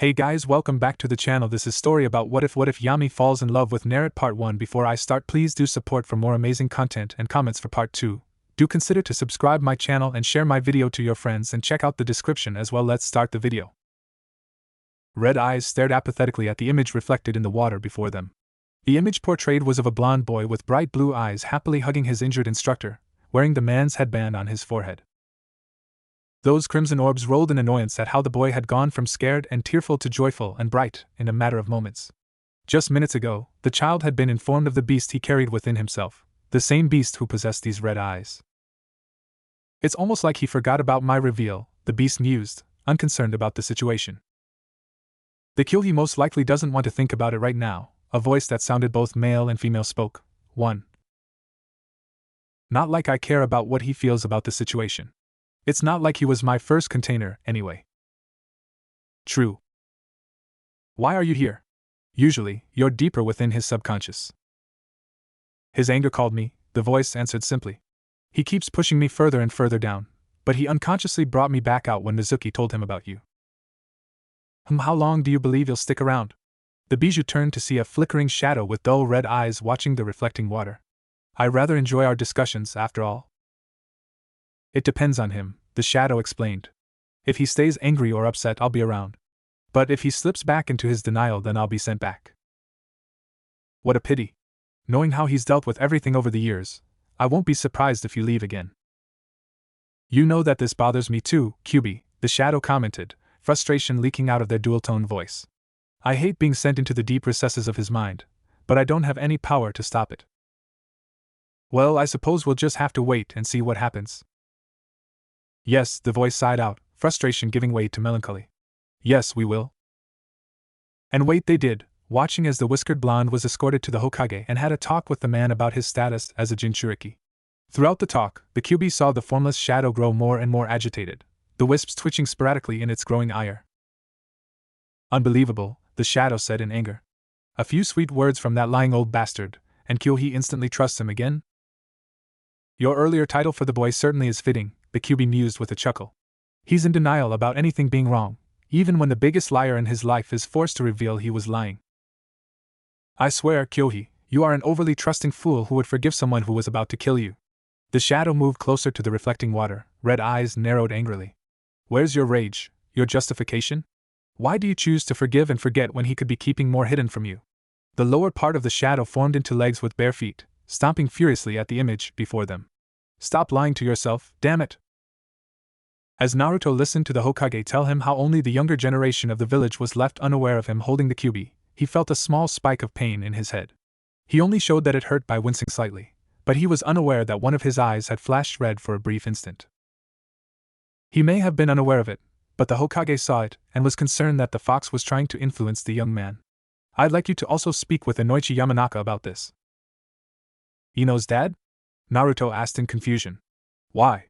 Hey guys, welcome back to the channel. This is story about what if Yami falls in love with Naruto part 1. Before I start, please do support for more amazing content and comments for part 2. Do consider to subscribe my channel and share my video to your friends and check out the description as well. Let's start the video. Red eyes stared apathetically at the image reflected in the water before them. The image portrayed was of a blond boy with bright blue eyes happily hugging his injured instructor, wearing the man's headband on his forehead. Those crimson orbs rolled in annoyance at how the boy had gone from scared and tearful to joyful and bright in a matter of moments. Just minutes ago, the child had been informed of the beast he carried within himself, the same beast who possessed these red eyes. It's almost like he forgot about my reveal, the beast mused, unconcerned about the situation. The Kyohi most likely doesn't want to think about it right now, a voice that sounded both male and female spoke. 1. Not like I care about what he feels about the situation. It's not like he was my first container, anyway. True. Why are you here? Usually, you're deeper within his subconscious. His anger called me, the voice answered simply. He keeps pushing me further and further down, but he unconsciously brought me back out when Mizuki told him about you. How long do you believe you'll stick around? The bijou turned to see a flickering shadow with dull red eyes watching the reflecting water. I rather enjoy our discussions, after all. It depends on him, the shadow explained. If he stays angry or upset, I'll be around. But if he slips back into his denial, then I'll be sent back. What a pity. Knowing how he's dealt with everything over the years, I won't be surprised if you leave again. You know that this bothers me too, Kyubi, the shadow commented, frustration leaking out of their dual-tone voice. I hate being sent into the deep recesses of his mind, but I don't have any power to stop it. Well, I suppose we'll just have to wait and see what happens. Yes, the voice sighed out, frustration giving way to melancholy. Yes, we will. And wait they did, watching as the whiskered blonde was escorted to the Hokage and had a talk with the man about his status as a Jinchuriki. Throughout the talk, the Kyubi saw the formless shadow grow more and more agitated, the wisps twitching sporadically in its growing ire. Unbelievable, the shadow said in anger. A few sweet words from that lying old bastard, and Kyohi instantly trusts him again? Your earlier title for the boy certainly is fitting, the Kyubi mused with a chuckle. He's in denial about anything being wrong, even when the biggest liar in his life is forced to reveal he was lying. I swear, Kyohi, you are an overly trusting fool who would forgive someone who was about to kill you. The shadow moved closer to the reflecting water, red eyes narrowed angrily. Where's your rage, your justification? Why do you choose to forgive and forget when he could be keeping more hidden from you? The lower part of the shadow formed into legs with bare feet, stomping furiously at the image before them. Stop lying to yourself, damn it! As Naruto listened to the Hokage tell him how only the younger generation of the village was left unaware of him holding the Kyubi, he felt a small spike of pain in his head. He only showed that it hurt by wincing slightly, but he was unaware that one of his eyes had flashed red for a brief instant. He may have been unaware of it, but the Hokage saw it and was concerned that the fox was trying to influence the young man. I'd like you to also speak with Inoichi Yamanaka about this. Ino's dad? Naruto asked in confusion. Why?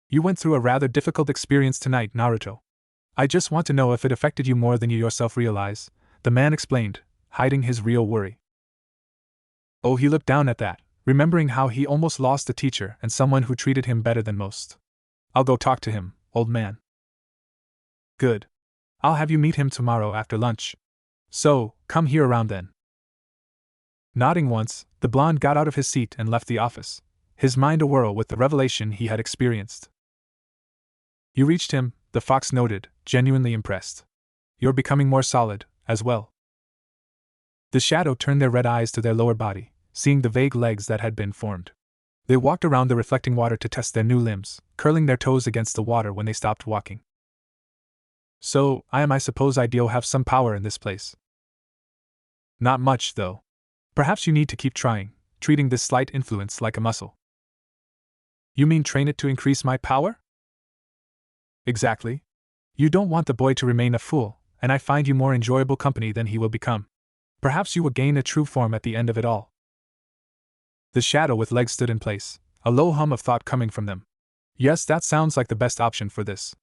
You went through a rather difficult experience tonight, Naruto. I just want to know if it affected you more than you yourself realize, the man explained, hiding his real worry. Oh, he looked down at that, remembering how he almost lost a teacher and someone who treated him better than most. I'll go talk to him, old man. Good. I'll have you meet him tomorrow after lunch. So, come here around then. Nodding once, the blonde got out of his seat and left the office, his mind awhirl with the revelation he had experienced. You reached him, the fox noted, genuinely impressed. You're becoming more solid, as well. The shadow turned their red eyes to their lower body, seeing the vague legs that had been formed. They walked around the reflecting water to test their new limbs, curling their toes against the water when they stopped walking. So, I suppose I'll have some power in this place. Not much, though. Perhaps you need to keep trying, treating this slight influence like a muscle. You mean train it to increase my power? Exactly. You don't want the boy to remain a fool, and I find you more enjoyable company than he will become. Perhaps you will gain a true form at the end of it all. The shadow with legs stood in place, a low hum of thought coming from them. Yes, that sounds like the best option for this.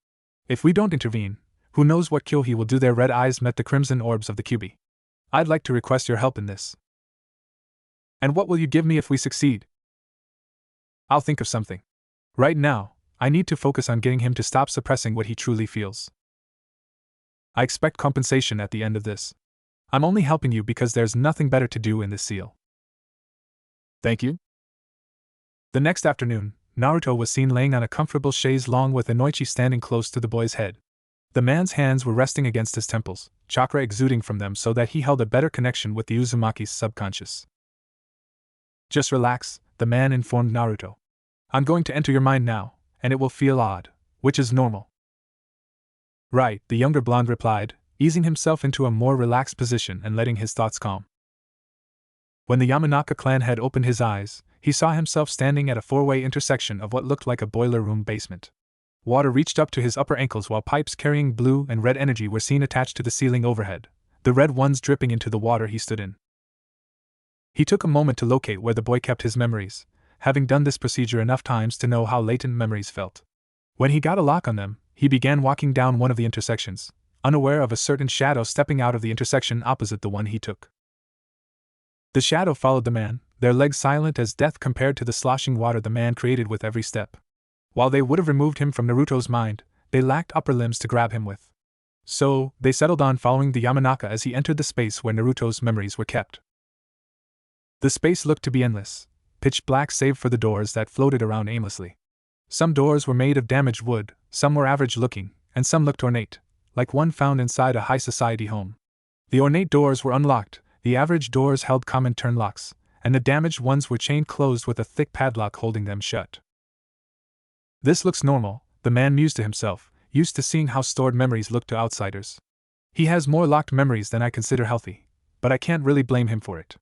If we don't intervene, who knows what Kyohi will do? Their red eyes met the crimson orbs of the Kyubi. I'd like to request your help in this. And what will you give me if we succeed? I'll think of something. Right now, I need to focus on getting him to stop suppressing what he truly feels. I expect compensation at the end of this. I'm only helping you because there's nothing better to do in this seal. Thank you. The next afternoon, Naruto was seen laying on a comfortable chaise longue with Inoichi standing close to the boy's head. The man's hands were resting against his temples, chakra exuding from them so that he held a better connection with the Uzumaki's subconscious. Just relax, the man informed Naruto. I'm going to enter your mind now, and it will feel odd, which is normal. Right, the younger blonde replied, easing himself into a more relaxed position and letting his thoughts calm. When the Yamanaka clan had opened his eyes, he saw himself standing at a four-way intersection of what looked like a boiler room basement. Water reached up to his upper ankles while pipes carrying blue and red energy were seen attached to the ceiling overhead, the red ones dripping into the water he stood in. He took a moment to locate where the boy kept his memories, having done this procedure enough times to know how latent memories felt. When he got a lock on them, he began walking down one of the intersections, unaware of a certain shadow stepping out of the intersection opposite the one he took. The shadow followed the man, their legs silent as death compared to the sloshing water the man created with every step. While they would have removed him from Naruto's mind, they lacked upper limbs to grab him with. So, they settled on following the Yamanaka as he entered the space where Naruto's memories were kept. The space looked to be endless, pitch black save for the doors that floated around aimlessly. Some doors were made of damaged wood, some were average-looking, and some looked ornate, like one found inside a high-society home. The ornate doors were unlocked, the average doors held common turn locks, and the damaged ones were chained closed with a thick padlock holding them shut. This looks normal, the man mused to himself, used to seeing how stored memories look to outsiders. He has more locked memories than I consider healthy, but I can't really blame him for it.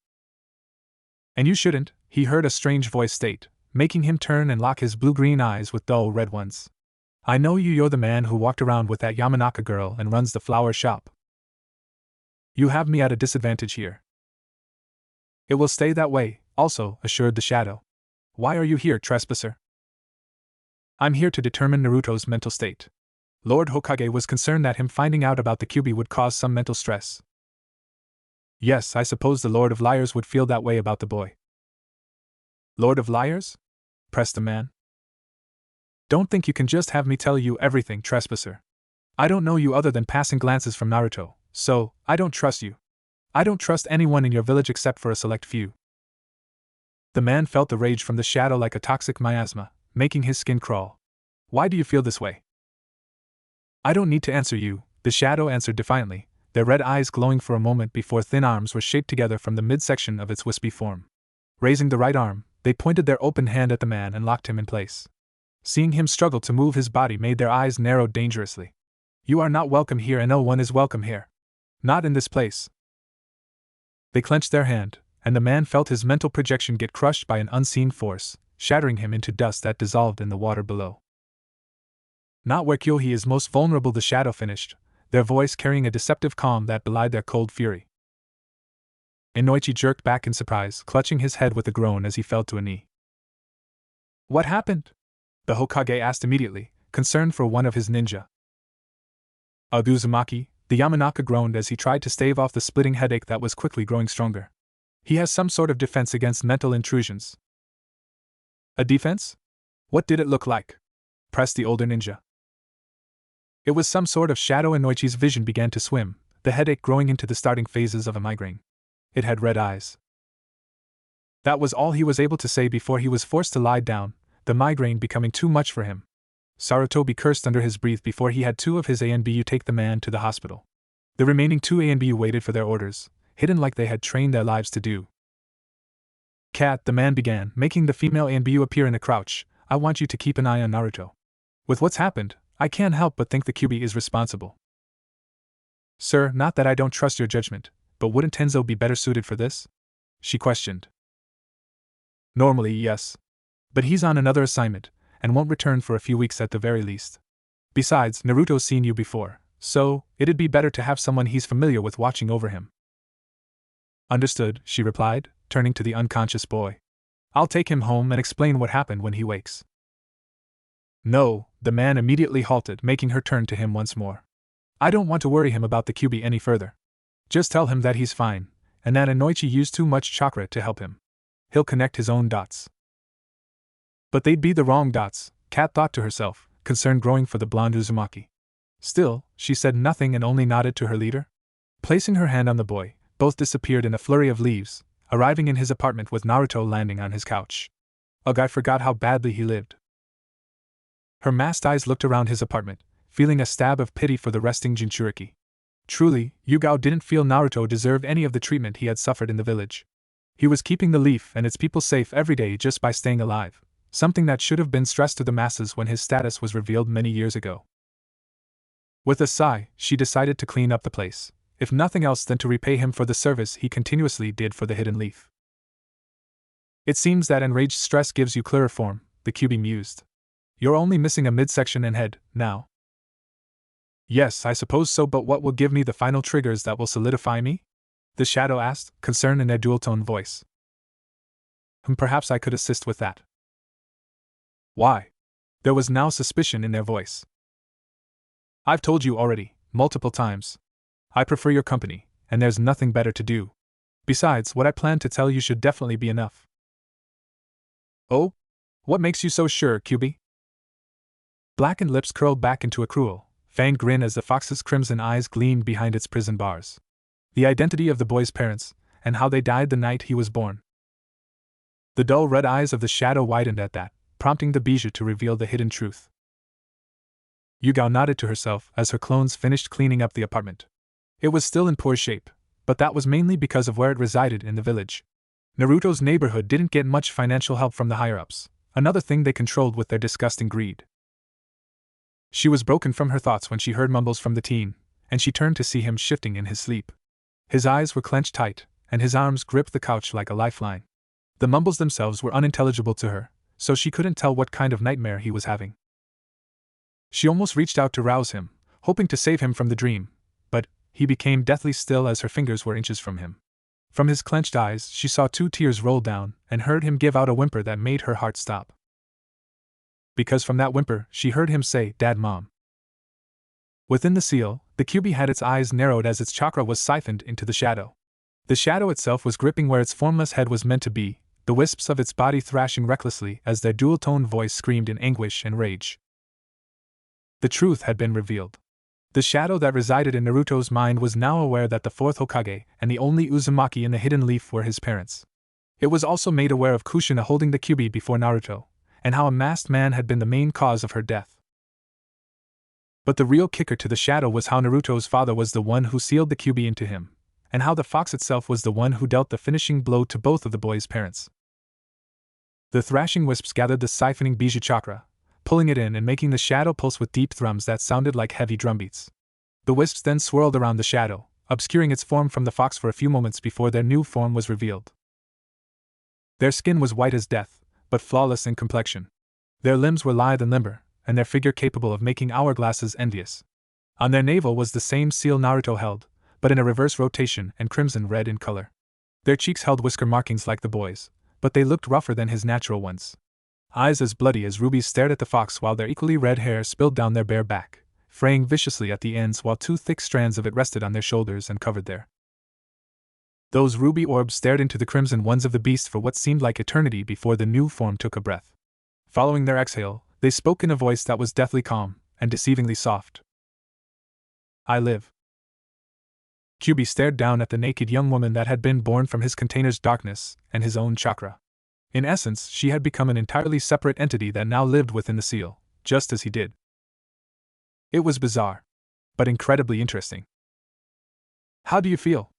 And you shouldn't, he heard a strange voice state, making him turn and lock his blue-green eyes with dull red ones. I know you're the man who walked around with that Yamanaka girl and runs the flower shop. You have me at a disadvantage here. It will stay that way, also, assured the shadow. Why are you here, trespasser? I'm here to determine Naruto's mental state. Lord Hokage was concerned that him finding out about the Kyuubi would cause some mental stress. Yes, I suppose the Lord of Liars would feel that way about the boy. Lord of Liars? Pressed the man. Don't think you can just have me tell you everything, trespasser. I don't know you other than passing glances from Naruto, so, I don't trust you. I don't trust anyone in your village except for a select few. The man felt the rage from the shadow like a toxic miasma, making his skin crawl. Why do you feel this way? I don't need to answer you, the shadow answered defiantly, their red eyes glowing for a moment before thin arms were shaped together from the midsection of its wispy form. Raising the right arm, they pointed their open hand at the man and locked him in place. Seeing him struggle to move his body made their eyes narrow dangerously. You are not welcome here and no one is welcome here. Not in this place. They clenched their hand, and the man felt his mental projection get crushed by an unseen force, shattering him into dust that dissolved in the water below. Not where Kyohi is most vulnerable, the shadow finished, their voice carrying a deceptive calm that belied their cold fury. Inoichi jerked back in surprise, clutching his head with a groan as he fell to a knee. What happened? The Hokage asked immediately, concerned for one of his ninja. Uzumaki, the Yamanaka groaned as he tried to stave off the splitting headache that was quickly growing stronger. He has some sort of defense against mental intrusions. A defense? What did it look like? Pressed the older ninja. It was some sort of shadow. Inoichi's vision began to swim, the headache growing into the starting phases of a migraine. It had red eyes. That was all he was able to say before he was forced to lie down, the migraine becoming too much for him. Sarutobi cursed under his breath before he had two of his ANBU take the man to the hospital. The remaining two ANBU waited for their orders, hidden like they had trained their lives to do. Cat, the man began, making the female ANBU appear in a crouch, I want you to keep an eye on Naruto. With what's happened, I can't help but think the Kyuubi is responsible. Sir, not that I don't trust your judgment, but wouldn't Tenzo be better suited for this? She questioned. Normally, yes. But he's on another assignment, and won't return for a few weeks at the very least. Besides, Naruto's seen you before, so, it'd be better to have someone he's familiar with watching over him. Understood, she replied, turning to the unconscious boy. I'll take him home and explain what happened when he wakes. No, the man immediately halted, making her turn to him once more. I don't want to worry him about the Kyuubi any further. Just tell him that he's fine, and that Inoichi used too much chakra to help him. He'll connect his own dots. But they'd be the wrong dots, Kat thought to herself, concern growing for the blonde Uzumaki. Still, she said nothing and only nodded to her leader. Placing her hand on the boy, both disappeared in a flurry of leaves, arriving in his apartment with Naruto landing on his couch. Ugh, I forgot how badly he lived. Her masked eyes looked around his apartment, feeling a stab of pity for the resting Jinchuriki. Truly, Yugao didn't feel Naruto deserved any of the treatment he had suffered in the village. He was keeping the leaf and its people safe every day just by staying alive, something that should have been stressed to the masses when his status was revealed many years ago. With a sigh, she decided to clean up the place, if nothing else than to repay him for the service he continuously did for the hidden leaf. It seems that enraged stress gives you clearer form, the Kyuubi mused. You're only missing a midsection and head, now. Yes, I suppose so, but what will give me the final triggers that will solidify me? The shadow asked, concern in their dual-tone voice. Perhaps I could assist with that. Why? There was now suspicion in their voice. I've told you already, multiple times. I prefer your company, and there's nothing better to do. Besides, what I plan to tell you should definitely be enough. Oh? What makes you so sure, Kyuubi? Blackened lips curled back into a cruel, fanged grin as the fox's crimson eyes gleamed behind its prison bars. The identity of the boy's parents, and how they died the night he was born. The dull red eyes of the shadow widened at that, prompting the bijou to reveal the hidden truth. Yugao nodded to herself as her clones finished cleaning up the apartment. It was still in poor shape, but that was mainly because of where it resided in the village. Naruto's neighborhood didn't get much financial help from the higher-ups, another thing they controlled with their disgusting greed. She was broken from her thoughts when she heard mumbles from the teen, and she turned to see him shifting in his sleep. His eyes were clenched tight, and his arms gripped the couch like a lifeline. The mumbles themselves were unintelligible to her, so she couldn't tell what kind of nightmare he was having. She almost reached out to rouse him, hoping to save him from the dream, but he became deathly still as her fingers were inches from him. From his clenched eyes, she saw 2 tears roll down and heard him give out a whimper that made her heart stop. Because from that whimper, she heard him say, "Dad, Mom." Within the seal, the Kyuubi had its eyes narrowed as its chakra was siphoned into the shadow. The shadow itself was gripping where its formless head was meant to be, the wisps of its body thrashing recklessly as their dual-toned voice screamed in anguish and rage. The truth had been revealed. The shadow that resided in Naruto's mind was now aware that the 4th Hokage and the only Uzumaki in the hidden leaf were his parents. It was also made aware of Kushina holding the Kyuubi before Naruto, and how a masked man had been the main cause of her death. But the real kicker to the shadow was how Naruto's father was the one who sealed the Kyuubi into him, and how the fox itself was the one who dealt the finishing blow to both of the boy's parents. The thrashing wisps gathered the siphoning bijou chakra, pulling it in and making the shadow pulse with deep thrums that sounded like heavy drumbeats. The wisps then swirled around the shadow, obscuring its form from the fox for a few moments before their new form was revealed. Their skin was white as death, but flawless in complexion. Their limbs were lithe and limber, and their figure capable of making hourglasses envious. On their navel was the same seal Naruto held, but in a reverse rotation and crimson red in color. Their cheeks held whisker markings like the boy's, but they looked rougher than his natural ones. Eyes as bloody as rubies stared at the fox while their equally red hair spilled down their bare back, fraying viciously at the ends while 2 thick strands of it rested on their shoulders and covered there. Those ruby orbs stared into the crimson ones of the beast for what seemed like eternity before the new form took a breath. Following their exhale, they spoke in a voice that was deathly calm and deceivingly soft. I live. Kyuubi stared down at the naked young woman that had been born from his container's darkness and his own chakra. In essence, she had become an entirely separate entity that now lived within the seal, just as he did. It was bizarre, but incredibly interesting. How do you feel?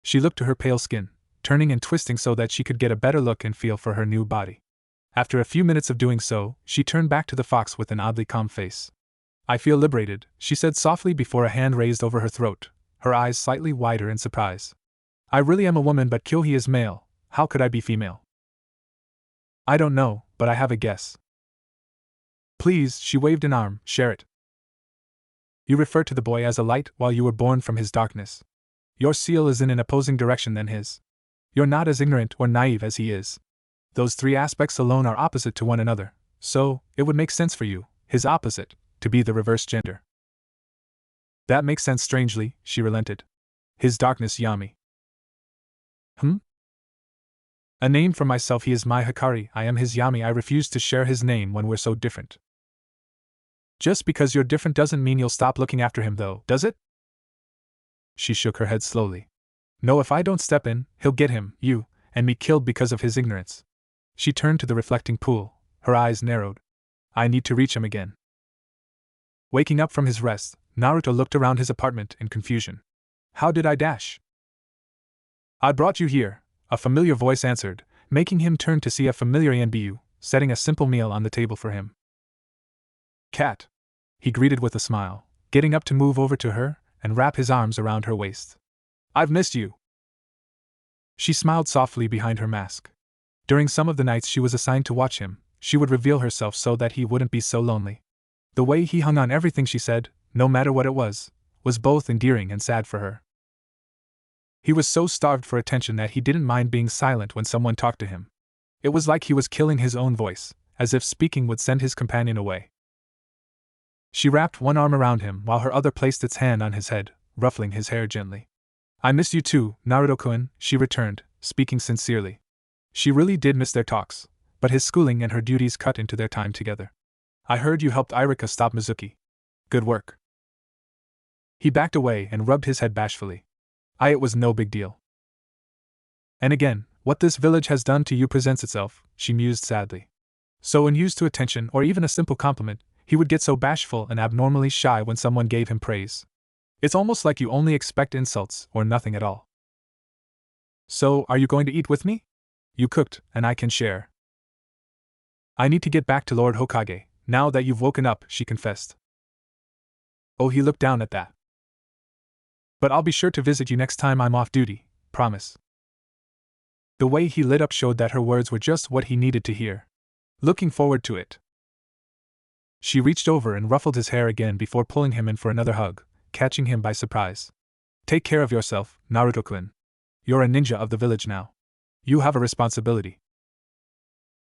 She looked to her pale skin, turning and twisting so that she could get a better look and feel for her new body. After a few minutes of doing so, she turned back to the fox with an oddly calm face. I feel liberated, she said softly before a hand raised over her throat, her eyes slightly wider in surprise. I really am a woman, but Kyohei is male. How could I be female? I don't know, but I have a guess. Please, she waved an arm, share it. You refer to the boy as a light while you were born from his darkness. Your seal is in an opposing direction than his. You're not as ignorant or naive as he is. Those 3 aspects alone are opposite to one another, so it would make sense for you, his opposite, to be the reverse gender. That makes sense strangely, she relented. His darkness Yami. A name for myself, he is my Hikari, I am his Yami, I refuse to share his name when we're so different. Just because you're different doesn't mean you'll stop looking after him though, does it? She shook her head slowly. No, if I don't step in, he'll get him, you, and me killed because of his ignorance. She turned to the reflecting pool, her eyes narrowed. I need to reach him again. Waking up from his rest, Naruto looked around his apartment in confusion. How did I dash? I brought you here, a familiar voice answered, making him turn to see a familiar Anbu, setting a simple meal on the table for him. Cat, he greeted with a smile, getting up to move over to her and wrap his arms around her waist. I've missed you. She smiled softly behind her mask. During some of the nights she was assigned to watch him, she would reveal herself so that he wouldn't be so lonely. The way he hung on everything she said, no matter what it was both endearing and sad for her. He was so starved for attention that he didn't mind being silent when someone talked to him. It was like he was killing his own voice, as if speaking would send his companion away. She wrapped one arm around him while her other placed its hand on his head, ruffling his hair gently. I miss you too, Naruto-kun, she returned, speaking sincerely. She really did miss their talks, but his schooling and her duties cut into their time together. I heard you helped Irika stop Mizuki. Good work. He backed away and rubbed his head bashfully. It was no big deal. And again, what this village has done to you presents itself, she mused sadly. So unused to attention or even a simple compliment, he would get so bashful and abnormally shy when someone gave him praise. It's almost like you only expect insults or nothing at all. So, are you going to eat with me? You cooked, and I can share. I need to get back to Lord Hokage, now that you've woken up, she confessed. Oh, he looked down at that. But I'll be sure to visit you next time I'm off duty, promise. The way he lit up showed that her words were just what he needed to hear. Looking forward to it. She reached over and ruffled his hair again before pulling him in for another hug, catching him by surprise. Take care of yourself, Naruto-kun. You're a ninja of the village now. You have a responsibility.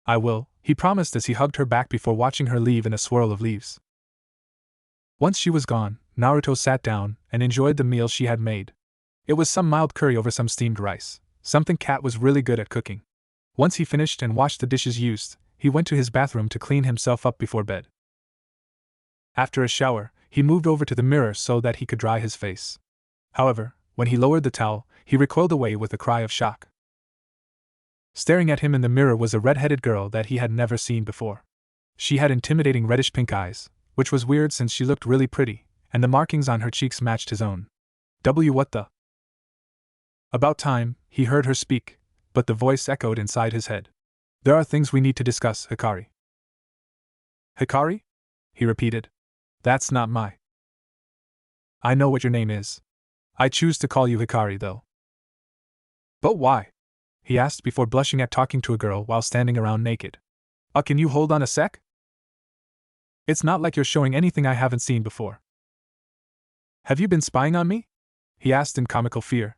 I will, he promised as he hugged her back before watching her leave in a swirl of leaves. Once she was gone, Naruto sat down and enjoyed the meal she had made. It was some mild curry over some steamed rice, something Cat was really good at cooking. Once he finished and washed the dishes used, he went to his bathroom to clean himself up before bed. After a shower, he moved over to the mirror so that he could dry his face. However, when he lowered the towel, he recoiled away with a cry of shock. Staring at him in the mirror was a red-headed girl that he had never seen before. She had intimidating reddish-pink eyes, which was weird since she looked really pretty, and the markings on her cheeks matched his own. What the? About time, he heard her speak, but the voice echoed inside his head. There are things we need to discuss, Hikari. Hikari? He repeated. That's not my. I know what your name is. I choose to call you Hikari, though. But why? He asked before blushing at talking to a girl while standing around naked. Can you hold on a sec? It's not like you're showing anything I haven't seen before. Have you been spying on me? He asked in comical fear.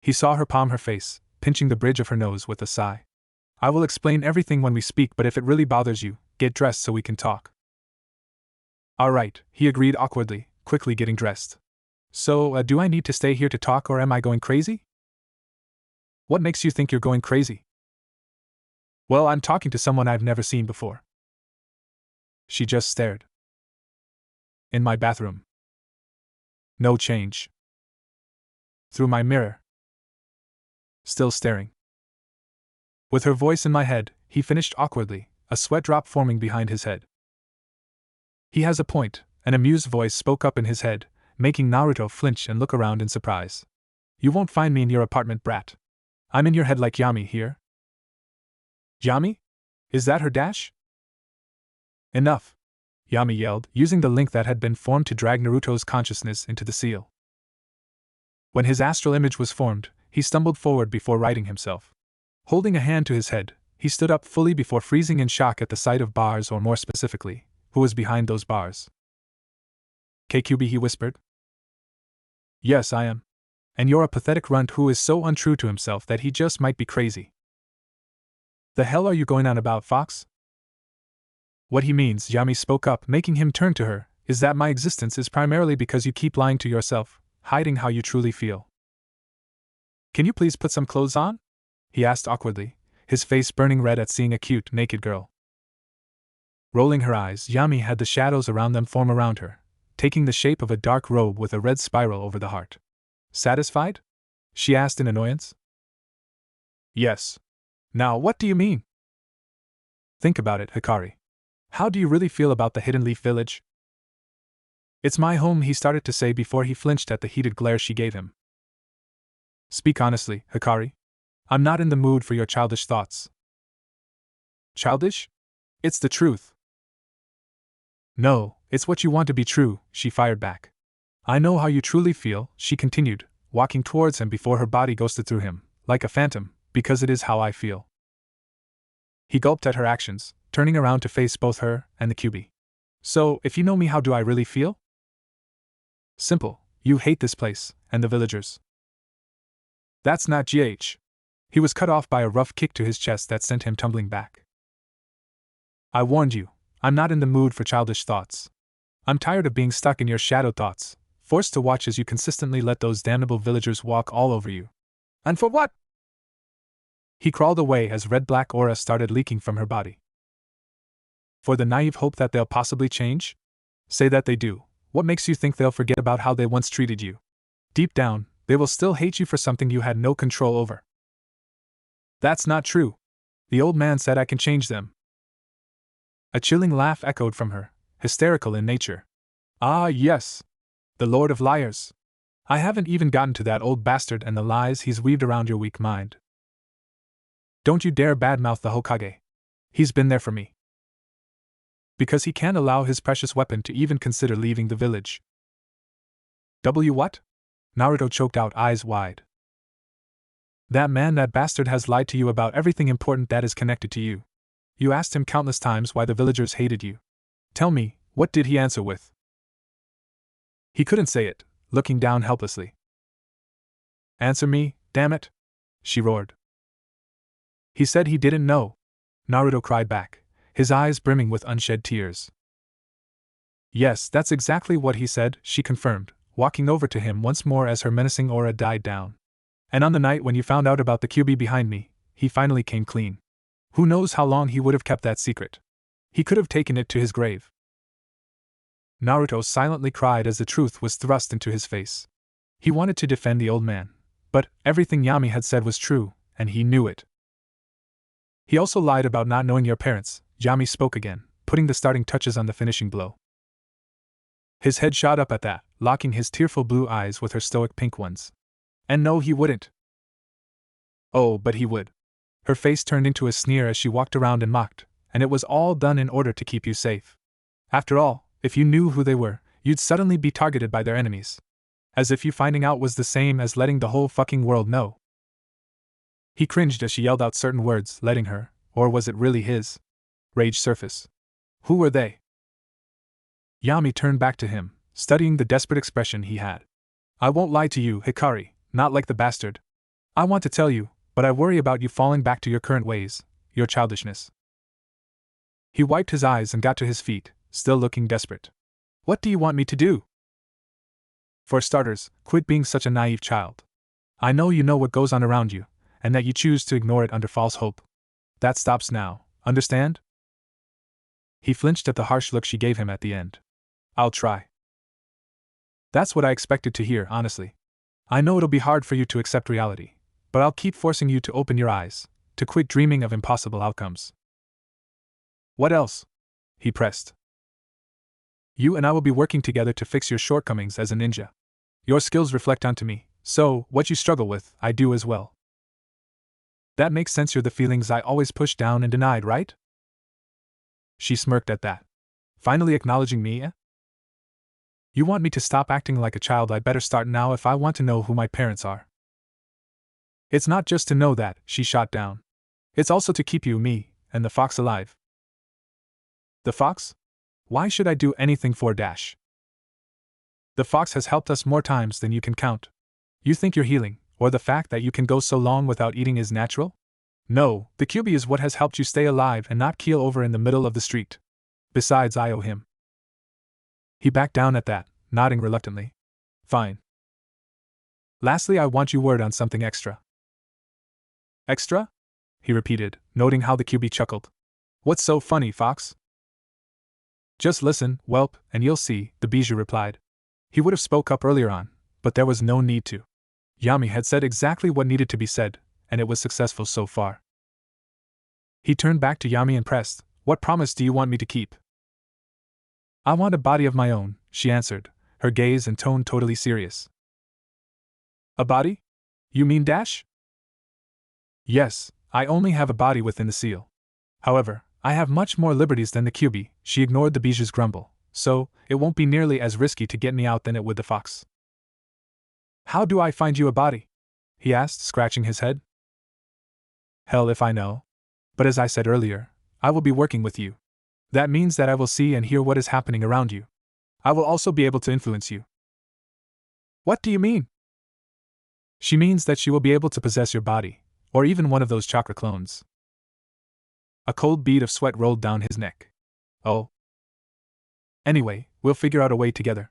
He saw her palm her face, pinching the bridge of her nose with a sigh. I will explain everything when we speak, but if it really bothers you, get dressed so we can talk. All right, he agreed awkwardly, quickly getting dressed. So, do I need to stay here to talk or am I going crazy? What makes you think you're going crazy? Well, I'm talking to someone I've never seen before. She just stared. In my bathroom. No change. Through my mirror. Still staring. With her voice in my head, he finished awkwardly, a sweat drop forming behind his head. He has a point, an amused voice spoke up in his head, making Naruto flinch and look around in surprise. You won't find me in your apartment, brat. I'm in your head like Yami here. Yami? Is that her dash? Enough! Yami yelled, using the link that had been formed to drag Naruto's consciousness into the seal. When his astral image was formed, he stumbled forward before righting himself. Holding a hand to his head, he stood up fully before freezing in shock at the sight of bars, or more specifically, who was behind those bars. KQB, he whispered. Yes, I am. And you're a pathetic runt who is so untrue to himself that he just might be crazy. The hell are you going on about, Fox? What he means, Yami spoke up, making him turn to her, is that my existence is primarily because you keep lying to yourself, hiding how you truly feel. Can you please put some clothes on? He asked awkwardly, his face burning red at seeing a cute, naked girl. Rolling her eyes, Yami had the shadows around them form around her, taking the shape of a dark robe with a red spiral over the heart. Satisfied? She asked in annoyance. Yes. Now what do you mean? Think about it, Hikari. How do you really feel about the Hidden Leaf Village? It's my home, he started to say before he flinched at the heated glare she gave him. Speak honestly, Hikari. I'm not in the mood for your childish thoughts. Childish? It's the truth. No, it's what you want to be true, she fired back. I know how you truly feel, she continued, walking towards him before her body ghosted through him, like a phantom, because it is how I feel. He gulped at her actions, turning around to face both her and the QB. So, if you know me, how do I really feel? Simple, you hate this place, and the villagers. That's not GH. He was cut off by a rough kick to his chest that sent him tumbling back. I warned you, I'm not in the mood for childish thoughts. I'm tired of being stuck in your shadow thoughts, forced to watch as you consistently let those damnable villagers walk all over you. And for what? He crawled away as red-black aura started leaking from her body. For the naive hope that they'll possibly change? Say that they do. What makes you think they'll forget about how they once treated you? Deep down, they will still hate you for something you had no control over. That's not true. The old man said I can change them. A chilling laugh echoed from her, hysterical in nature. Ah, yes. The Lord of Liars. I haven't even gotten to that old bastard and the lies he's weaved around your weak mind. Don't you dare badmouth the Hokage. He's been there for me. Because he can't allow his precious weapon to even consider leaving the village. What? Naruto choked out, eyes wide. That man, that bastard, has lied to you about everything important that is connected to you. You asked him countless times why the villagers hated you. Tell me, what did he answer with? He couldn't say it, looking down helplessly. Answer me, damn it, she roared. He said he didn't know, Naruto cried back, his eyes brimming with unshed tears. Yes, that's exactly what he said, she confirmed, walking over to him once more as her menacing aura died down. And on the night when you found out about the QB behind me, he finally came clean. Who knows how long he would have kept that secret? He could have taken it to his grave. Naruto silently cried as the truth was thrust into his face. He wanted to defend the old man, but everything Yami had said was true, and he knew it. He also lied about not knowing your parents, Yami spoke again, putting the starting touches on the finishing blow. His head shot up at that, locking his tearful blue eyes with her stoic pink ones. And no, he wouldn't. Oh, but he would. Her face turned into a sneer as she walked around and mocked, and it was all done in order to keep you safe. After all, if you knew who they were, you'd suddenly be targeted by their enemies. As if you finding out was the same as letting the whole fucking world know. He cringed as she yelled out certain words, letting her, or was it really his, rage surface. Who were they? Yami turned back to him, studying the desperate expression he had. I won't lie to you, Hikari, not like the bastard. I want to tell you, but I worry about you falling back to your current ways, your childishness. He wiped his eyes and got to his feet, still looking desperate. What do you want me to do? For starters, quit being such a naive child. I know you know what goes on around you, and that you choose to ignore it under false hope. That stops now, understand? He flinched at the harsh look she gave him at the end. I'll try. That's what I expected to hear, honestly. I know it'll be hard for you to accept reality, but I'll keep forcing you to open your eyes, to quit dreaming of impossible outcomes. What else? He pressed. You and I will be working together to fix your shortcomings as a ninja. Your skills reflect onto me, so what you struggle with, I do as well. That makes sense. You're the feelings I always pushed down and denied, right? She smirked at that. Finally acknowledging me, eh? You want me to stop acting like a child? I'd better start now if I want to know who my parents are. It's not just to know that, she shot down. It's also to keep you, me, and the fox alive. The fox? Why should I do anything for Dash? The fox has helped us more times than you can count. You think you're healing, or the fact that you can go so long without eating is natural? No, the QB is what has helped you stay alive and not keel over in the middle of the street. Besides, I owe him. He backed down at that, nodding reluctantly. Fine. Lastly, I want your word on something extra. Extra? He repeated, noting how the QB chuckled. What's so funny, Fox? Just listen, whelp, and you'll see, the bijou replied. He would have spoke up earlier on, but there was no need to. Yami had said exactly what needed to be said, and it was successful so far. He turned back to Yami and pressed, "What promise do you want me to keep?" "I want a body of my own," she answered, her gaze and tone totally serious. "A body? You mean Dash?" "Yes, I only have a body within the seal. However, I have much more liberties than the Kyubi," she ignored the bijou's grumble, "so it won't be nearly as risky to get me out than it would the fox." "How do I find you a body?" he asked, scratching his head. "Hell if I know. But as I said earlier, I will be working with you. That means that I will see and hear what is happening around you. I will also be able to influence you." "What do you mean?" "She means that she will be able to possess your body, or even one of those chakra clones." A cold bead of sweat rolled down his neck. "Oh. Anyway, we'll figure out a way together.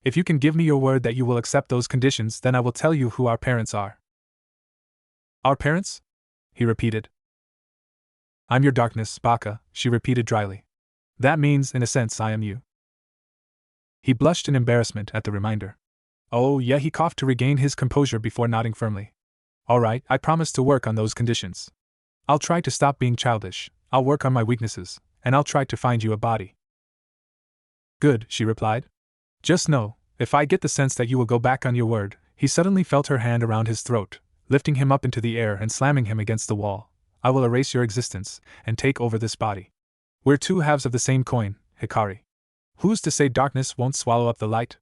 If you can give me your word that you will accept those conditions, then I will tell you who our parents are." "Our parents?" he repeated. "I'm your darkness, Baka," she repeated dryly. "That means, in a sense, I am you." He blushed in embarrassment at the reminder. "Oh, yeah," he coughed to regain his composure before nodding firmly. "All right, I promise to work on those conditions. I'll try to stop being childish, I'll work on my weaknesses, and I'll try to find you a body." "Good," she replied. "Just know, if I get the sense that you will go back on your word," he suddenly felt her hand around his throat, lifting him up into the air and slamming him against the wall, "I will erase your existence, and take over this body. We're two halves of the same coin, Hikari. Who's to say darkness won't swallow up the light?"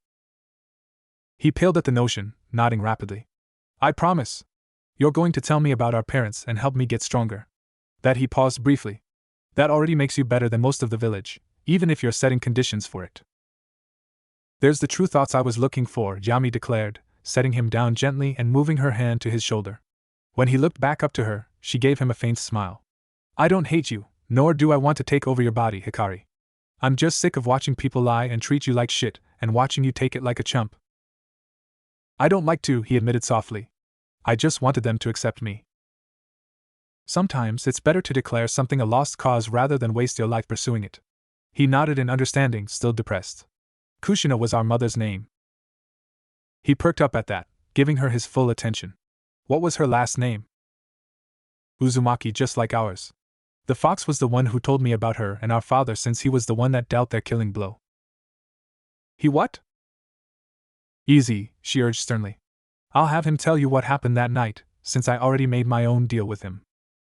He paled at the notion, nodding rapidly. "I promise. You're going to tell me about our parents and help me get stronger." That he paused briefly. "That already makes you better than most of the village, even if you're setting conditions for it." "There's the true thoughts I was looking for," Yami declared, setting him down gently and moving her hand to his shoulder. When he looked back up to her, she gave him a faint smile. "I don't hate you, nor do I want to take over your body, Hikari. I'm just sick of watching people lie and treat you like shit, and watching you take it like a chump." "I don't like to," he admitted softly. "I just wanted them to accept me." "Sometimes it's better to declare something a lost cause rather than waste your life pursuing it." He nodded in understanding, still depressed. "Kushina was our mother's name." He perked up at that, giving her his full attention. "What was her last name?" "Uzumaki, just like ours. The fox was the one who told me about her and our father, since he was the one that dealt their killing blow." "He what?" "Easy," she urged sternly. "I'll have him tell you what happened that night, since I already made my own deal with him.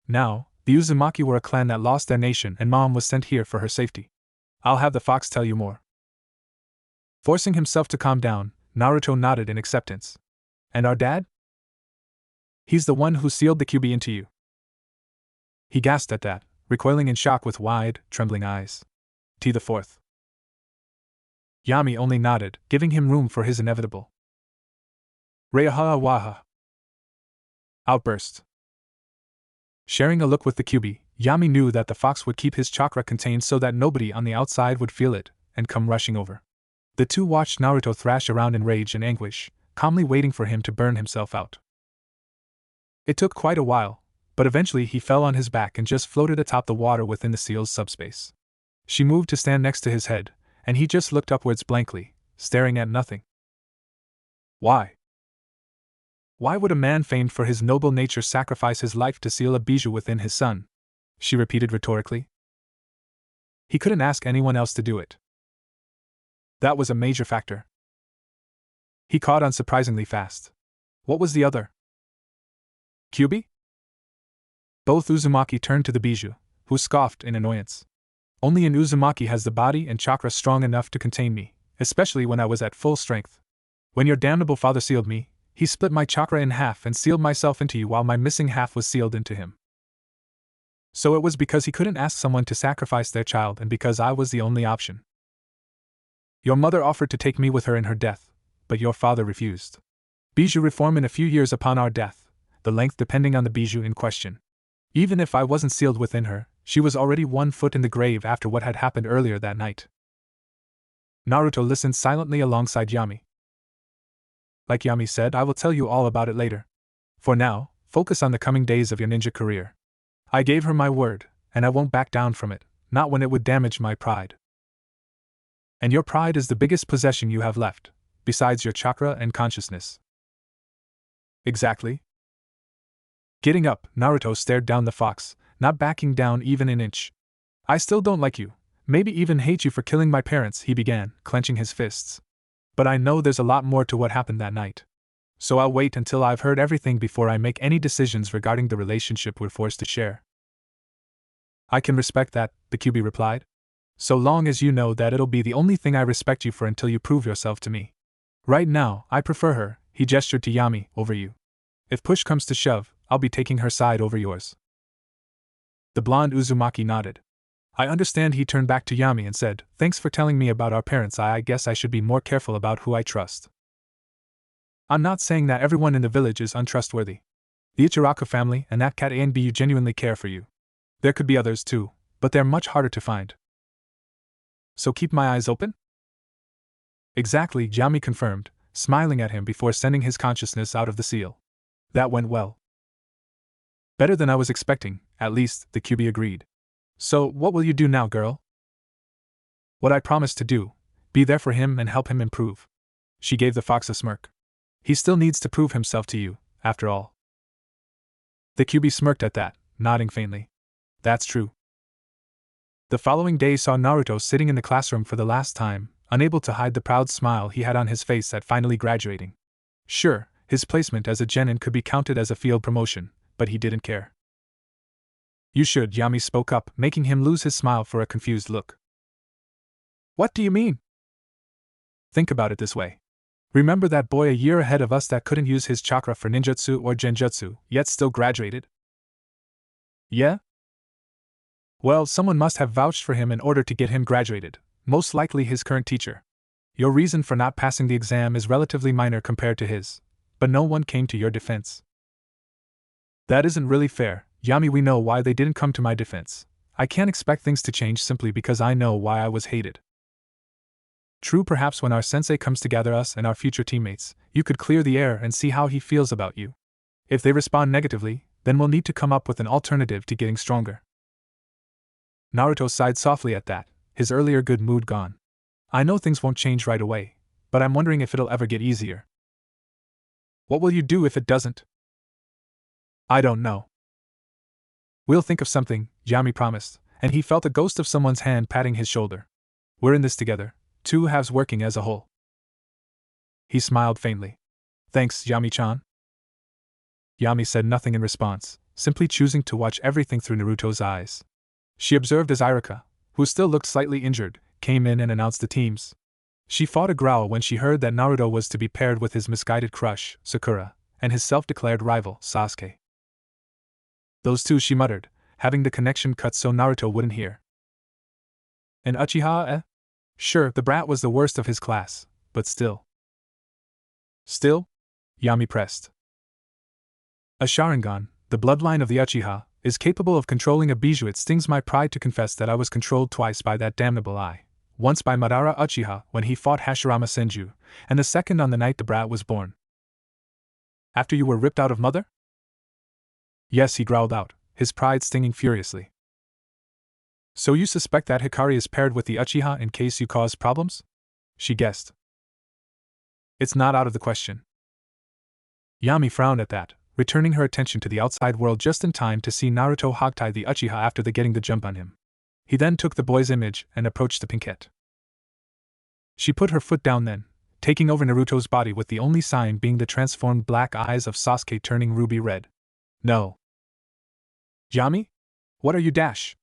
Now, the Uzumaki were a clan that lost their nation and Mom was sent here for her safety. I'll have the fox tell you more." Forcing himself to calm down, Naruto nodded in acceptance. "And our dad?" "He's the one who sealed the Kyubi into you." He gasped at that, recoiling in shock with wide, trembling eyes. "T the fourth." Yami only nodded, giving him room for his inevitable Reaha Waha outburst. Sharing a look with the Kyubi, Yami knew that the fox would keep his chakra contained so that nobody on the outside would feel it and come rushing over. The two watched Naruto thrash around in rage and anguish, calmly waiting for him to burn himself out. It took quite a while, but eventually he fell on his back and just floated atop the water within the seal's subspace. She moved to stand next to his head, and he just looked upwards blankly, staring at nothing. Why? Why would a man famed for his noble nature sacrifice his life to seal a bijou within his son? She repeated rhetorically. He couldn't ask anyone else to do it. That was a major factor. He caught on surprisingly fast. What was the other? Kyubi? Both Uzumaki turned to the bijou, who scoffed in annoyance. "Only an Uzumaki has the body and chakra strong enough to contain me, especially when I was at full strength. When your damnable father sealed me, he split my chakra in half and sealed myself into you while my missing half was sealed into him. So it was because he couldn't ask someone to sacrifice their child and because I was the only option. Your mother offered to take me with her in her death, but your father refused. Bijou reform in a few years upon our death, the length depending on the bijou in question. Even if I wasn't sealed within her, she was already 1 foot in the grave after what had happened earlier that night." Naruto listened silently alongside Yami. "Like Yami said, I will tell you all about it later. For now, focus on the coming days of your ninja career. I gave her my word, and I won't back down from it, not when it would damage my pride." And your pride is the biggest possession you have left, besides your chakra and consciousness. Exactly. Getting up, Naruto stared down the fox, not backing down even an inch. I still don't like you, maybe even hate you for killing my parents, he began, clenching his fists. But I know there's a lot more to what happened that night. So I'll wait until I've heard everything before I make any decisions regarding the relationship we're forced to share. I can respect that, the Kyuubi replied. So long as you know that it'll be the only thing I respect you for until you prove yourself to me. Right now, I prefer her, he gestured to Yami, over you. If push comes to shove, I'll be taking her side over yours. The blonde Uzumaki nodded. I understand, he turned back to Yami and said, thanks for telling me about our parents. I guess I should be more careful about who I trust. I'm not saying that everyone in the village is untrustworthy. The Ichiraku family and that cat Anbu genuinely care for you. There could be others too, but they're much harder to find. So keep my eyes open? Exactly, Yami confirmed, smiling at him before sending his consciousness out of the seal. That went well. Better than I was expecting, at least, the Kyuubi agreed. So, what will you do now, girl? What I promised to do, be there for him and help him improve. She gave the fox a smirk. He still needs to prove himself to you, after all. The Kyuubi smirked at that, nodding faintly. That's true. The following day saw Naruto sitting in the classroom for the last time, unable to hide the proud smile he had on his face at finally graduating. Sure, his placement as a genin could be counted as a field promotion, but he didn't care. You should, Yami spoke up, making him lose his smile for a confused look. What do you mean? Think about it this way. Remember that boy a year ahead of us that couldn't use his chakra for ninjutsu or genjutsu, yet still graduated? Yeah? Well, someone must have vouched for him in order to get him graduated, most likely his current teacher. Your reason for not passing the exam is relatively minor compared to his, but no one came to your defense. That isn't really fair, Yami. We know why they didn't come to my defense. I can't expect things to change simply because I know why I was hated. True, perhaps when our sensei comes to gather us and our future teammates, you could clear the air and see how he feels about you. If they respond negatively, then we'll need to come up with an alternative to getting stronger. Naruto sighed softly at that, his earlier good mood gone. I know things won't change right away, but I'm wondering if it'll ever get easier. What will you do if it doesn't? I don't know. We'll think of something, Yami promised, and he felt a ghost of someone's hand patting his shoulder. We're in this together, two halves working as a whole. He smiled faintly. Thanks, Yami-chan. Yami said nothing in response, simply choosing to watch everything through Naruto's eyes. She observed as Irika, who still looked slightly injured, came in and announced the teams. She fought a growl when she heard that Naruto was to be paired with his misguided crush, Sakura, and his self-declared rival, Sasuke. Those two, she muttered, having the connection cut so Naruto wouldn't hear. An Uchiha, eh? Sure, the brat was the worst of his class, but still. Still? Yami pressed. A Sharingan, the bloodline of the Uchiha, is capable of controlling a bijou. It stings my pride to confess that I was controlled twice by that damnable eye. Once by Madara Uchiha when he fought Hashirama Senju, and the second on the night the brat was born. After you were ripped out of mother? Yes, he growled out, his pride stinging furiously. So you suspect that Hikari is paired with the Uchiha in case you cause problems? She guessed. It's not out of the question. Yami frowned at that, returning her attention to the outside world just in time to see Naruto hogtie the Uchiha after getting the jump on him. He then took the boy's image and approached the pinkette. She put her foot down then, taking over Naruto's body with the only sign being the transformed black eyes of Sasuke turning ruby red. No. Yami? What are you dash?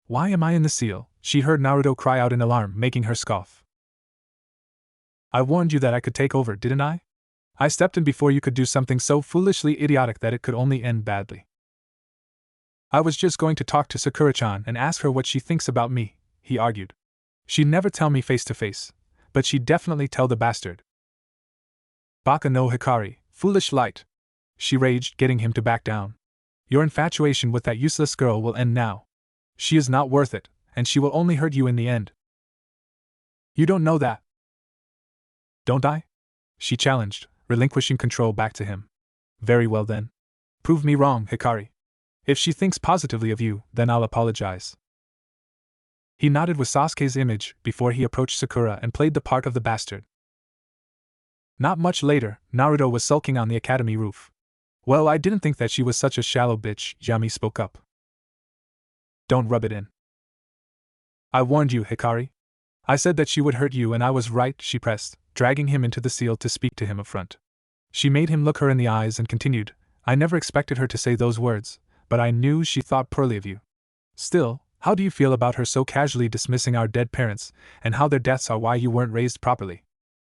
Why am I in the seal? She heard Naruto cry out in alarm, making her scoff. I warned you that I could take over, didn't I? I stepped in before you could do something so foolishly idiotic that it could only end badly. I was just going to talk to Sakura-chan and ask her what she thinks about me, he argued. She'd never tell me face to face, but she'd definitely tell the bastard. Baka no Hikari, foolish light. She raged, getting him to back down. Your infatuation with that useless girl will end now. She is not worth it, and she will only hurt you in the end. You don't know that. Don't I? She challenged, relinquishing control back to him. Very well then. Prove me wrong, Hikari. If she thinks positively of you, then I'll apologize. He nodded with Sasuke's image before he approached Sakura and played the part of the bastard. Not much later, Naruto was sulking on the academy roof. Well, I didn't think that she was such a shallow bitch, Yami spoke up. Don't rub it in. I warned you, Hikari. I said that she would hurt you and I was right, she pressed, dragging him into the seal to speak to him up front. She made him look her in the eyes and continued, I never expected her to say those words, but I knew she thought poorly of you. Still, how do you feel about her so casually dismissing our dead parents, and how their deaths are why you weren't raised properly?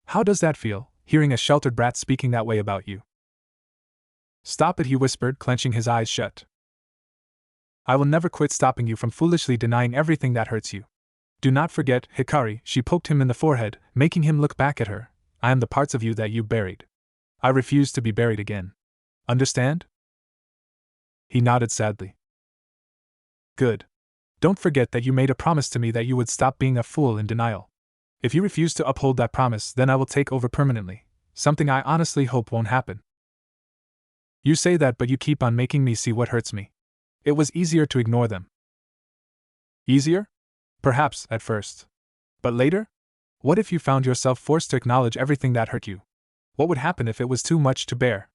How does that feel, hearing a sheltered brat speaking that way about you? Stop it, he whispered, clenching his eyes shut. I will never quit stopping you from foolishly denying everything that hurts you. Do not forget, Hikari, she poked him in the forehead, making him look back at her. I am the parts of you that you buried. I refuse to be buried again. Understand? He nodded sadly. Good. Don't forget that you made a promise to me that you would stop being a fool in denial. If you refuse to uphold that promise, then I will take over permanently, something I honestly hope won't happen. You say that, but you keep on making me see what hurts me. It was easier to ignore them. Easier? Perhaps, at first. But later? What if you found yourself forced to acknowledge everything that hurt you? What would happen if it was too much to bear?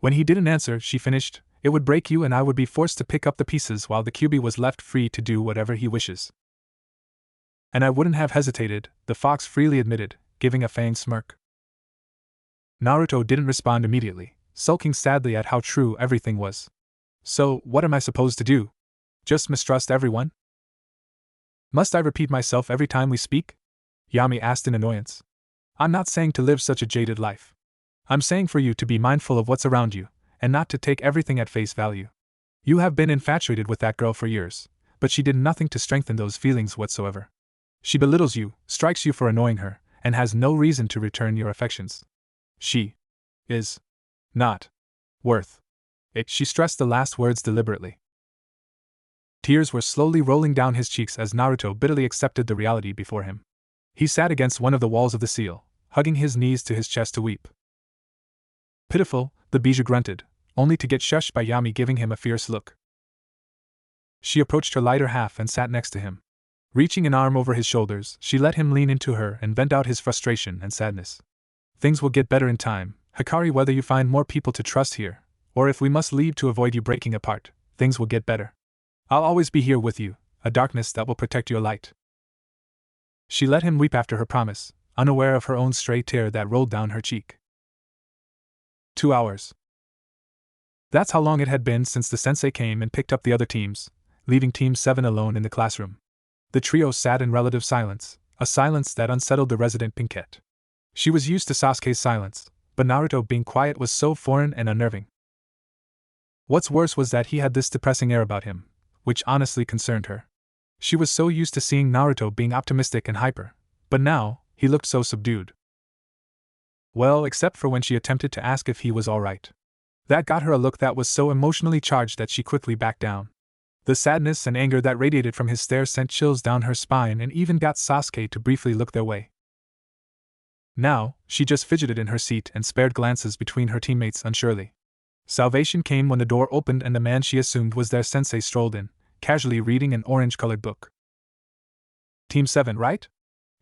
When he didn't answer, she finished, it would break you and I would be forced to pick up the pieces while the Kyuubi was left free to do whatever he wishes. And I wouldn't have hesitated, the fox freely admitted, giving a feigned smirk. Naruto didn't respond immediately, sulking sadly at how true everything was. So, what am I supposed to do? Just mistrust everyone? Must I repeat myself every time we speak? Yami asked in annoyance. I'm not saying to live such a jaded life. I'm saying for you to be mindful of what's around you, and not to take everything at face value. You have been infatuated with that girl for years, but she did nothing to strengthen those feelings whatsoever. She belittles you, strikes you for annoying her, and has no reason to return your affections. She is not worth it. She stressed the last words deliberately. Tears were slowly rolling down his cheeks as Naruto bitterly accepted the reality before him. He sat against one of the walls of the seal, hugging his knees to his chest to weep. Pitiful, the Bijou grunted, only to get shushed by Yami giving him a fierce look. She approached her lighter half and sat next to him. Reaching an arm over his shoulders, she let him lean into her and vent out his frustration and sadness. Things will get better in time, Hikari, whether you find more people to trust here, or if we must leave to avoid you breaking apart, things will get better. I'll always be here with you, a darkness that will protect your light. She let him weep after her promise, unaware of her own stray tear that rolled down her cheek. 2 hours. That's how long it had been since the sensei came and picked up the other teams, leaving Team 7 alone in the classroom. The trio sat in relative silence, a silence that unsettled the resident Pinkette. She was used to Sasuke's silence, but Naruto being quiet was so foreign and unnerving. What's worse was that he had this depressing air about him, which honestly concerned her. She was so used to seeing Naruto being optimistic and hyper, but now, he looked so subdued. Well, except for when she attempted to ask if he was alright. That got her a look that was so emotionally charged that she quickly backed down. The sadness and anger that radiated from his stare sent chills down her spine and even got Sasuke to briefly look their way. Now, she just fidgeted in her seat and spared glances between her teammates unsurely. Salvation came when the door opened and the man she assumed was their sensei strolled in, casually reading an orange-colored book. Team 7, right?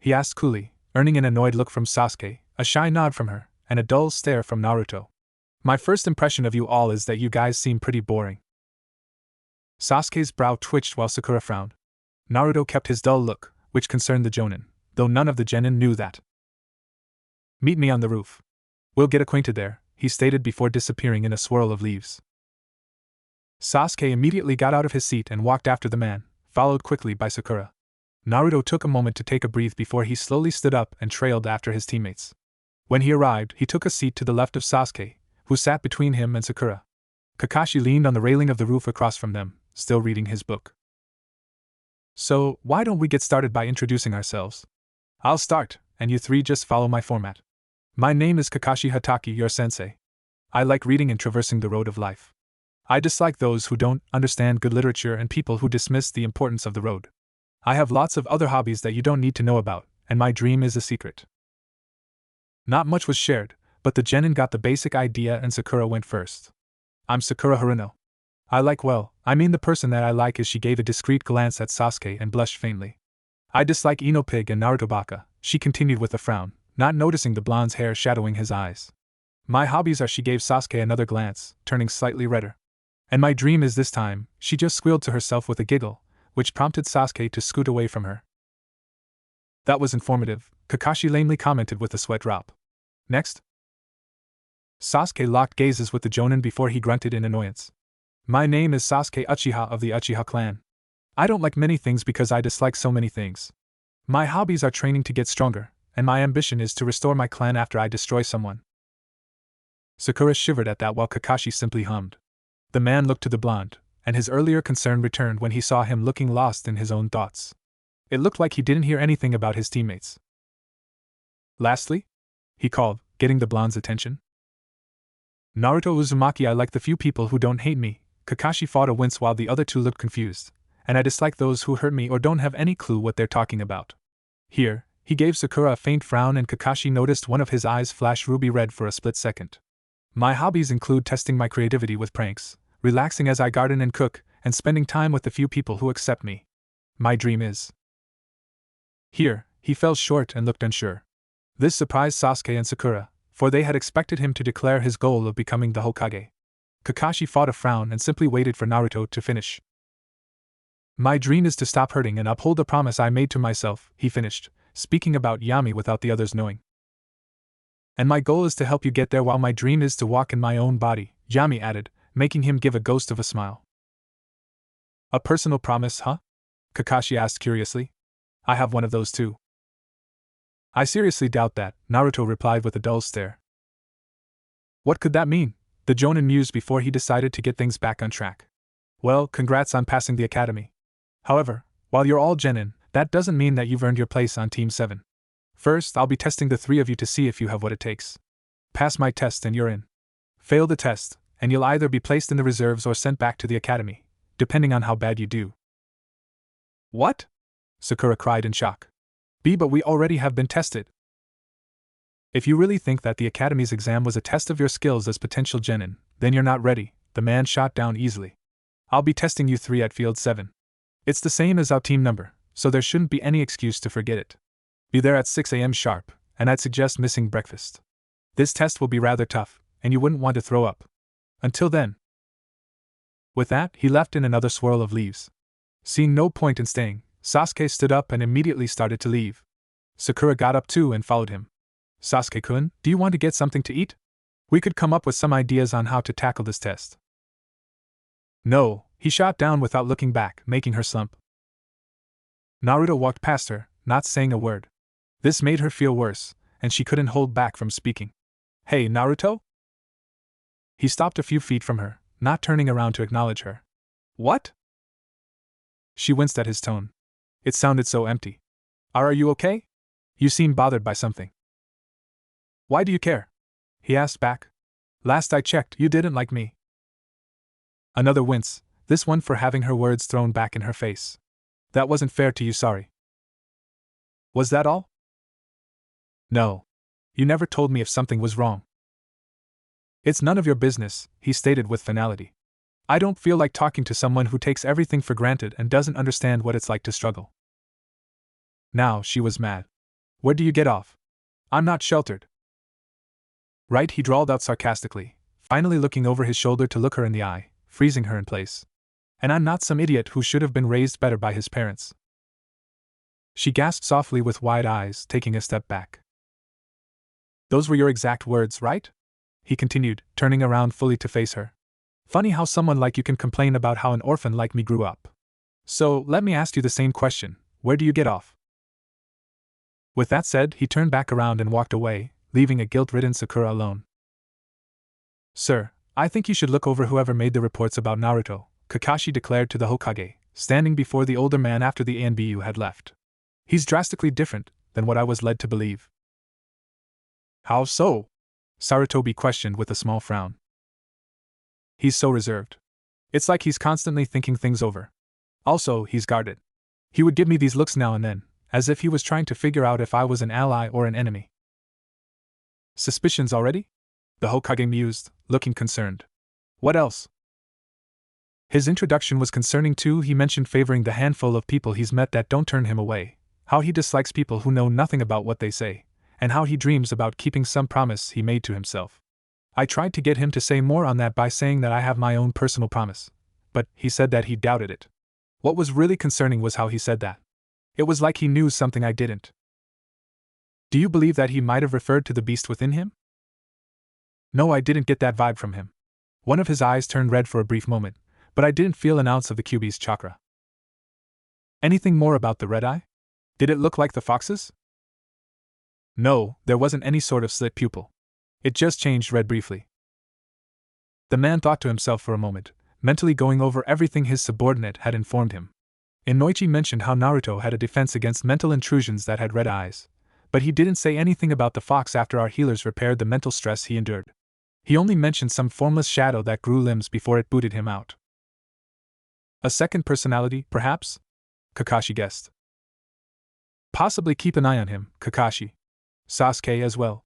He asked coolly, earning an annoyed look from Sasuke, a shy nod from her, and a dull stare from Naruto. My first impression of you all is that you guys seem pretty boring. Sasuke's brow twitched while Sakura frowned. Naruto kept his dull look, which concerned the Jonin, though none of the genin knew that. Meet me on the roof. We'll get acquainted there, he stated before disappearing in a swirl of leaves. Sasuke immediately got out of his seat and walked after the man, followed quickly by Sakura. Naruto took a moment to take a breath before he slowly stood up and trailed after his teammates. When he arrived, he took a seat to the left of Sasuke, who sat between him and Sakura. Kakashi leaned on the railing of the roof across from them, still reading his book. So, why don't we get started by introducing ourselves? I'll start, and you three just follow my format. My name is Kakashi Hatake, your sensei. I like reading and traversing the road of life. I dislike those who don't understand good literature and people who dismiss the importance of the road. I have lots of other hobbies that you don't need to know about, and my dream is a secret. Not much was shared, but the genin got the basic idea and Sakura went first. I'm Sakura Haruno. I mean the person that I like, as she gave a discreet glance at Sasuke and blushed faintly. I dislike Ino Pig and Naruto Baka, she continued with a frown, not noticing the blonde's hair shadowing his eyes. My hobbies are. She gave Sasuke another glance, turning slightly redder. And my dream is this time, she just squealed to herself with a giggle, which prompted Sasuke to scoot away from her. That was informative, Kakashi lamely commented with a sweat drop. Next? Sasuke locked gazes with the Jonin before he grunted in annoyance. My name is Sasuke Uchiha of the Uchiha clan. I don't like many things because I dislike so many things. My hobbies are training to get stronger, and my ambition is to restore my clan after I destroy someone. Sakura shivered at that while Kakashi simply hummed. The man looked to the blonde, and his earlier concern returned when he saw him looking lost in his own thoughts. It looked like he didn't hear anything about his teammates. Lastly? He called, getting the blonde's attention. Naruto Uzumaki. I like the few people who don't hate me. Kakashi fought a wince while the other two looked confused, and I dislike those who hurt me or don't have any clue what they're talking about. Here, he gave Sakura a faint frown and Kakashi noticed one of his eyes flash ruby red for a split second. My hobbies include testing my creativity with pranks, relaxing as I garden and cook, and spending time with the few people who accept me. My dream is. Here, he fell short and looked unsure. This surprised Sasuke and Sakura, for they had expected him to declare his goal of becoming the Hokage. Kakashi fought a frown and simply waited for Naruto to finish. My dream is to stop hurting and uphold the promise I made to myself, he finished, speaking about Yami without the others knowing. And my goal is to help you get there while my dream is to walk in my own body, Yami added, making him give a ghost of a smile. A personal promise, huh? Kakashi asked curiously. I have one of those too. I seriously doubt that, Naruto replied with a dull stare. What could that mean? The Jonin mused before he decided to get things back on track. Well, congrats on passing the academy. However, while you're all genin, that doesn't mean that you've earned your place on Team 7. First, I'll be testing the three of you to see if you have what it takes. Pass my test and you're in. Fail the test, and you'll either be placed in the reserves or sent back to the academy, depending on how bad you do. What? Sakura cried in shock. But we already have been tested. If you really think that the academy's exam was a test of your skills as potential genin, then you're not ready, the man shot down easily. I'll be testing you three at Field 7. It's the same as our team number, so there shouldn't be any excuse to forget it. Be there at 6 a.m. sharp, and I'd suggest missing breakfast. This test will be rather tough, and you wouldn't want to throw up. Until then. With that, he left in another swirl of leaves. Seeing no point in staying, Sasuke stood up and immediately started to leave. Sakura got up too and followed him. Sasuke-kun, do you want to get something to eat? We could come up with some ideas on how to tackle this test. No, he shot down without looking back, making her slump. Naruto walked past her, not saying a word. This made her feel worse, and she couldn't hold back from speaking. Hey, Naruto? He stopped a few feet from her, not turning around to acknowledge her. What? She winced at his tone. It sounded so empty. Are you okay? You seem bothered by something. Why do you care? He asked back. Last I checked, you didn't like me. Another wince, this one for having her words thrown back in her face. That wasn't fair to you, sorry. Was that all? No. You never told me if something was wrong. It's none of your business, he stated with finality. I don't feel like talking to someone who takes everything for granted and doesn't understand what it's like to struggle. Now she was mad. Where do you get off? I'm not sheltered. Right, he drawled out sarcastically, finally looking over his shoulder to look her in the eye, freezing her in place. And I'm not some idiot who should have been raised better by his parents. She gasped softly with wide eyes, taking a step back. Those were your exact words, right? He continued, turning around fully to face her. Funny how someone like you can complain about how an orphan like me grew up. So, let me ask you the same question, where do you get off? With that said, he turned back around and walked away, leaving a guilt-ridden Sakura alone. Sir, I think you should look over whoever made the reports about Naruto, Kakashi declared to the Hokage, standing before the older man after the ANBU had left. He's drastically different than what I was led to believe. How so? Sarutobi questioned with a small frown. He's so reserved. It's like he's constantly thinking things over. Also, he's guarded. He would give me these looks now and then, as if he was trying to figure out if I was an ally or an enemy. Suspicions already? The Hokage mused, looking concerned. What else? His introduction was concerning too. He mentioned favoring the handful of people he's met that don't turn him away, how he dislikes people who know nothing about what they say, and how he dreams about keeping some promise he made to himself. I tried to get him to say more on that by saying that I have my own personal promise, but he said that he doubted it. What was really concerning was how he said that. It was like he knew something I didn't. Do you believe that he might have referred to the beast within him? No, I didn't get that vibe from him. One of his eyes turned red for a brief moment, but I didn't feel an ounce of the QB's chakra. Anything more about the red eye? Did it look like the fox's? No, there wasn't any sort of slit pupil. It just changed red briefly. The man thought to himself for a moment, mentally going over everything his subordinate had informed him. Inoichi mentioned how Naruto had a defense against mental intrusions that had red eyes, but he didn't say anything about the fox after our healers repaired the mental stress he endured. He only mentioned some formless shadow that grew limbs before it booted him out. A second personality, perhaps? Kakashi guessed. Possibly keep an eye on him, Kakashi. Sasuke as well.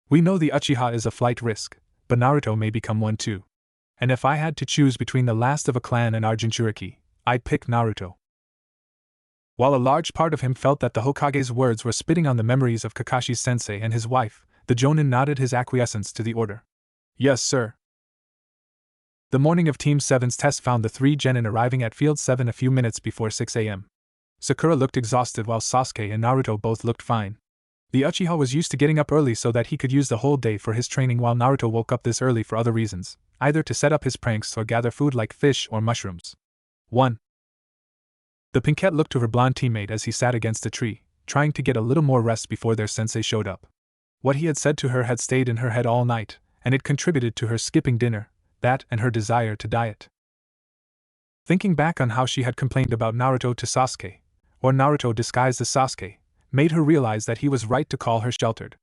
We know the Uchiha is a flight risk, but Naruto may become one too. And if I had to choose between the last of a clan and our Jinchuriki, I'd pick Naruto. While a large part of him felt that the Hokage's words were spitting on the memories of Kakashi's sensei and his wife, the Jonin nodded his acquiescence to the order. Yes, sir. The morning of Team 7's test found the three genin arriving at Field 7 a few minutes before 6 a.m. Sakura looked exhausted while Sasuke and Naruto both looked fine. The Uchiha was used to getting up early so that he could use the whole day for his training, while Naruto woke up this early for other reasons, either to set up his pranks or gather food like fish or mushrooms. 1. The Pinkette looked to her blonde teammate as he sat against a tree, trying to get a little more rest before their sensei showed up. What he had said to her had stayed in her head all night, and it contributed to her skipping dinner, that and her desire to diet. Thinking back on how she had complained about Naruto to Sasuke, or Naruto disguised as Sasuke, made her realize that he was right to call her sheltered.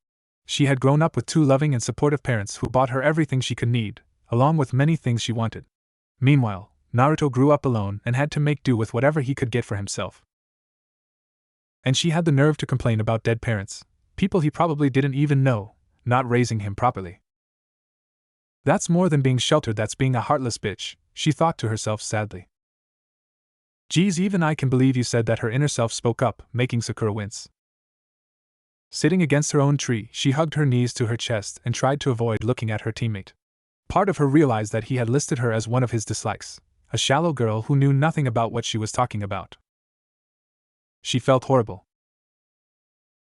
She had grown up with two loving and supportive parents who bought her everything she could need, along with many things she wanted. Meanwhile, Naruto grew up alone and had to make do with whatever he could get for himself. And she had the nerve to complain about dead parents, people he probably didn't even know, not raising him properly. That's more than being sheltered, that's being a heartless bitch, she thought to herself sadly. Geez, even I can believe you said that. Her inner self spoke up, making Sakura wince. Sitting against her own tree, she hugged her knees to her chest and tried to avoid looking at her teammate. Part of her realized that he had listed her as one of his dislikes, a shallow girl who knew nothing about what she was talking about. She felt horrible.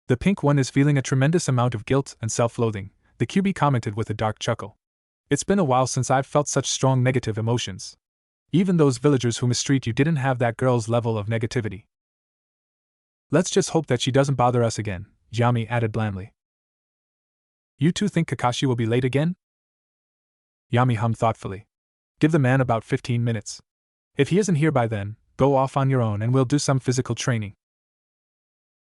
The pink one is feeling a tremendous amount of guilt and self-loathing, the QB commented with a dark chuckle. It's been a while since I've felt such strong negative emotions. Even those villagers who mistreat you didn't have that girl's level of negativity. Let's just hope that she doesn't bother us again, Yami added blandly. You two think Kakashi will be late again? Yami hummed thoughtfully. Give the man about 15 minutes. If he isn't here by then, go off on your own and we'll do some physical training.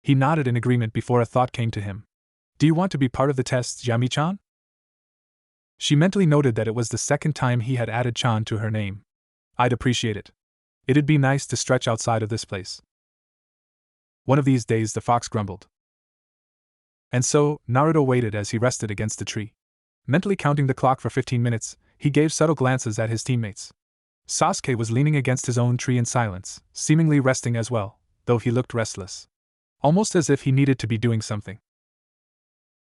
He nodded in agreement before a thought came to him. Do you want to be part of the test, Yami-chan? She mentally noted that it was the second time he had added Chan to her name. I'd appreciate it. It'd be nice to stretch outside of this place. One of these days, the fox grumbled. And so, Naruto waited as he rested against the tree. Mentally counting the clock for 15 minutes, he gave subtle glances at his teammates. Sasuke was leaning against his own tree in silence, seemingly resting as well, though he looked restless. Almost as if he needed to be doing something.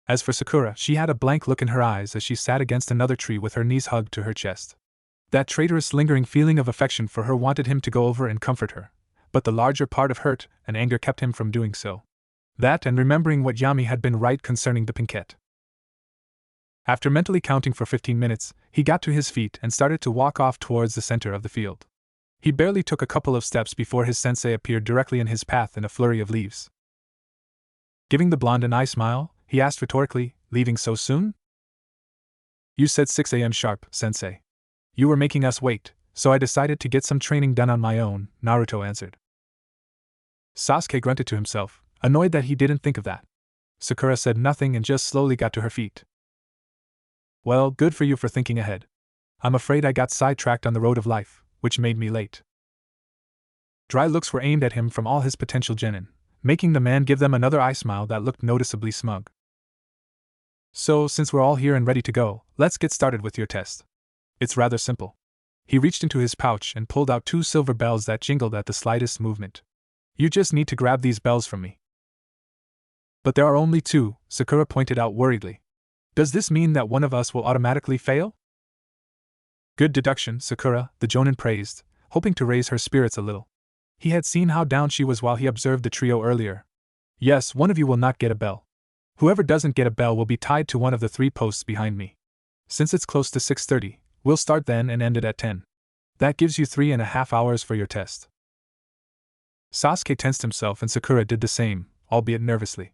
As for Sakura, she had a blank look in her eyes as she sat against another tree with her knees hugged to her chest. That traitorous lingering feeling of affection for her wanted him to go over and comfort her, but the larger part of hurt and anger kept him from doing so. That and remembering what Yami had been right concerning the Pinkette. After mentally counting for 15 minutes, he got to his feet and started to walk off towards the center of the field. He barely took a couple of steps before his sensei appeared directly in his path in a flurry of leaves. Giving the blonde an eye smile, he asked rhetorically, leaving so soon? You said 6 a.m. sharp, sensei. You were making us wait, so I decided to get some training done on my own, Naruto answered. Sasuke grunted to himself, annoyed that he didn't think of that. Sakura said nothing and just slowly got to her feet. Well, good for you for thinking ahead. I'm afraid I got sidetracked on the road of life, which made me late. Dry looks were aimed at him from all his potential genin, making the man give them another eye smile that looked noticeably smug. So, since we're all here and ready to go, let's get started with your test. It's rather simple. He reached into his pouch and pulled out 2 silver bells that jingled at the slightest movement. You just need to grab these bells from me. But there are only two, Sakura pointed out worriedly. Does this mean that one of us will automatically fail? Good deduction, Sakura, the Jonin praised, hoping to raise her spirits a little. He had seen how down she was while he observed the trio earlier. Yes, one of you will not get a bell. Whoever doesn't get a bell will be tied to one of the 3 posts behind me. Since it's close to 6:30, we'll start then and end it at 10. That gives you 3.5 hours for your test. Sasuke tensed himself and Sakura did the same, albeit nervously.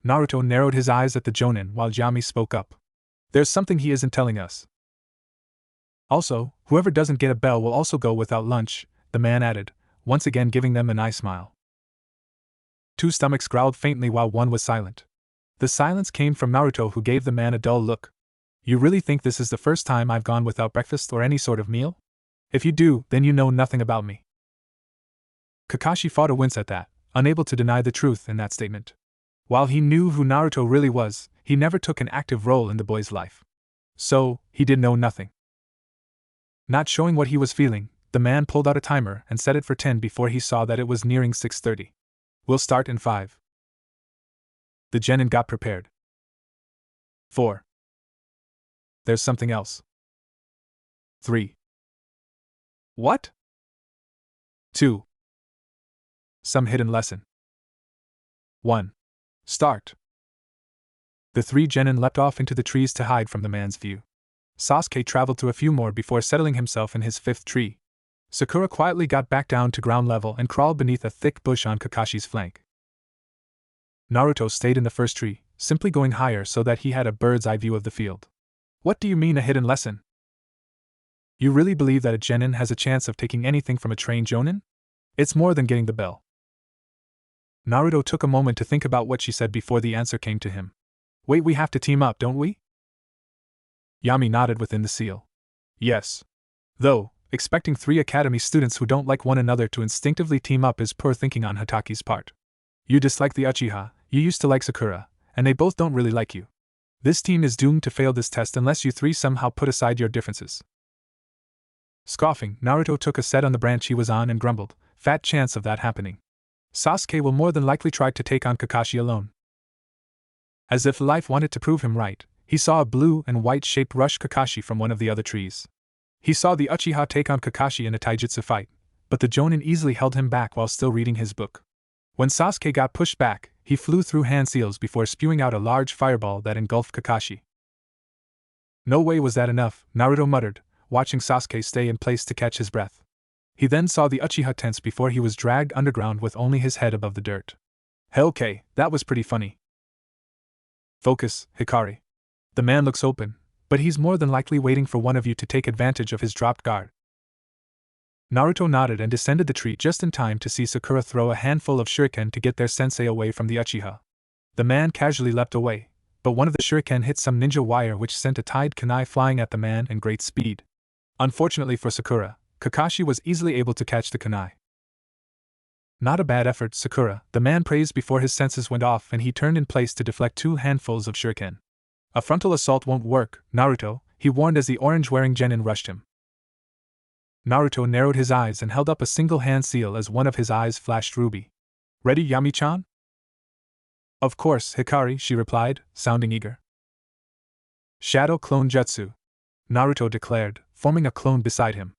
Naruto narrowed his eyes at the Jonin while Yami spoke up. There's something he isn't telling us. Also, whoever doesn't get a bell will also go without lunch, the man added, once again giving them an eye smile. 2 stomachs growled faintly while one was silent. The silence came from Naruto, who gave the man a dull look. You really think this is the first time I've gone without breakfast or any sort of meal? If you do, then you know nothing about me. Kakashi fought a wince at that, unable to deny the truth in that statement. While he knew who Naruto really was, he never took an active role in the boy's life. So, he did know nothing. Not showing what he was feeling, the man pulled out a timer and set it for 10 before he saw that it was nearing 6:30. We'll start in 5. The genin got prepared. 4. There's something else. 3. What? 2. Some hidden lesson. 1. Start. The 3 genin leapt off into the trees to hide from the man's view. Sasuke traveled to a few more before settling himself in his 5th tree. Sakura quietly got back down to ground level and crawled beneath a thick bush on Kakashi's flank. Naruto stayed in the 1st tree, simply going higher so that he had a bird's eye view of the field. What do you mean a hidden lesson? You really believe that a genin has a chance of taking anything from a trained jonin? It's more than getting the bell. Naruto took a moment to think about what she said before the answer came to him. Wait, we have to team up, don't we? Yami nodded within the seal. Yes. Though, expecting 3 academy students who don't like one another to instinctively team up is poor thinking on Hataki's part. You dislike the Uchiha, you used to like Sakura, and they both don't really like you. This team is doomed to fail this test unless you 3 somehow put aside your differences. Scoffing, Naruto took a set on the branch he was on and grumbled, fat chance of that happening. Sasuke will more than likely try to take on Kakashi alone. As if life wanted to prove him right, he saw a blue and white shape rush Kakashi from one of the other trees. He saw the Uchiha take on Kakashi in a taijutsu fight, but the Jonin easily held him back while still reading his book. When Sasuke got pushed back, he flew through hand seals before spewing out a large fireball that engulfed Kakashi. No way was that enough, Naruto muttered, watching Sasuke stay in place to catch his breath. He then saw the Uchiha tense before he was dragged underground with only his head above the dirt. Okay, that was pretty funny. Focus, Hikari. The man looks open, but he's more than likely waiting for one of you to take advantage of his dropped guard. Naruto nodded and descended the tree just in time to see Sakura throw a handful of shuriken to get their sensei away from the Uchiha. The man casually leapt away, but one of the shuriken hit some ninja wire which sent a tied kunai flying at the man in great speed. Unfortunately for Sakura, Kakashi was easily able to catch the kunai. Not a bad effort, Sakura, the man praised before his senses went off and he turned in place to deflect 2 handfuls of shuriken. A frontal assault won't work, Naruto, he warned as the orange-wearing genin rushed him. Naruto narrowed his eyes and held up a single hand seal as one of his eyes flashed ruby. Ready, Yami-chan? Of course, Hikari, she replied, sounding eager. Shadow Clone Jutsu, Naruto declared, forming a clone beside him.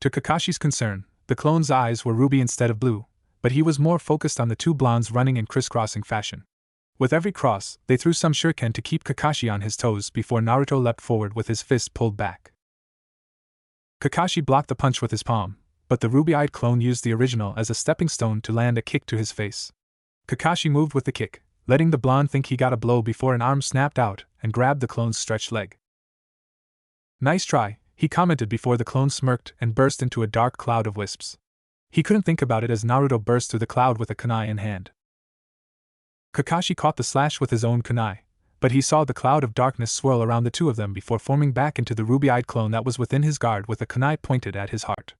To Kakashi's concern, the clone's eyes were ruby instead of blue, but he was more focused on the 2 blondes running in crisscrossing fashion. With every cross, they threw some shuriken to keep Kakashi on his toes before Naruto leapt forward with his fist pulled back. Kakashi blocked the punch with his palm, but the ruby-eyed clone used the original as a stepping stone to land a kick to his face. Kakashi moved with the kick, letting the blonde think he got a blow before an arm snapped out and grabbed the clone's stretched leg. Nice try, he commented before the clone smirked and burst into a dark cloud of wisps. He couldn't think about it as Naruto burst through the cloud with a kunai in hand. Kakashi caught the slash with his own kunai, but he saw the cloud of darkness swirl around the 2 of them before forming back into the ruby-eyed clone that was within his guard with a kunai pointed at his heart.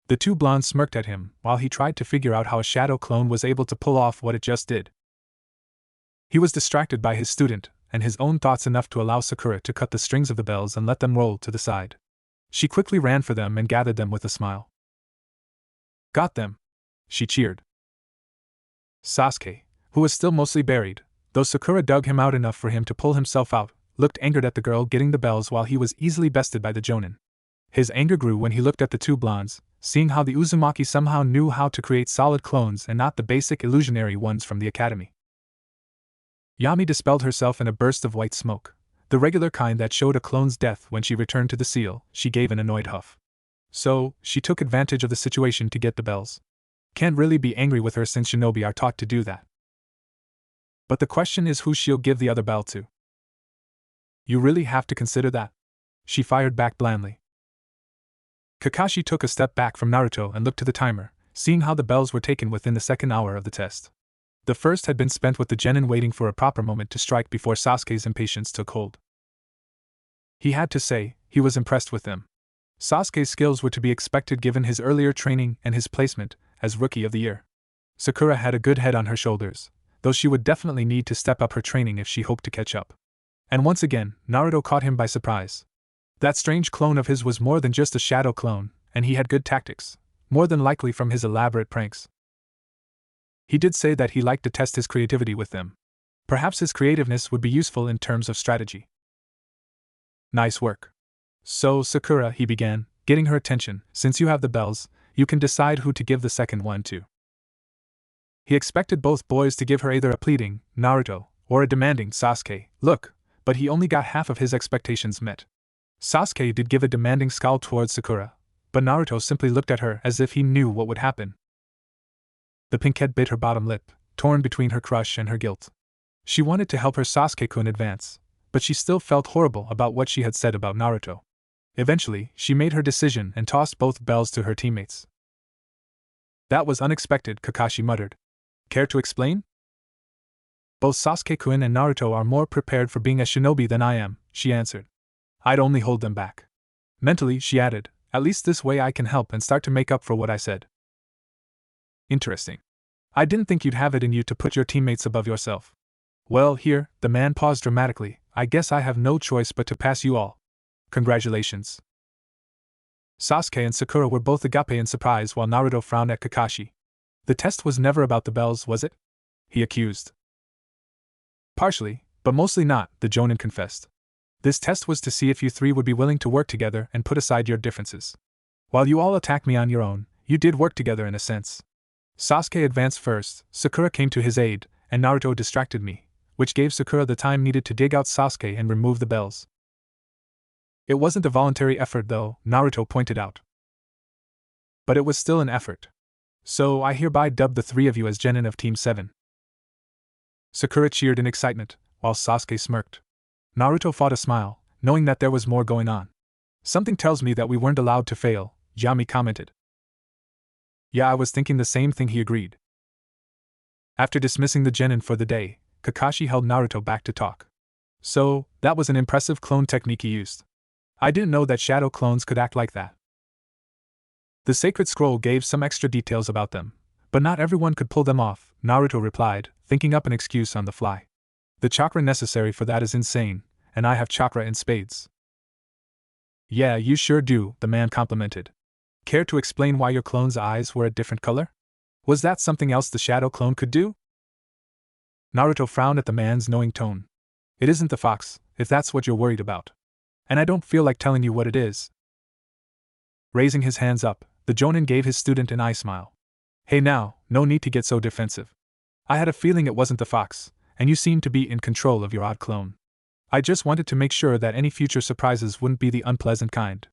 The 2 blondes smirked at him while he tried to figure out how a shadow clone was able to pull off what it just did. He was distracted by his student and his own thoughts enough to allow Sakura to cut the strings of the bells and let them roll to the side. She quickly ran for them and gathered them with a smile. Got them! She cheered. Sasuke, who was still mostly buried, Though Sakura dug him out enough for him to pull himself out, looked angered at the girl getting the bells while he was easily bested by the Jonin. His anger grew when he looked at the two blondes, seeing how the Uzumaki somehow knew how to create solid clones and not the basic illusionary ones from the academy. Yami dispelled herself in a burst of white smoke, the regular kind that showed a clone's death. When she returned to the seal, she gave an annoyed huff. So, she took advantage of the situation to get the bells. Can't really be angry with her since shinobi are taught to do that. But the question is who she'll give the other bell to. You really have to consider that, she fired back blandly. Kakashi took a step back from Naruto and looked to the timer, seeing how the bells were taken within the second hour of the test. The first had been spent with the genin waiting for a proper moment to strike before Sasuke's impatience took hold. He had to say, he was impressed with them. Sasuke's skills were to be expected given his earlier training and his placement as Rookie of the Year. Sakura had a good head on her shoulders, though she would definitely need to step up her training if she hoped to catch up. And once again, Naruto caught him by surprise. That strange clone of his was more than just a shadow clone, and he had good tactics, more than likely from his elaborate pranks. He did say that he liked to test his creativity with them. Perhaps his creativeness would be useful in terms of strategy. Nice work. So, Sakura, he began, getting her attention, since you have the bells, you can decide who to give the second one to. He expected both boys to give her either a pleading, Naruto, or a demanding, Sasuke, look, but he only got half of his expectations met. Sasuke did give a demanding scowl towards Sakura, but Naruto simply looked at her as if he knew what would happen. The pinkhead bit her bottom lip, torn between her crush and her guilt. She wanted to help her Sasuke-kun advance, but she still felt horrible about what she had said about Naruto. Eventually, she made her decision and tossed both bells to her teammates. That was unexpected, Kakashi muttered. Care to explain? Both Sasuke-kun and Naruto are more prepared for being a shinobi than I am, she answered. I'd only hold them back. Mentally, she added, at least this way I can help and start to make up for what I said. Interesting. I didn't think you'd have it in you to put your teammates above yourself. Well, here, the man paused dramatically, I guess I have no choice but to pass you all. Congratulations. Sasuke and Sakura were both agape in surprise while Naruto frowned at Kakashi. The test was never about the bells, was it? He accused. Partially, but mostly not, the Jonin confessed. This test was to see if you three would be willing to work together and put aside your differences. While you all attacked me on your own, you did work together in a sense. Sasuke advanced first, Sakura came to his aid, and Naruto distracted me, which gave Sakura the time needed to dig out Sasuke and remove the bells. It wasn't a voluntary effort though, Naruto pointed out. But it was still an effort. So I hereby dub the three of you as genin of Team 7. Sakura cheered in excitement, while Sasuke smirked. Naruto fought a smile, knowing that there was more going on. Something tells me that we weren't allowed to fail, Yami commented. Yeah, I was thinking the same thing, he agreed. After dismissing the genin for the day, Kakashi held Naruto back to talk. So, that was an impressive clone technique he used. I didn't know that shadow clones could act like that. The sacred scroll gave some extra details about them, but not everyone could pull them off, Naruto replied, thinking up an excuse on the fly. The chakra necessary for that is insane, and I have chakra in spades. Yeah, you sure do, the man complimented. Care to explain why your clone's eyes were a different color? Was that something else the shadow clone could do? Naruto frowned at the man's knowing tone. It isn't the fox, if that's what you're worried about. And I don't feel like telling you what it is. Raising his hands up, the Jonin gave his student an eye smile. Hey now, no need to get so defensive. I had a feeling it wasn't the fox, and you seem to be in control of your odd clone. I just wanted to make sure that any future surprises wouldn't be the unpleasant kind.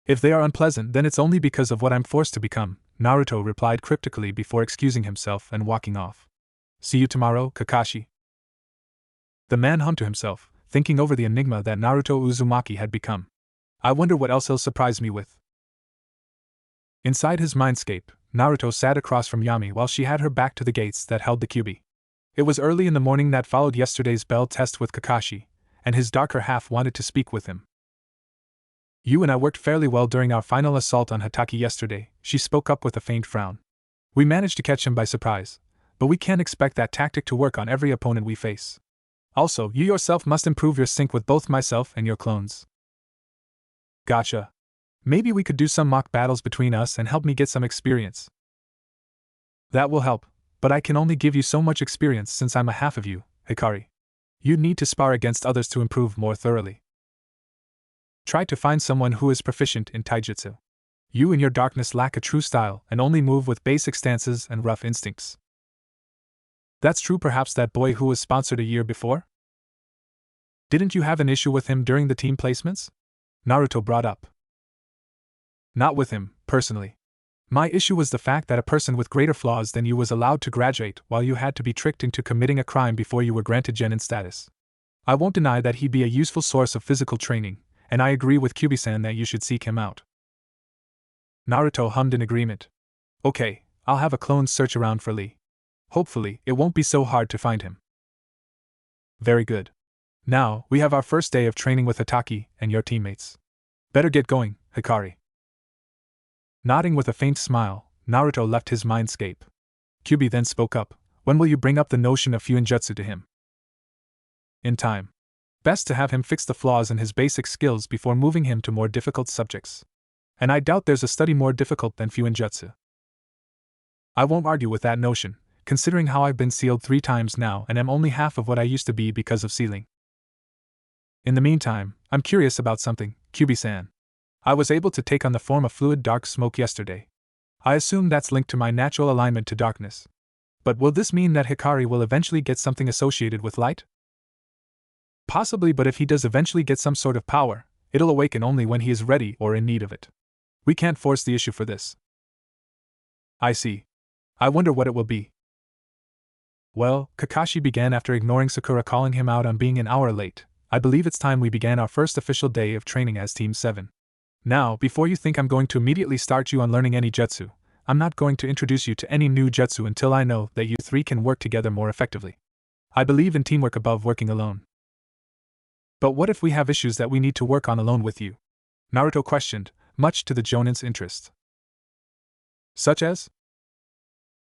If they are unpleasant, then it's only because of what I'm forced to become, Naruto replied cryptically before excusing himself and walking off. See you tomorrow, Kakashi. The man hummed to himself, thinking over the enigma that Naruto Uzumaki had become. I wonder what else he'll surprise me with. Inside his mindscape, Naruto sat across from Yami while she had her back to the gates that held the Kyuubi. It was early in the morning that followed yesterday's bell test with Kakashi, and his darker half wanted to speak with him. You and I worked fairly well during our final assault on Hataki yesterday, she spoke up with a faint frown. We managed to catch him by surprise, but we can't expect that tactic to work on every opponent we face. Also, you yourself must improve your sync with both myself and your clones. Gotcha. Maybe we could do some mock battles between us and help me get some experience. That will help, but I can only give you so much experience since I'm a half of you, Hikari. You'd need to spar against others to improve more thoroughly. Try to find someone who is proficient in taijutsu. You in your darkness lack a true style and only move with basic stances and rough instincts. That's true. Perhaps that boy who was sponsored a year before? Didn't you have an issue with him during the team placements? Naruto brought up. Not with him, personally. My issue was the fact that a person with greater flaws than you was allowed to graduate while you had to be tricked into committing a crime before you were granted genin status. I won't deny that he'd be a useful source of physical training, and I agree with Kyubi-san that you should seek him out. Naruto hummed in agreement. Okay, I'll have a clone search around for Lee. Hopefully, it won't be so hard to find him. Very good. Now, we have our first day of training with Hataki and your teammates. Better get going, Hikari. Nodding with a faint smile, Naruto left his mindscape. Kyubi then spoke up. When will you bring up the notion of Fuinjutsu to him? In time. Best to have him fix the flaws in his basic skills before moving him to more difficult subjects. And I doubt there's a study more difficult than Fuinjutsu. I won't argue with that notion, considering how I've been sealed 3 times now and am only half of what I used to be because of sealing. In the meantime, I'm curious about something, Kyubi-san. I was able to take on the form of fluid dark smoke yesterday. I assume that's linked to my natural alignment to darkness. But will this mean that Hikari will eventually get something associated with light? Possibly, but if he does eventually get some sort of power, it'll awaken only when he is ready or in need of it. We can't force the issue for this. I see. I wonder what it will be. Well, Kakashi began after ignoring Sakura calling him out on being an hour late. I believe it's time we began our first official day of training as Team 7. Now, before you think I'm going to immediately start you on learning any jutsu, I'm not going to introduce you to any new jutsu until I know that you 3 can work together more effectively. I believe in teamwork above working alone. But what if we have issues that we need to work on alone with you? Naruto questioned, much to the Jonin's interest. Such as?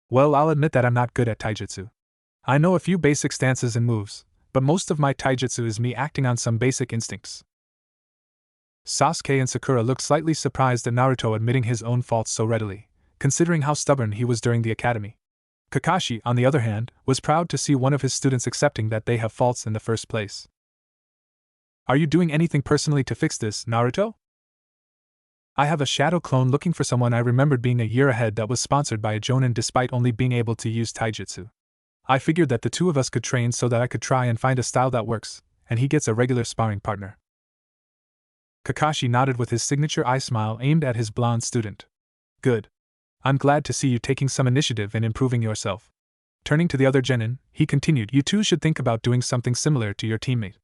Well, I'll admit that I'm not good at taijutsu. I know a few basic stances and moves, but most of my taijutsu is me acting on some basic instincts. Sasuke and Sakura looked slightly surprised at Naruto admitting his own faults so readily, considering how stubborn he was during the academy. Kakashi, on the other hand, was proud to see one of his students accepting that they have faults in the first place. Are you doing anything personally to fix this, Naruto? I have a shadow clone looking for someone I remembered being a year ahead that was sponsored by a Jonin despite only being able to use taijutsu. I figured that the 2 of us could train so that I could try and find a style that works, and he gets a regular sparring partner. Kakashi nodded with his signature eye smile aimed at his blonde student. Good. I'm glad to see you taking some initiative in improving yourself. Turning to the other genin, he continued, you 2 should think about doing something similar to your teammate.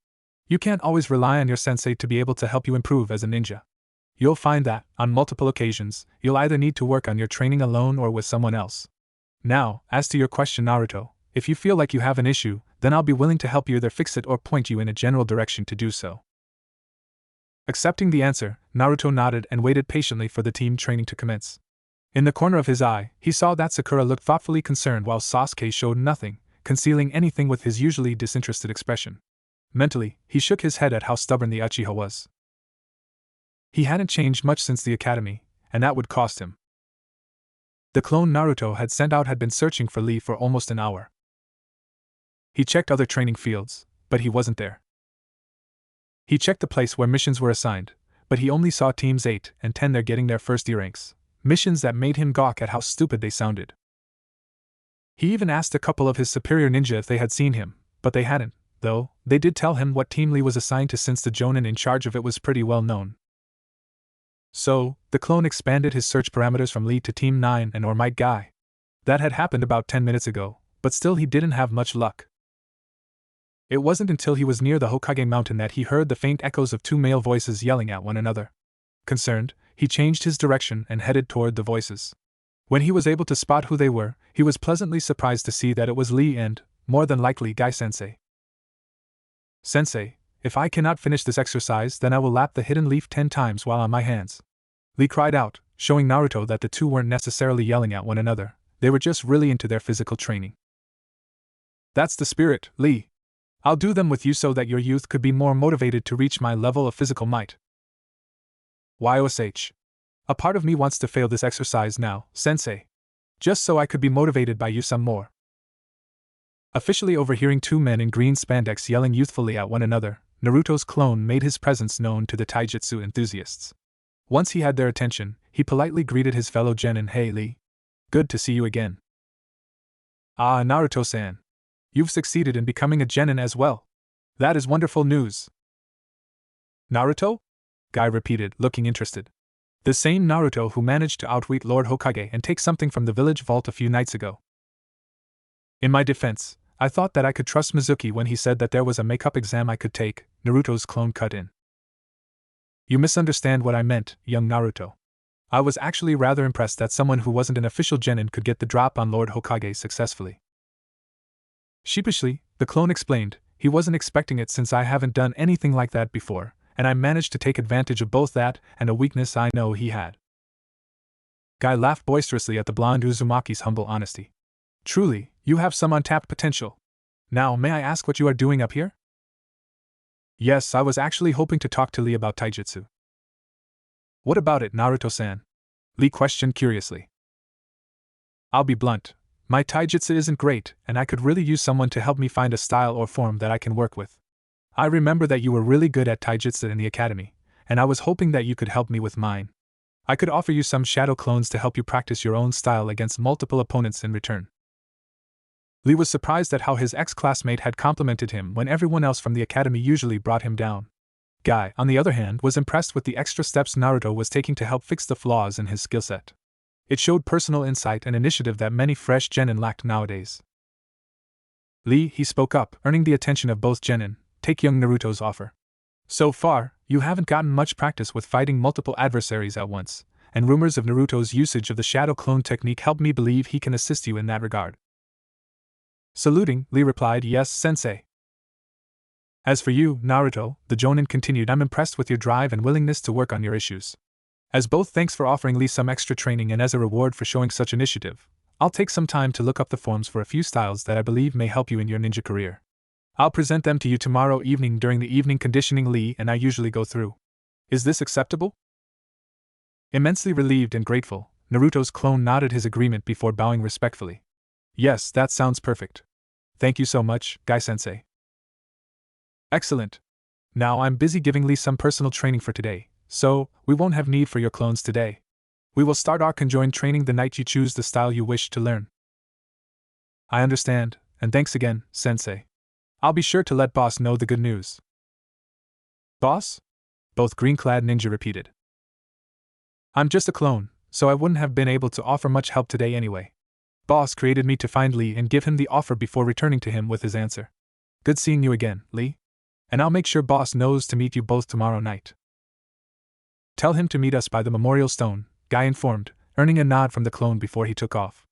You can't always rely on your sensei to be able to help you improve as a ninja. You'll find that, on multiple occasions, you'll either need to work on your training alone or with someone else. Now, as to your question, Naruto, if you feel like you have an issue, then I'll be willing to help you either fix it or point you in a general direction to do so. Accepting the answer, Naruto nodded and waited patiently for the team training to commence. In the corner of his eye, he saw that Sakura looked thoughtfully concerned while Sasuke showed nothing, concealing anything with his usually disinterested expression. Mentally, he shook his head at how stubborn the Uchiha was. He hadn't changed much since the academy, and that would cost him. The clone Naruto had sent out had been searching for Lee for almost an hour. He checked other training fields, but he wasn't there. He checked the place where missions were assigned, but he only saw teams 8 and 10 there getting their first year ranks, missions that made him gawk at how stupid they sounded. He even asked a couple of his superior ninja if they had seen him, but they hadn't, though they did tell him what team Lee was assigned to since the Jonin in charge of it was pretty well known. So, the clone expanded his search parameters from Lee to Team 9 and All Might Guy. That had happened about 10 minutes ago, but still he didn't have much luck. It wasn't until he was near the Hokage mountain that he heard the faint echoes of 2 male voices yelling at one another. Concerned, he changed his direction and headed toward the voices. When he was able to spot who they were, he was pleasantly surprised to see that it was Lee and, more than likely, Guy-sensei. Sensei, if I cannot finish this exercise, then I will lap the hidden leaf 10 times while on my hands. Lee cried out, showing Naruto that the 2 weren't necessarily yelling at one another, they were just really into their physical training. That's the spirit, Lee. I'll do them with you so that your youth could be more motivated to reach my level of physical might. YOSH. A part of me wants to fail this exercise now, Sensei. Just so I could be motivated by you some more. Officially overhearing two men in green spandex yelling youthfully at one another, Naruto's clone made his presence known to the taijutsu enthusiasts. Once he had their attention, he politely greeted his fellow genin. Hey Lee. Good to see you again. Ah, Naruto-san. You've succeeded in becoming a genin as well. That is wonderful news. Naruto? Guy repeated, looking interested. The same Naruto who managed to outwit Lord Hokage and take something from the village vault a few nights ago. In my defense, I thought that I could trust Mizuki when he said that there was a makeup exam I could take, Naruto's clone cut in. You misunderstand what I meant, young Naruto. I was actually rather impressed that someone who wasn't an official genin could get the drop on Lord Hokage successfully. Sheepishly, the clone explained, he wasn't expecting it since I haven't done anything like that before, and I managed to take advantage of both that and a weakness I know he had. Guy laughed boisterously at the blonde Uzumaki's humble honesty. Truly, you have some untapped potential. Now, may I ask what you are doing up here? Yes, I was actually hoping to talk to Lee about taijutsu. What about it, Naruto-san? Lee questioned curiously. I'll be blunt. My taijutsu isn't great, and I could really use someone to help me find a style or form that I can work with. I remember that you were really good at taijutsu in the academy, and I was hoping that you could help me with mine. I could offer you some shadow clones to help you practice your own style against multiple opponents in return. Lee was surprised at how his ex-classmate had complimented him when everyone else from the academy usually brought him down. Guy, on the other hand, was impressed with the extra steps Naruto was taking to help fix the flaws in his skill set. It showed personal insight and initiative that many fresh genin lacked nowadays. Lee, he spoke up, earning the attention of both genin. Take young Naruto's offer. So far, you haven't gotten much practice with fighting multiple adversaries at once, and rumors of Naruto's usage of the shadow clone technique help me believe he can assist you in that regard. Saluting, Lee replied, Yes, sensei. As for you, Naruto, the Jonin continued, I'm impressed with your drive and willingness to work on your issues. As both thanks for offering Lee some extra training and as a reward for showing such initiative, I'll take some time to look up the forms for a few styles that I believe may help you in your ninja career. I'll present them to you tomorrow evening during the evening conditioning Lee and I usually go through. Is this acceptable? Immensely relieved and grateful, Naruto's clone nodded his agreement before bowing respectfully. Yes, that sounds perfect. Thank you so much, Guy-sensei. Excellent. Now I'm busy giving Lee some personal training for today, so we won't have need for your clones today. We will start our conjoined training the night you choose the style you wish to learn. I understand, and thanks again, sensei. I'll be sure to let boss know the good news. Boss? Both green-clad ninja repeated. I'm just a clone, so I wouldn't have been able to offer much help today anyway. Boss created me to find Lee and give him the offer before returning to him with his answer. Good seeing you again, Lee. And I'll make sure boss knows to meet you both tomorrow night. Tell him to meet us by the memorial stone, Guy informed, earning a nod from the clone before he took off.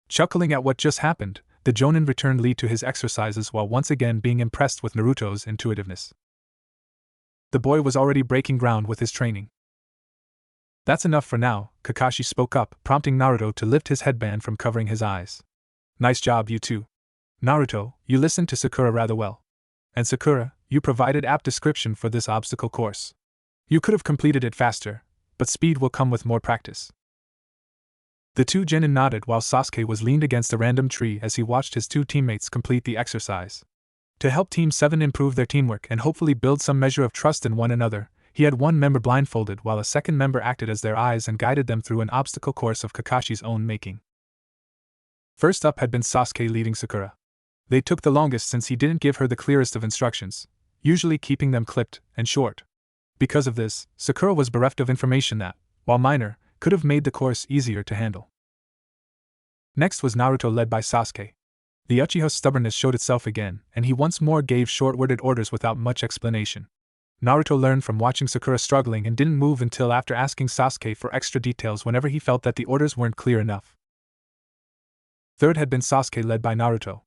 Chuckling at what just happened, the Jonin returned Lee to his exercises while once again being impressed with Naruto's intuitiveness. The boy was already breaking ground with his training. That's enough for now, Kakashi spoke up, prompting Naruto to lift his headband from covering his eyes. Nice job, you two. Naruto, you listened to Sakura rather well. And Sakura, you provided apt description for this obstacle course. You could have completed it faster, but speed will come with more practice. The two genin nodded while Sasuke was leaned against a random tree as he watched his two teammates complete the exercise. To help Team 7 improve their teamwork and hopefully build some measure of trust in one another, he had one member blindfolded while a second member acted as their eyes and guided them through an obstacle course of Kakashi's own making. First up had been Sasuke leading Sakura. They took the longest since he didn't give her the clearest of instructions, usually keeping them clipped and short. Because of this, Sakura was bereft of information that, while minor, could have made the course easier to handle. Next was Naruto led by Sasuke. The Uchiha's stubbornness showed itself again, and he once more gave short-worded orders without much explanation. Naruto learned from watching Sakura struggling and didn't move until after asking Sasuke for extra details whenever he felt that the orders weren't clear enough. Third had been Sasuke led by Naruto.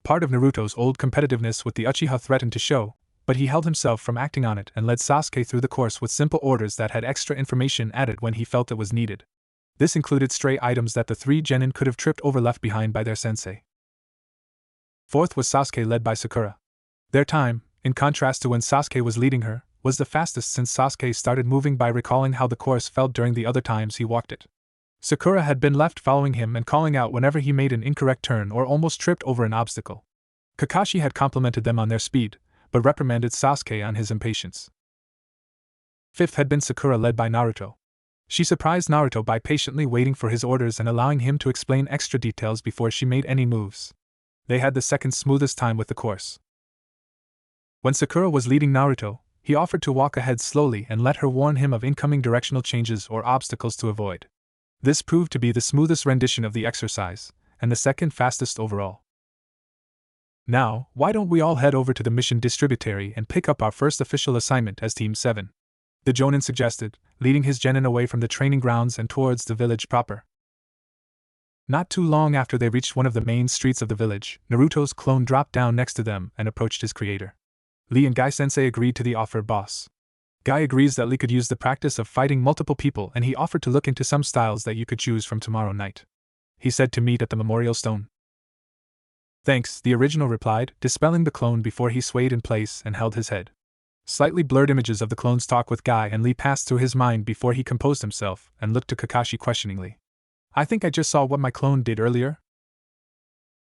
Part of Naruto's old competitiveness with the Uchiha threatened to show, but he held himself from acting on it and led Sasuke through the course with simple orders that had extra information added when he felt it was needed. This included stray items that the three genin could have tripped over left behind by their sensei. Fourth was Sasuke led by Sakura. Their time, in contrast to when Sasuke was leading her, was the fastest since Sasuke started moving by recalling how the course felt during the other times he walked it. Sakura had been left following him and calling out whenever he made an incorrect turn or almost tripped over an obstacle. Kakashi had complimented them on their speed, but reprimanded Sasuke on his impatience. Fifth had been Sakura, led by Naruto. She surprised Naruto by patiently waiting for his orders and allowing him to explain extra details before she made any moves. They had the second smoothest time with the course. When Sakura was leading Naruto, he offered to walk ahead slowly and let her warn him of incoming directional changes or obstacles to avoid. This proved to be the smoothest rendition of the exercise, and the second fastest overall. Now, why don't we all head over to the mission distributary and pick up our first official assignment as Team 7? The Jonin suggested, leading his genin away from the training grounds and towards the village proper. Not too long after they reached one of the main streets of the village, Naruto's clone dropped down next to them and approached his creator. Lee and Guy-sensei agreed to the offer, boss. Guy agrees that Lee could use the practice of fighting multiple people, and he offered to look into some styles that you could choose from tomorrow night. He said to meet at the memorial stone. Thanks, the original replied, dispelling the clone before he swayed in place and held his head. Slightly blurred images of the clone's talk with Guy and Lee passed through his mind before he composed himself and looked to Kakashi questioningly. I think I just saw what my clone did earlier?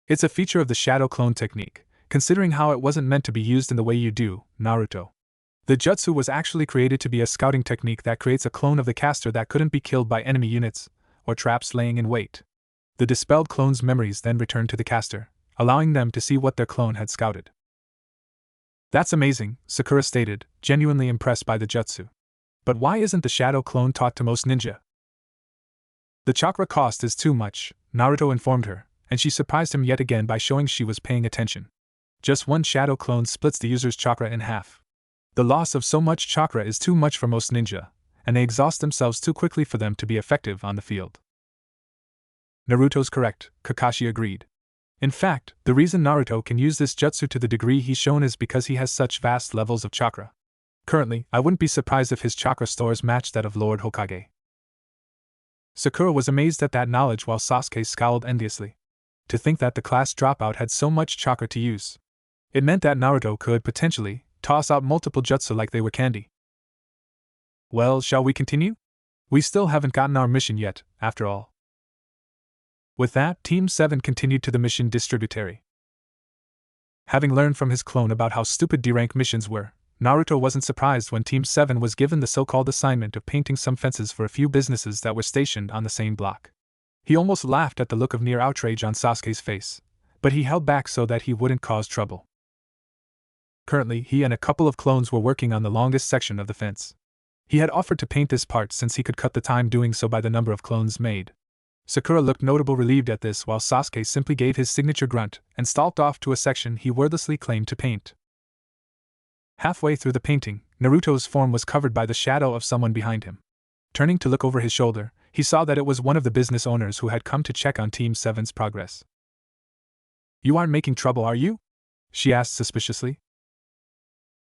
It's a feature of the shadow clone technique, considering how it wasn't meant to be used in the way you do, Naruto. The Jutsu was actually created to be a scouting technique that creates a clone of the caster that couldn't be killed by enemy units, or traps laying in wait. The dispelled clone's memories then returned to the caster, allowing them to see what their clone had scouted. That's amazing, Sakura stated, genuinely impressed by the Jutsu. But why isn't the shadow clone taught to most ninja? The chakra cost is too much, Naruto informed her, and she surprised him yet again by showing she was paying attention. Just one shadow clone splits the user's chakra in half. The loss of so much chakra is too much for most ninja, and they exhaust themselves too quickly for them to be effective on the field. Naruto's correct, Kakashi agreed. In fact, the reason Naruto can use this jutsu to the degree he's shown is because he has such vast levels of chakra. Currently, I wouldn't be surprised if his chakra stores matched that of Lord Hokage. Sakura was amazed at that knowledge while Sasuke scowled enviously. To think that the class dropout had so much chakra to use. It meant that Naruto could, potentially, toss out multiple jutsu like they were candy. Well, shall we continue? We still haven't gotten our mission yet, after all. With that, Team 7 continued to the mission distributary. Having learned from his clone about how stupid D-rank missions were, Naruto wasn't surprised when Team 7 was given the so-called assignment of painting some fences for a few businesses that were stationed on the same block. He almost laughed at the look of near outrage on Sasuke's face, but he held back so that he wouldn't cause trouble. Currently, he and a couple of clones were working on the longest section of the fence. He had offered to paint this part since he could cut the time doing so by the number of clones made. Sakura looked notable relieved at this while Sasuke simply gave his signature grunt and stalked off to a section he wordlessly claimed to paint. Halfway through the painting, Naruto's form was covered by the shadow of someone behind him. Turning to look over his shoulder, he saw that it was one of the business owners who had come to check on Team 7's progress. You aren't making trouble, are you? She asked suspiciously.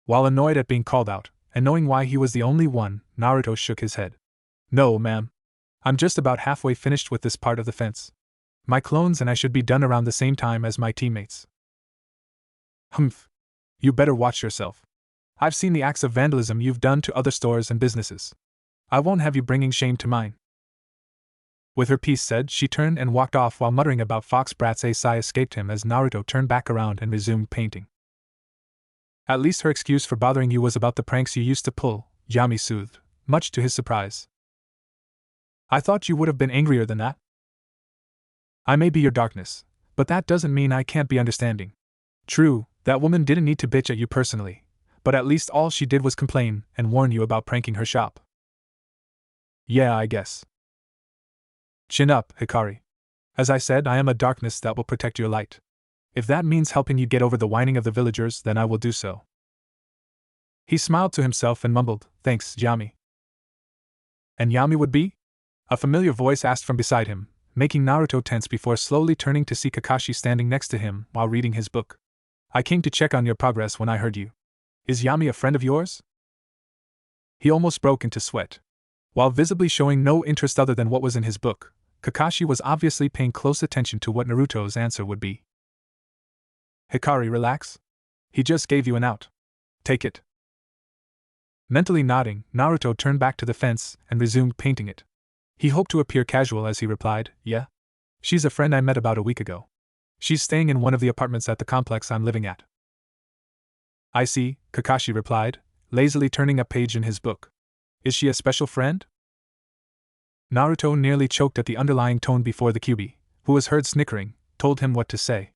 While annoyed at being called out, and knowing why he was the only one, Naruto shook his head. No, ma'am. I'm just about halfway finished with this part of the fence. My clones and I should be done around the same time as my teammates. Humph. You better watch yourself. I've seen the acts of vandalism you've done to other stores and businesses. I won't have you bringing shame to mine. With her piece said, she turned and walked off while muttering about fox brats. A sigh escaped him as Naruto turned back around and resumed painting. At least her excuse for bothering you was about the pranks you used to pull, Yami soothed, much to his surprise. I thought you would have been angrier than that. I may be your darkness, but that doesn't mean I can't be understanding. True, that woman didn't need to bitch at you personally, but at least all she did was complain and warn you about pranking her shop. Yeah, I guess. Chin up, Hikari. As I said, I am a darkness that will protect your light. If that means helping you get over the whining of the villagers, then I will do so. He smiled to himself and mumbled, Thanks, Yami. And Yami would be? A familiar voice asked from beside him, making Naruto tense before slowly turning to see Kakashi standing next to him while reading his book. I came to check on your progress when I heard you. Is Yami a friend of yours? He almost broke into sweat. While visibly showing no interest other than what was in his book, Kakashi was obviously paying close attention to what Naruto's answer would be. Hikari, relax. He just gave you an out. Take it. Mentally nodding, Naruto turned back to the fence and resumed painting it. He hoped to appear casual as he replied, Yeah? She's a friend I met about a week ago. She's staying in one of the apartments at the complex I'm living at. I see, Kakashi replied, lazily turning a page in his book. Is she a special friend? Naruto nearly choked at the underlying tone before the Kyuubi, who was heard snickering, told him what to say.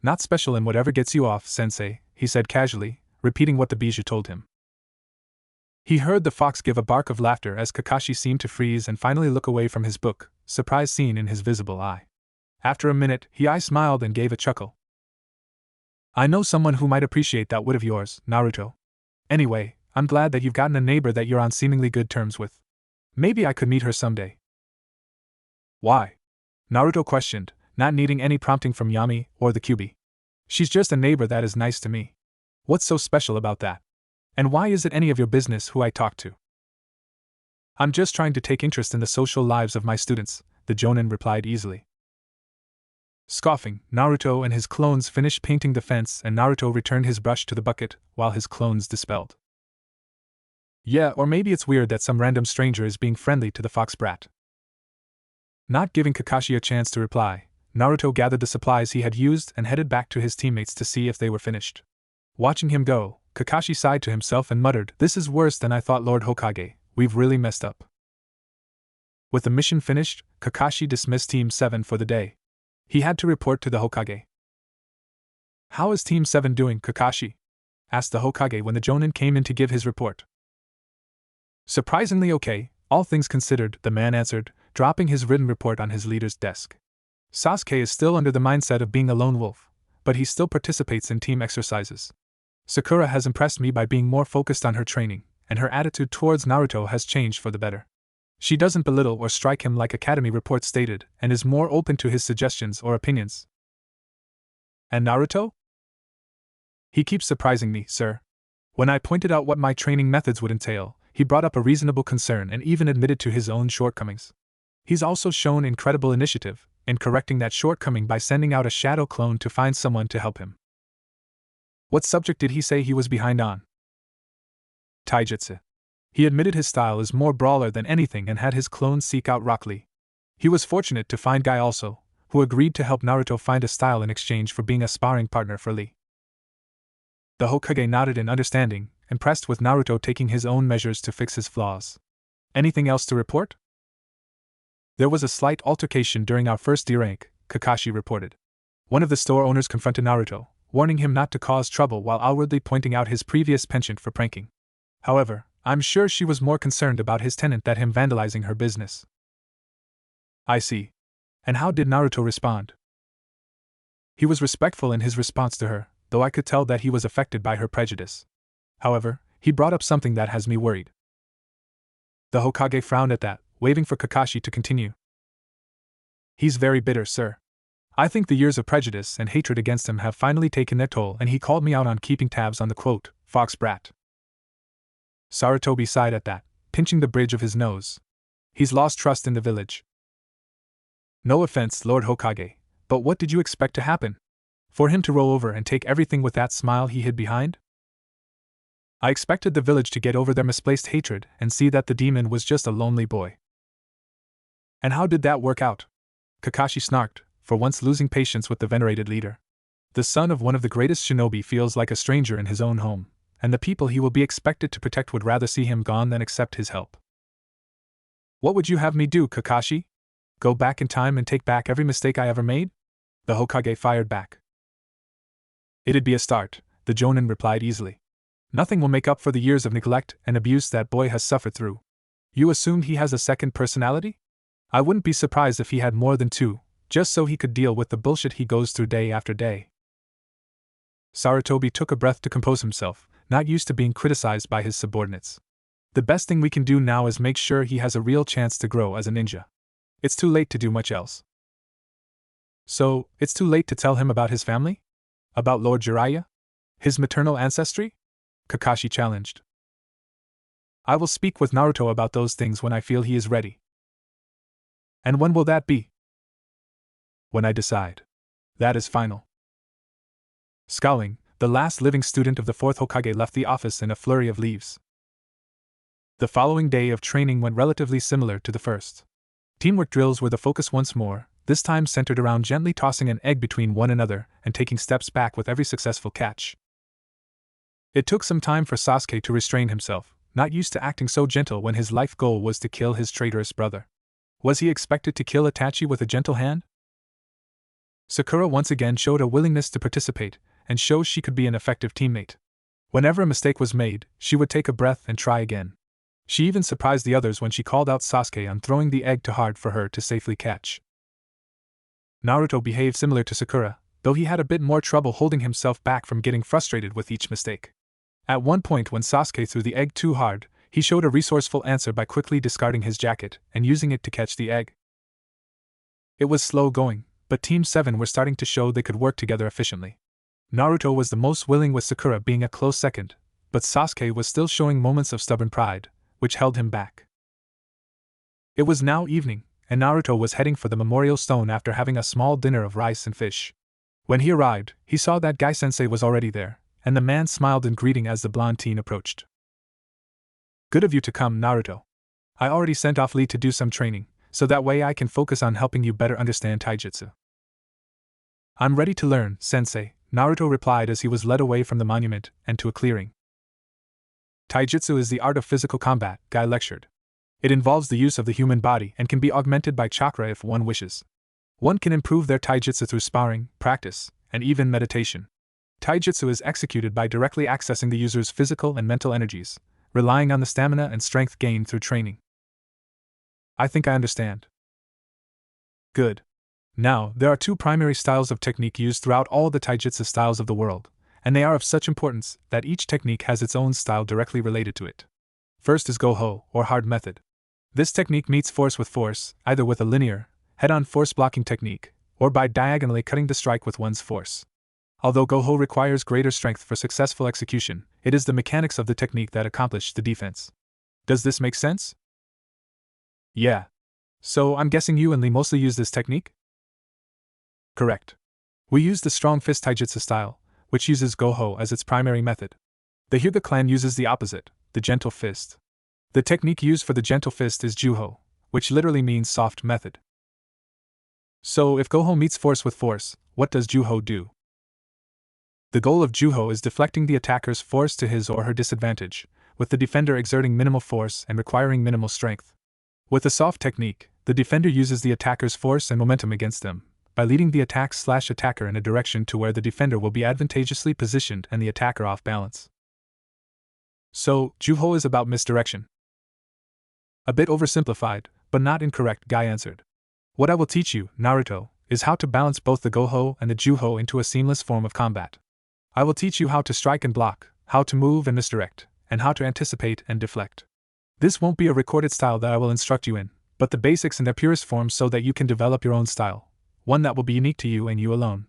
Not special in whatever gets you off, sensei, he said casually, repeating what the Bijou told him. He heard the fox give a bark of laughter as Kakashi seemed to freeze and finally look away from his book, surprise seen in his visible eye. After a minute, he smiled and gave a chuckle. I know someone who might appreciate that wit of yours, Naruto. Anyway, I'm glad that you've gotten a neighbor that you're on seemingly good terms with. Maybe I could meet her someday. Why? Naruto questioned, not needing any prompting from Yami or the Kyuubi. She's just a neighbor that is nice to me. What's so special about that? And why is it any of your business who I talk to? I'm just trying to take interest in the social lives of my students, the Jonin replied easily. Scoffing, Naruto and his clones finished painting the fence and Naruto returned his brush to the bucket while his clones dispelled. Yeah, or maybe it's weird that some random stranger is being friendly to the fox brat. Not giving Kakashi a chance to reply, Naruto gathered the supplies he had used and headed back to his teammates to see if they were finished. Watching him go, Kakashi sighed to himself and muttered, "This is worse than I thought, Lord Hokage, we've really messed up." With the mission finished, Kakashi dismissed Team 7 for the day. He had to report to the Hokage. "How is Team 7 doing, Kakashi?" asked the Hokage when the Jonin came in to give his report. "Surprisingly okay, all things considered," the man answered, dropping his written report on his leader's desk. "Sasuke is still under the mindset of being a lone wolf, but he still participates in team exercises. Sakura has impressed me by being more focused on her training, and her attitude towards Naruto has changed for the better. She doesn't belittle or strike him like Academy reports stated, and is more open to his suggestions or opinions." "And Naruto?" "He keeps surprising me, sir. When I pointed out what my training methods would entail, he brought up a reasonable concern and even admitted to his own shortcomings. He's also shown incredible initiative in correcting that shortcoming by sending out a shadow clone to find someone to help him." "What subject did he say he was behind on?" "Taijutsu. He admitted his style is more brawler than anything and had his clone seek out Rock Lee. He was fortunate to find Guy also, who agreed to help Naruto find a style in exchange for being a sparring partner for Lee." The Hokage nodded in understanding, impressed with Naruto taking his own measures to fix his flaws. "Anything else to report?" "There was a slight altercation during our first D-rank," Kakashi reported. "One of the store owners confronted Naruto, warning him not to cause trouble while outwardly pointing out his previous penchant for pranking. However, I'm sure she was more concerned about his tenant than him vandalizing her business." "I see. And how did Naruto respond?" "He was respectful in his response to her, though I could tell that he was affected by her prejudice. However, he brought up something that has me worried." The Hokage frowned at that, waving for Kakashi to continue. "He's very bitter, sir. I think the years of prejudice and hatred against him have finally taken their toll, and he called me out on keeping tabs on the quote, fox brat." Sarutobi sighed at that, pinching the bridge of his nose. "He's lost trust in the village." "No offense, Lord Hokage, but what did you expect to happen? For him to roll over and take everything with that smile he hid behind?" "I expected the village to get over their misplaced hatred and see that the demon was just a lonely boy." "And how did that work out?" Kakashi snarked, for once losing patience with the venerated leader. The son of one of the greatest shinobi feels like a stranger in his own home, and the people he will be expected to protect would rather see him gone than accept his help. "What would you have me do, Kakashi? Go back in time and take back every mistake I ever made?" the Hokage fired back. "It'd be a start," the Jonin replied easily. "Nothing will make up for the years of neglect and abuse that boy has suffered through. You assumed he has a second personality? I wouldn't be surprised if he had more than two, just so he could deal with the bullshit he goes through day after day." Sarutobi took a breath to compose himself, not used to being criticized by his subordinates. "The best thing we can do now is make sure he has a real chance to grow as a ninja. It's too late to do much else." "So, it's too late to tell him about his family? About Lord Jiraiya? His maternal ancestry?" Kakashi challenged. "I will speak with Naruto about those things when I feel he is ready." "And when will that be?" "When I decide. That is final." Scowling, the last living student of the fourth Hokage left the office in a flurry of leaves. The following day of training went relatively similar to the first. Teamwork drills were the focus once more, this time centered around gently tossing an egg between one another and taking steps back with every successful catch. It took some time for Sasuke to restrain himself, not used to acting so gentle when his life goal was to kill his traitorous brother. Was he expected to kill Itachi with a gentle hand? Sakura once again showed a willingness to participate, and show she could be an effective teammate. Whenever a mistake was made, she would take a breath and try again. She even surprised the others when she called out Sasuke on throwing the egg too hard for her to safely catch. Naruto behaved similar to Sakura, though he had a bit more trouble holding himself back from getting frustrated with each mistake. At one point when Sasuke threw the egg too hard, he showed a resourceful answer by quickly discarding his jacket and using it to catch the egg. It was slow going, but Team 7 were starting to show they could work together efficiently. Naruto was the most willing, with Sakura being a close second, but Sasuke was still showing moments of stubborn pride, which held him back. It was now evening, and Naruto was heading for the memorial stone after having a small dinner of rice and fish. When he arrived, he saw that Guy-sensei was already there, and the man smiled in greeting as the blonde teen approached. "Good of you to come, Naruto. I already sent off Lee to do some training, so that way I can focus on helping you better understand taijutsu." "I'm ready to learn, sensei," Naruto replied as he was led away from the monument and to a clearing. "Taijutsu is the art of physical combat," Guy lectured. "It involves the use of the human body and can be augmented by chakra if one wishes. One can improve their taijutsu through sparring, practice, and even meditation. Taijutsu is executed by directly accessing the user's physical and mental energies, relying on the stamina and strength gained through training." "I think I understand." "Good. Now, there are two primary styles of technique used throughout all the taijutsu styles of the world, and they are of such importance that each technique has its own style directly related to it. First is Goho, or hard method. This technique meets force with force, either with a linear, head-on force-blocking technique, or by diagonally cutting the strike with one's force. Although Goho requires greater strength for successful execution, it is the mechanics of the technique that accomplish the defense. Does this make sense?" "Yeah. So I'm guessing you and Lee mostly use this technique?" "Correct. We use the strong fist taijutsu style, which uses Goho as its primary method. The Hyuga clan uses the opposite, the gentle fist. The technique used for the gentle fist is Juho, which literally means soft method." "So if Goho meets force with force, what does Juho do?" "The goal of Juho is deflecting the attacker's force to his or her disadvantage, with the defender exerting minimal force and requiring minimal strength. With the soft technique, the defender uses the attacker's force and momentum against them, by leading the attacker in a direction to where the defender will be advantageously positioned and the attacker off balance." "So, Juho is about misdirection." "A bit oversimplified, but not incorrect," Guy answered. "What I will teach you, Naruto, is how to balance both the Goho and the Juho into a seamless form of combat. I will teach you how to strike and block, how to move and misdirect, and how to anticipate and deflect. This won't be a recorded style that I will instruct you in, but the basics in their purest form so that you can develop your own style, one that will be unique to you and you alone."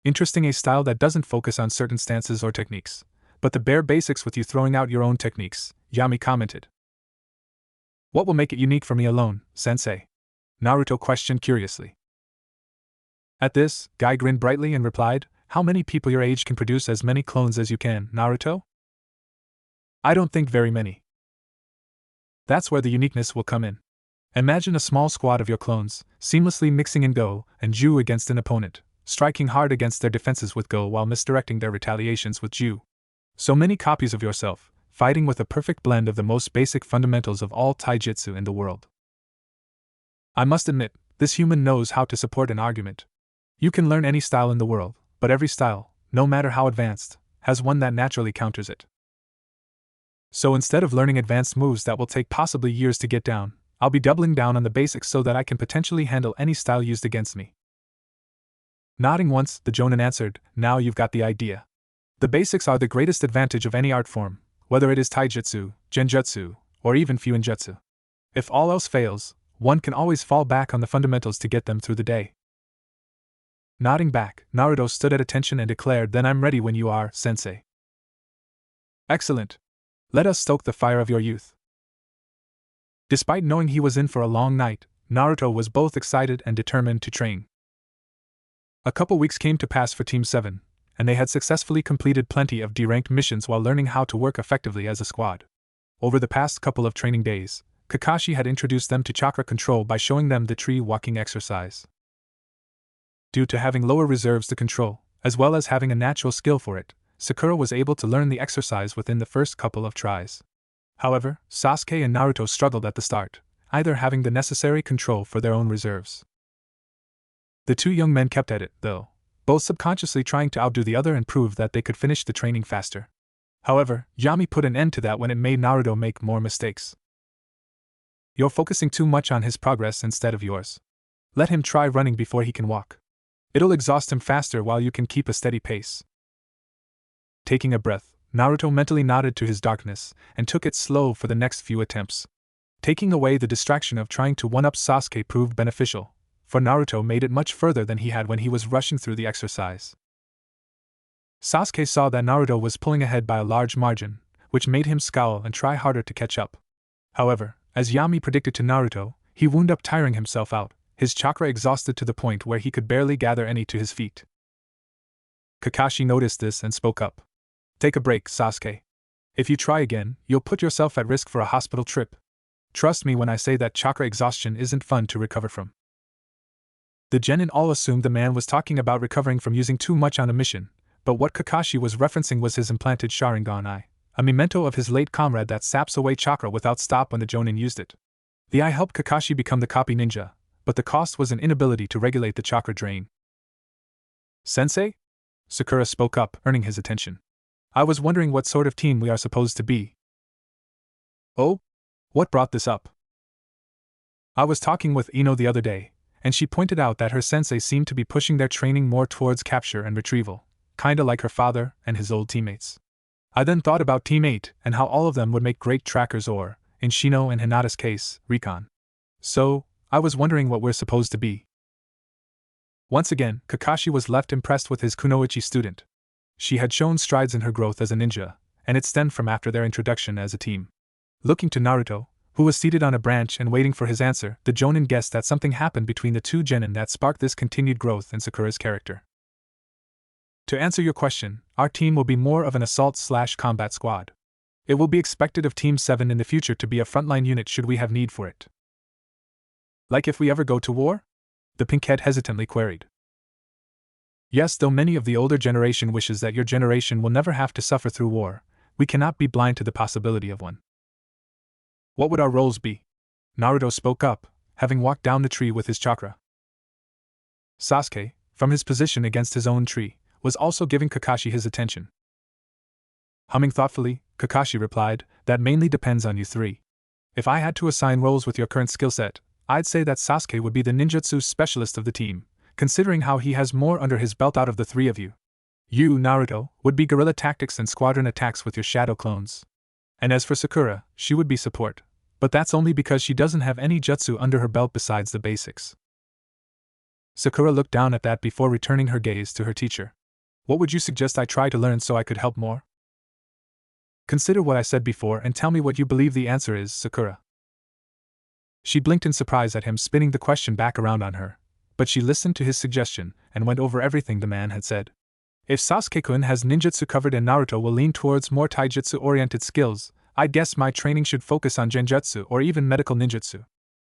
"Interesting, a style that doesn't focus on certain stances or techniques, but the bare basics with you throwing out your own techniques," Yami commented. "What will make it unique for me alone, sensei?" Naruto questioned curiously. At this, Guy grinned brightly and replied, "How many people your age can produce as many clones as you can, Naruto?" "I don't think very many." "That's where the uniqueness will come in. Imagine a small squad of your clones, seamlessly mixing in Go and Ju against an opponent, striking hard against their defenses with Go while misdirecting their retaliations with Ju. So many copies of yourself, fighting with a perfect blend of the most basic fundamentals of all taijutsu in the world." "I must admit, this human knows how to support an argument. You can learn any style in the world, but every style, no matter how advanced, has one that naturally counters it. So instead of learning advanced moves that will take possibly years to get down, I'll be doubling down on the basics so that I can potentially handle any style used against me." Nodding once, the Jonin answered, "Now you've got the idea. The basics are the greatest advantage of any art form, whether it is taijutsu, genjutsu, or even fuinjutsu. If all else fails, one can always fall back on the fundamentals to get them through the day." Nodding back, Naruto stood at attention and declared, "Then I'm ready when you are, sensei." "Excellent. Let us stoke the fire of your youth." Despite knowing he was in for a long night, Naruto was both excited and determined to train. A couple weeks came to pass for Team 7, and they had successfully completed plenty of D-ranked missions while learning how to work effectively as a squad. Over the past couple of training days, Kakashi had introduced them to chakra control by showing them the tree walking exercise. Due to having lower reserves to control, as well as having a natural skill for it, Sakura was able to learn the exercise within the first couple of tries. However, Sasuke and Naruto struggled at the start, either having the necessary control for their own reserves. The two young men kept at it, though, both subconsciously trying to outdo the other and prove that they could finish the training faster. However, Yami put an end to that when it made Naruto make more mistakes. You're focusing too much on his progress instead of yours. Let him try running before he can walk. It'll exhaust him faster while you can keep a steady pace. Taking a breath, Naruto mentally nodded to his darkness and took it slow for the next few attempts. Taking away the distraction of trying to one-up Sasuke proved beneficial, for Naruto made it much further than he had when he was rushing through the exercise. Sasuke saw that Naruto was pulling ahead by a large margin, which made him scowl and try harder to catch up. However, as Yami predicted to Naruto, he wound up tiring himself out, his chakra exhausted to the point where he could barely gather any to his feet. Kakashi noticed this and spoke up. Take a break, Sasuke. If you try again, you'll put yourself at risk for a hospital trip. Trust me when I say that chakra exhaustion isn't fun to recover from. The genin all assumed the man was talking about recovering from using too much on a mission, but what Kakashi was referencing was his implanted Sharingan eye, a memento of his late comrade that saps away chakra without stop when the jonin used it. The eye helped Kakashi become the copy ninja, but the cost was an inability to regulate the chakra drain. Sensei? Sakura spoke up, earning his attention. I was wondering what sort of team we are supposed to be. Oh? What brought this up? I was talking with Ino the other day, and she pointed out that her sensei seemed to be pushing their training more towards capture and retrieval, kinda like her father and his old teammates. I then thought about Team 8 and how all of them would make great trackers or, in Shino and Hinata's case, recon. So, I was wondering what we're supposed to be. Once again, Kakashi was left impressed with his kunoichi student. She had shown strides in her growth as a ninja, and it stemmed from after their introduction as a team. Looking to Naruto, who was seated on a branch and waiting for his answer, the jonin guessed that something happened between the two genin that sparked this continued growth in Sakura's character. To answer your question, our team will be more of an assault/combat squad. It will be expected of Team 7 in the future to be a frontline unit should we have need for it. Like if we ever go to war? The pinkhead hesitantly queried. Yes, though many of the older generation wishes that your generation will never have to suffer through war, we cannot be blind to the possibility of one. What would our roles be? Naruto spoke up, having walked down the tree with his chakra. Sasuke, from his position against his own tree, was also giving Kakashi his attention. Humming thoughtfully, Kakashi replied, that mainly depends on you three. If I had to assign roles with your current skill set, I'd say that Sasuke would be the ninjutsu specialist of the team, considering how he has more under his belt out of the three of you. You, Naruto, would be guerrilla tactics and squadron attacks with your shadow clones. And as for Sakura, she would be support, but that's only because she doesn't have any jutsu under her belt besides the basics. Sakura looked down at that before returning her gaze to her teacher. What would you suggest I try to learn so I could help more? Consider what I said before and tell me what you believe the answer is, Sakura. She blinked in surprise at him spinning the question back around on her, but she listened to his suggestion and went over everything the man had said. If Sasuke-kun has ninjutsu covered and Naruto will lean towards more taijutsu-oriented skills, I'd guess my training should focus on genjutsu or even medical ninjutsu.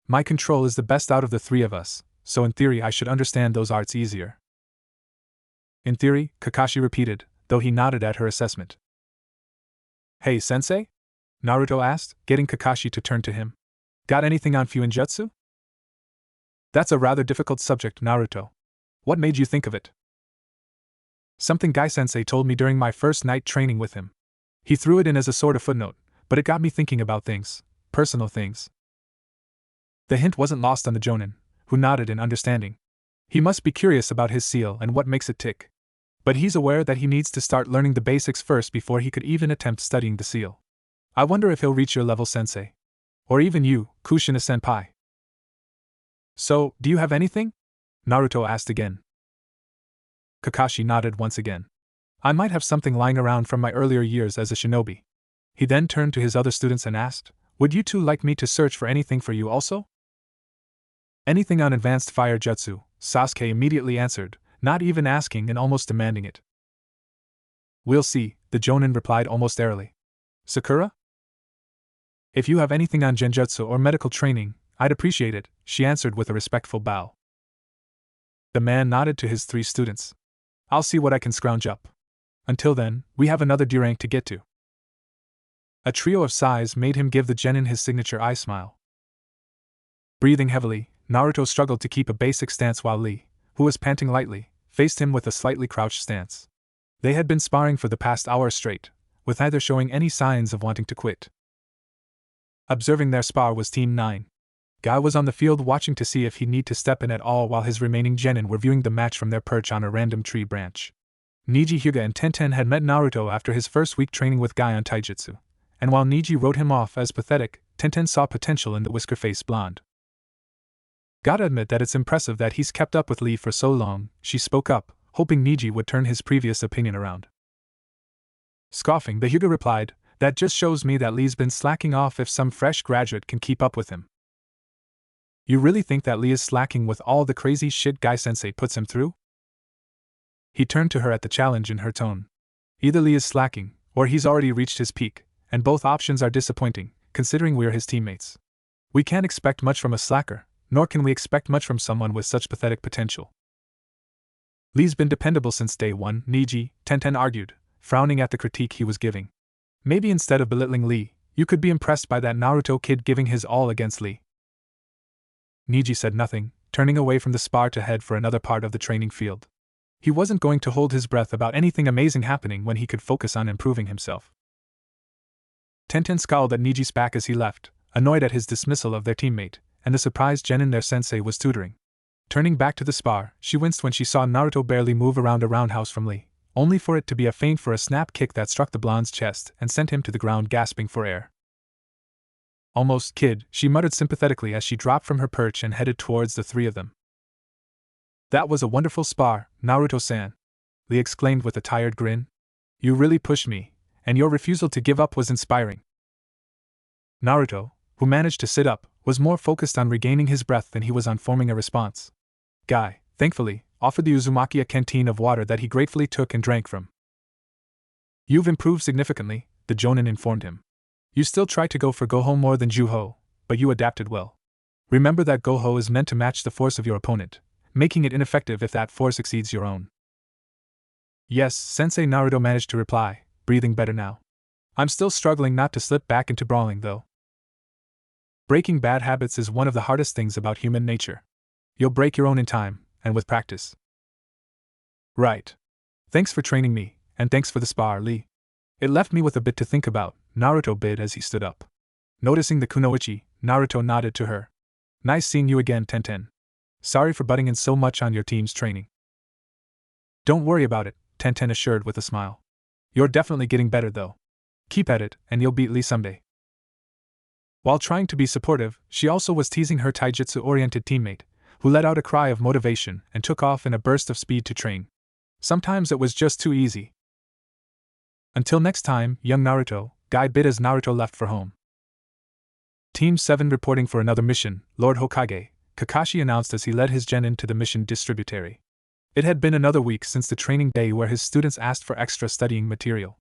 My control is the best out of the three of us, so in theory I should understand those arts easier. In theory, Kakashi repeated, though he nodded at her assessment. Hey, sensei? Naruto asked, getting Kakashi to turn to him. Got anything on Fuinjutsu? That's a rather difficult subject, Naruto. What made you think of it? Something Gai-sensei told me during my first night training with him. He threw it in as a sort of footnote, but it got me thinking about things, personal things. The hint wasn't lost on the jonin, who nodded in understanding. He must be curious about his seal and what makes it tick. But he's aware that he needs to start learning the basics first before he could even attempt studying the seal. I wonder if he'll reach your level, sensei. Or even you, Kushina-senpai. So, do you have anything? Naruto asked again. Kakashi nodded once again. I might have something lying around from my earlier years as a shinobi. He then turned to his other students and asked, would you two like me to search for anything for you also? Anything on advanced fire jutsu, Sasuke immediately answered, not even asking and almost demanding it. We'll see, the jonin replied almost airily. Sakura? If you have anything on genjutsu or medical training, I'd appreciate it, she answered with a respectful bow. The man nodded to his 3 students. I'll see what I can scrounge up. Until then, we have another D rank to get to. A trio of sighs made him give the genin his signature eye smile. Breathing heavily, Naruto struggled to keep a basic stance while Lee, who was panting lightly, faced him with a slightly crouched stance. They had been sparring for the past hour straight, with neither showing any signs of wanting to quit. Observing their spar was Team 9. Guy was on the field watching to see if he'd need to step in at all while his remaining genin were viewing the match from their perch on a random tree branch. Niji Hyuga and Tenten had met Naruto after his first week training with Guy on taijutsu, and while Niji wrote him off as pathetic, Tenten saw potential in the whisker-faced blonde. Gotta admit that it's impressive that he's kept up with Lee for so long, she spoke up, hoping Niji would turn his previous opinion around. Scoffing, the Hyuga replied, that just shows me that Lee's been slacking off if some fresh graduate can keep up with him. You really think that Lee is slacking with all the crazy shit Guy-sensei puts him through? He turned to her at the challenge in her tone. Either Lee is slacking, or he's already reached his peak, and both options are disappointing, considering we're his teammates. We can't expect much from a slacker, nor can we expect much from someone with such pathetic potential. Lee's been dependable since day one, Niji, Tenten argued, frowning at the critique he was giving. Maybe instead of belittling Lee, you could be impressed by that Naruto kid giving his all against Lee. Niji said nothing, turning away from the spar to head for another part of the training field. He wasn't going to hold his breath about anything amazing happening when he could focus on improving himself. Tenten scowled at Niji's back as he left, annoyed at his dismissal of their teammate, and the surprised genin their sensei was tutoring. Turning back to the spar, she winced when she saw Naruto barely move around a roundhouse from Lee, only for it to be a feint for a snap kick that struck the blonde's chest and sent him to the ground gasping for air. Almost, kid, she muttered sympathetically as she dropped from her perch and headed towards the 3 of them. That was a wonderful spar, Naruto-san, Lee exclaimed with a tired grin. You really pushed me, and your refusal to give up was inspiring. Naruto, who managed to sit up, was more focused on regaining his breath than he was on forming a response. Guy, thankfully, offered the Uzumaki a canteen of water that he gratefully took and drank from. You've improved significantly, the Jonin informed him. You still try to go for Goho more than Juho, but you adapted well. Remember that Goho is meant to match the force of your opponent, making it ineffective if that force exceeds your own. Yes, Sensei, Naruto managed to reply, breathing better now. I'm still struggling not to slip back into brawling though. Breaking bad habits is one of the hardest things about human nature. You'll break your own in time, and with practice. Right. Thanks for training me, and thanks for the spar, Lee. It left me with a bit to think about, Naruto bid as he stood up. Noticing the kunoichi, Naruto nodded to her. Nice seeing you again, Tenten. Sorry for butting in so much on your team's training. Don't worry about it, Tenten assured with a smile. You're definitely getting better though. Keep at it, and you'll beat Lee someday. While trying to be supportive, she also was teasing her taijutsu-oriented teammate, who let out a cry of motivation and took off in a burst of speed to train. Sometimes it was just too easy. Until next time, young Naruto, Guy bid as Naruto left for home. Team 7 reporting for another mission, Lord Hokage, Kakashi announced as he led his genin to the mission distributary. It had been another week since the training day where his students asked for extra studying material.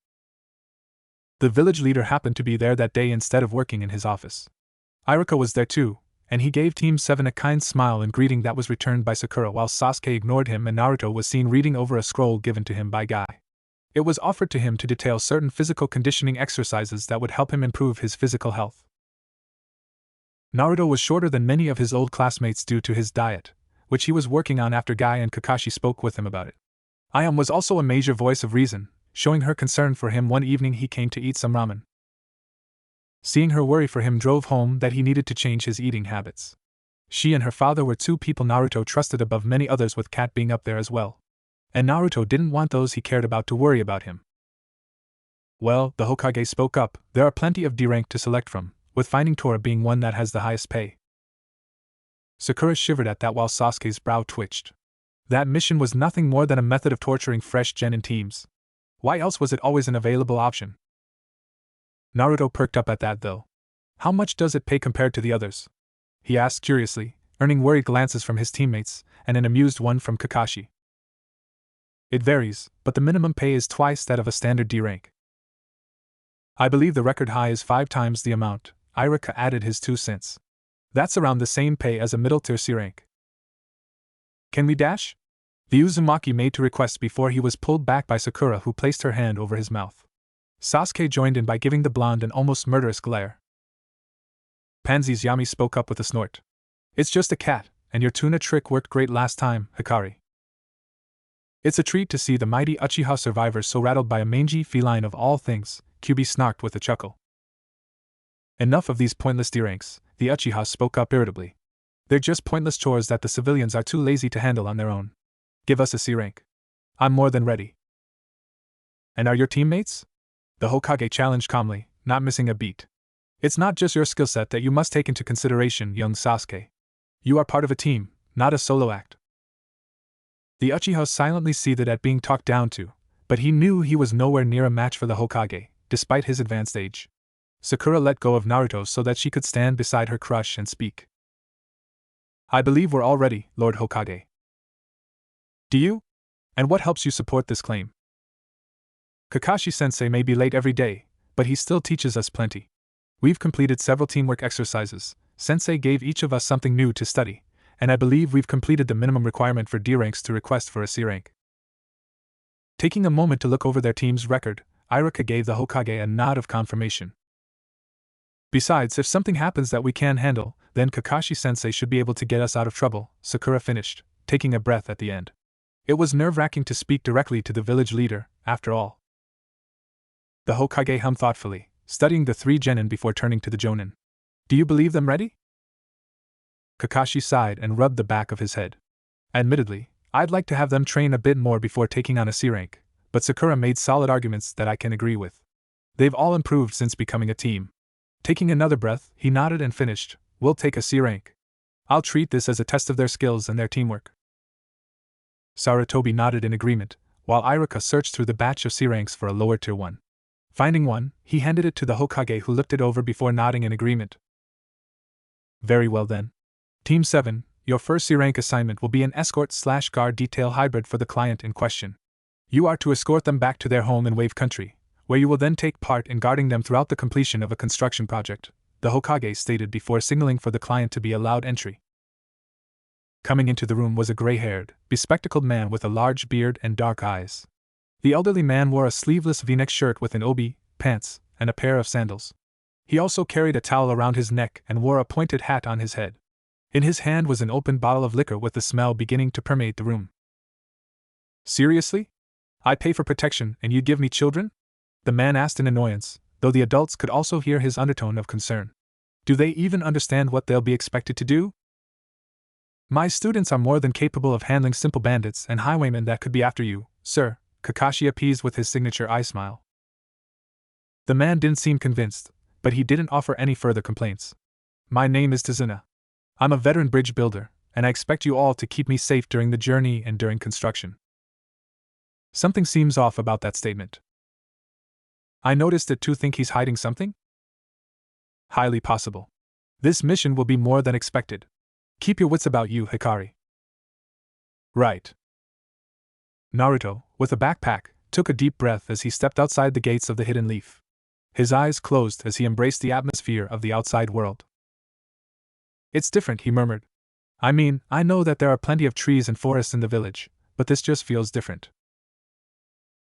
The village leader happened to be there that day instead of working in his office. Iruka was there too, and he gave Team 7 a kind smile and greeting that was returned by Sakura while Sasuke ignored him and Naruto was seen reading over a scroll given to him by Guy. It was offered to him to detail certain physical conditioning exercises that would help him improve his physical health. Naruto was shorter than many of his old classmates due to his diet, which he was working on after Guy and Kakashi spoke with him about it. Ayam was also a major voice of reason, showing her concern for him one evening he came to eat some ramen. Seeing her worry for him drove home that he needed to change his eating habits. She and her father were 2 people Naruto trusted above many others, with Kat being up there as well. And Naruto didn't want those he cared about to worry about him. Well, the Hokage spoke up, there are plenty of D rank to select from, with Finding Tora being one that has the highest pay. Sakura shivered at that while Sasuke's brow twitched. That mission was nothing more than a method of torturing fresh genin teams. Why else was it always an available option? Naruto perked up at that though. How much does it pay compared to the others? He asked curiously, earning worried glances from his teammates, and an amused one from Kakashi. It varies, but the minimum pay is twice that of a standard D rank. I believe the record high is 5 times the amount, Irika added his 2 cents. That's around the same pay as a middle-tier C rank. Can we dash? The Uzumaki made to request before he was pulled back by Sakura, who placed her hand over his mouth. Sasuke joined in by giving the blonde an almost murderous glare. Pansy's Yami spoke up with a snort. It's just a cat, and your tuna trick worked great last time, Hikari. It's a treat to see the mighty Uchiha survivors so rattled by a mangy feline of all things, Kyuubi snarked with a chuckle. Enough of these pointless D-ranks, the Uchiha spoke up irritably. They're just pointless chores that the civilians are too lazy to handle on their own. Give us a C rank. I'm more than ready. And are your teammates? The Hokage challenged calmly, not missing a beat. It's not just your skill set that you must take into consideration, young Sasuke. You are part of a team, not a solo act. The Uchiha silently seethed at being talked down to, but he knew he was nowhere near a match for the Hokage, despite his advanced age. Sakura let go of Naruto so that she could stand beside her crush and speak. I believe we're all ready, Lord Hokage. Do you? And what helps you support this claim? Kakashi-sensei may be late every day, but he still teaches us plenty. We've completed several teamwork exercises, sensei gave each of us something new to study, and I believe we've completed the minimum requirement for D ranks to request for a C rank. Taking a moment to look over their team's record, Irika gave the Hokage a nod of confirmation. Besides, if something happens that we can't handle, then Kakashi-sensei should be able to get us out of trouble, Sakura finished, taking a breath at the end. It was nerve-wracking to speak directly to the village leader, after all. The Hokage hummed thoughtfully, studying the 3 genin before turning to the jonin. Do you believe them ready? Kakashi sighed and rubbed the back of his head. Admittedly, I'd like to have them train a bit more before taking on a C rank, but Sakura made solid arguments that I can agree with. They've all improved since becoming a team. Taking another breath, he nodded and finished, we'll take a C rank. I'll treat this as a test of their skills and their teamwork. Sarutobi nodded in agreement, while Irika searched through the batch of C ranks for a lower tier one. Finding one, he handed it to the Hokage, who looked it over before nodding in agreement. Very well then. Team 7, your first C rank assignment will be an escort/guard detail hybrid for the client in question. You are to escort them back to their home in Wave Country, where you will then take part in guarding them throughout the completion of a construction project, the Hokage stated before signaling for the client to be allowed entry. Coming into the room was a gray-haired, bespectacled man with a large beard and dark eyes. The elderly man wore a sleeveless V-neck shirt with an obi, pants, and a pair of sandals. He also carried a towel around his neck and wore a pointed hat on his head. In his hand was an open bottle of liquor with the smell beginning to permeate the room. Seriously? I pay for protection and you give me children? The man asked in annoyance, though the adults could also hear his undertone of concern. Do they even understand what they'll be expected to do? My students are more than capable of handling simple bandits and highwaymen that could be after you, sir, Kakashi appeased with his signature eye smile. The man didn't seem convinced, but he didn't offer any further complaints. My name is Tazuna. I'm a veteran bridge builder, and I expect you all to keep me safe during the journey and during construction. Something seems off about that statement. I noticed it too. Think he's hiding something? Highly possible. This mission will be more than expected. Keep your wits about you, Hikari. Right. Naruto, with a backpack, took a deep breath as he stepped outside the gates of the Hidden Leaf. His eyes closed as he embraced the atmosphere of the outside world. It's different, he murmured. I mean, I know that there are plenty of trees and forests in the village, but this just feels different.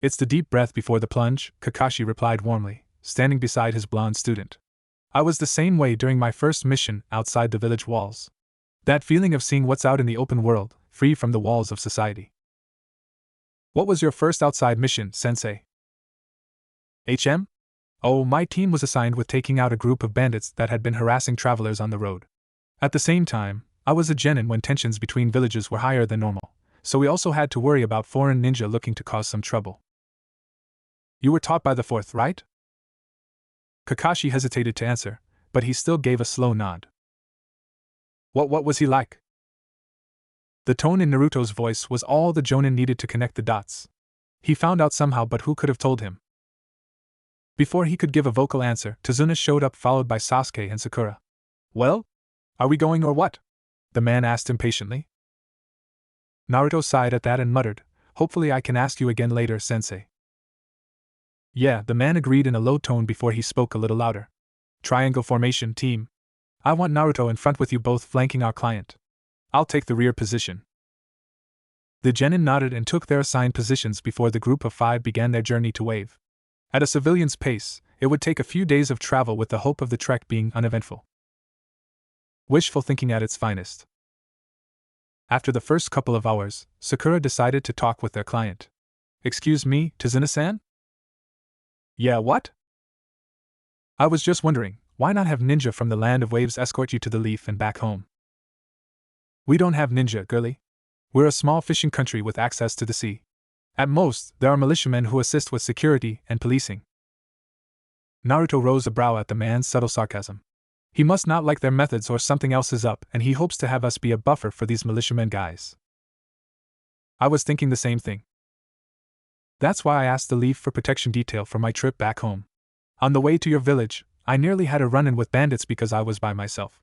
It's the deep breath before the plunge, Kakashi replied warmly, standing beside his blonde student. I was the same way during my first mission outside the village walls. That feeling of seeing what's out in the open world, free from the walls of society. What was your first outside mission, sensei? HM? Oh, my team was assigned with taking out a group of bandits that had been harassing travelers on the road. At the same time, I was a genin when tensions between villages were higher than normal, so we also had to worry about foreign ninja looking to cause some trouble. You were taught by the fourth, right? Kakashi hesitated to answer, but he still gave a slow nod. What was he like? The tone in Naruto's voice was all the Jonin needed to connect the dots. He found out somehow, but who could have told him? Before he could give a vocal answer, Tazuna showed up, followed by Sasuke and Sakura. Well? Are we going or what? The man asked impatiently. Naruto sighed at that and muttered, hopefully I can ask you again later, sensei. Yeah, the man agreed in a low tone before he spoke a little louder. Triangle formation, team. I want Naruto in front with you both flanking our client. I'll take the rear position. The genin nodded and took their assigned positions before the group of 5 began their journey to Wave. At a civilian's pace, it would take a few days of travel with the hope of the trek being uneventful. Wishful thinking at its finest. After the first couple of hours, Sakura decided to talk with their client. Excuse me, Tazuna-san? Yeah, what? I was just wondering, why not have ninja from the land of waves escort you to the Leaf and back home? We don't have ninja, girlie. We're a small fishing country with access to the sea. At most, there are militiamen who assist with security and policing. Naruto rose a brow at the man's subtle sarcasm. He must not like their methods or something else is up, and he hopes to have us be a buffer for these militiamen guys. I was thinking the same thing. That's why I asked the Leaf for protection detail for my trip back home. On the way to your village, I nearly had a run-in with bandits because I was by myself.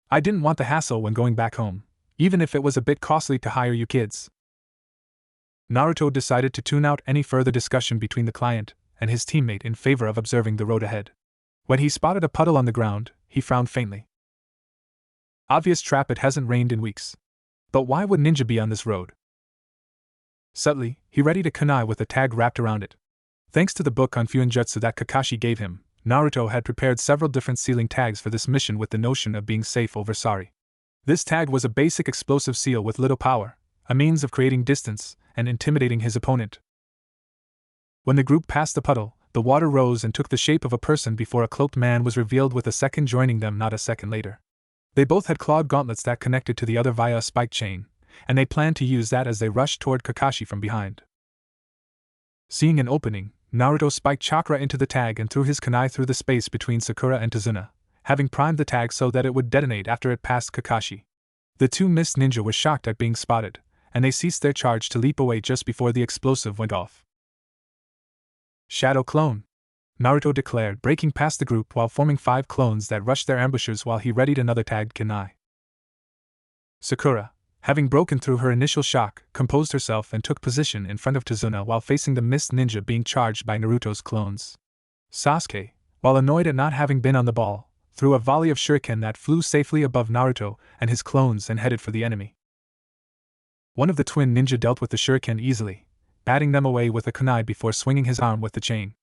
I didn't want the hassle when going back home, even if it was a bit costly to hire you kids. Naruto decided to tune out any further discussion between the client and his teammate in favor of observing the road ahead. When he spotted a puddle on the ground, he frowned faintly. Obvious trap, it hasn't rained in weeks. But why would ninja be on this road? Subtly, he readied a kunai with a tag wrapped around it. Thanks to the book on Jutsu that Kakashi gave him, Naruto had prepared several different sealing tags for this mission with the notion of being safe over Sari. This tag was a basic explosive seal with little power, a means of creating distance and intimidating his opponent. When the group passed the puddle, the water rose and took the shape of a person before a cloaked man was revealed with a second joining them not a second later. They both had clawed gauntlets that connected to the other via a spike chain, and they planned to use that as they rushed toward Kakashi from behind. Seeing an opening, Naruto spiked chakra into the tag and threw his kunai through the space between Sakura and Tazuna, having primed the tag so that it would detonate after it passed Kakashi. The two mist ninja were shocked at being spotted, and they ceased their charge to leap away just before the explosive went off. Shadow clone, Naruto declared, breaking past the group while forming 5 clones that rushed their ambushers while he readied another tagged kunai. Sakura, having broken through her initial shock, composed herself and took position in front of Tazuna while facing the mist ninja being charged by Naruto's clones. Sasuke, while annoyed at not having been on the ball, threw a volley of shuriken that flew safely above Naruto and his clones and headed for the enemy. One of the twin ninja dealt with the shuriken easily, batting them away with a kunai before swinging his arm with the chain.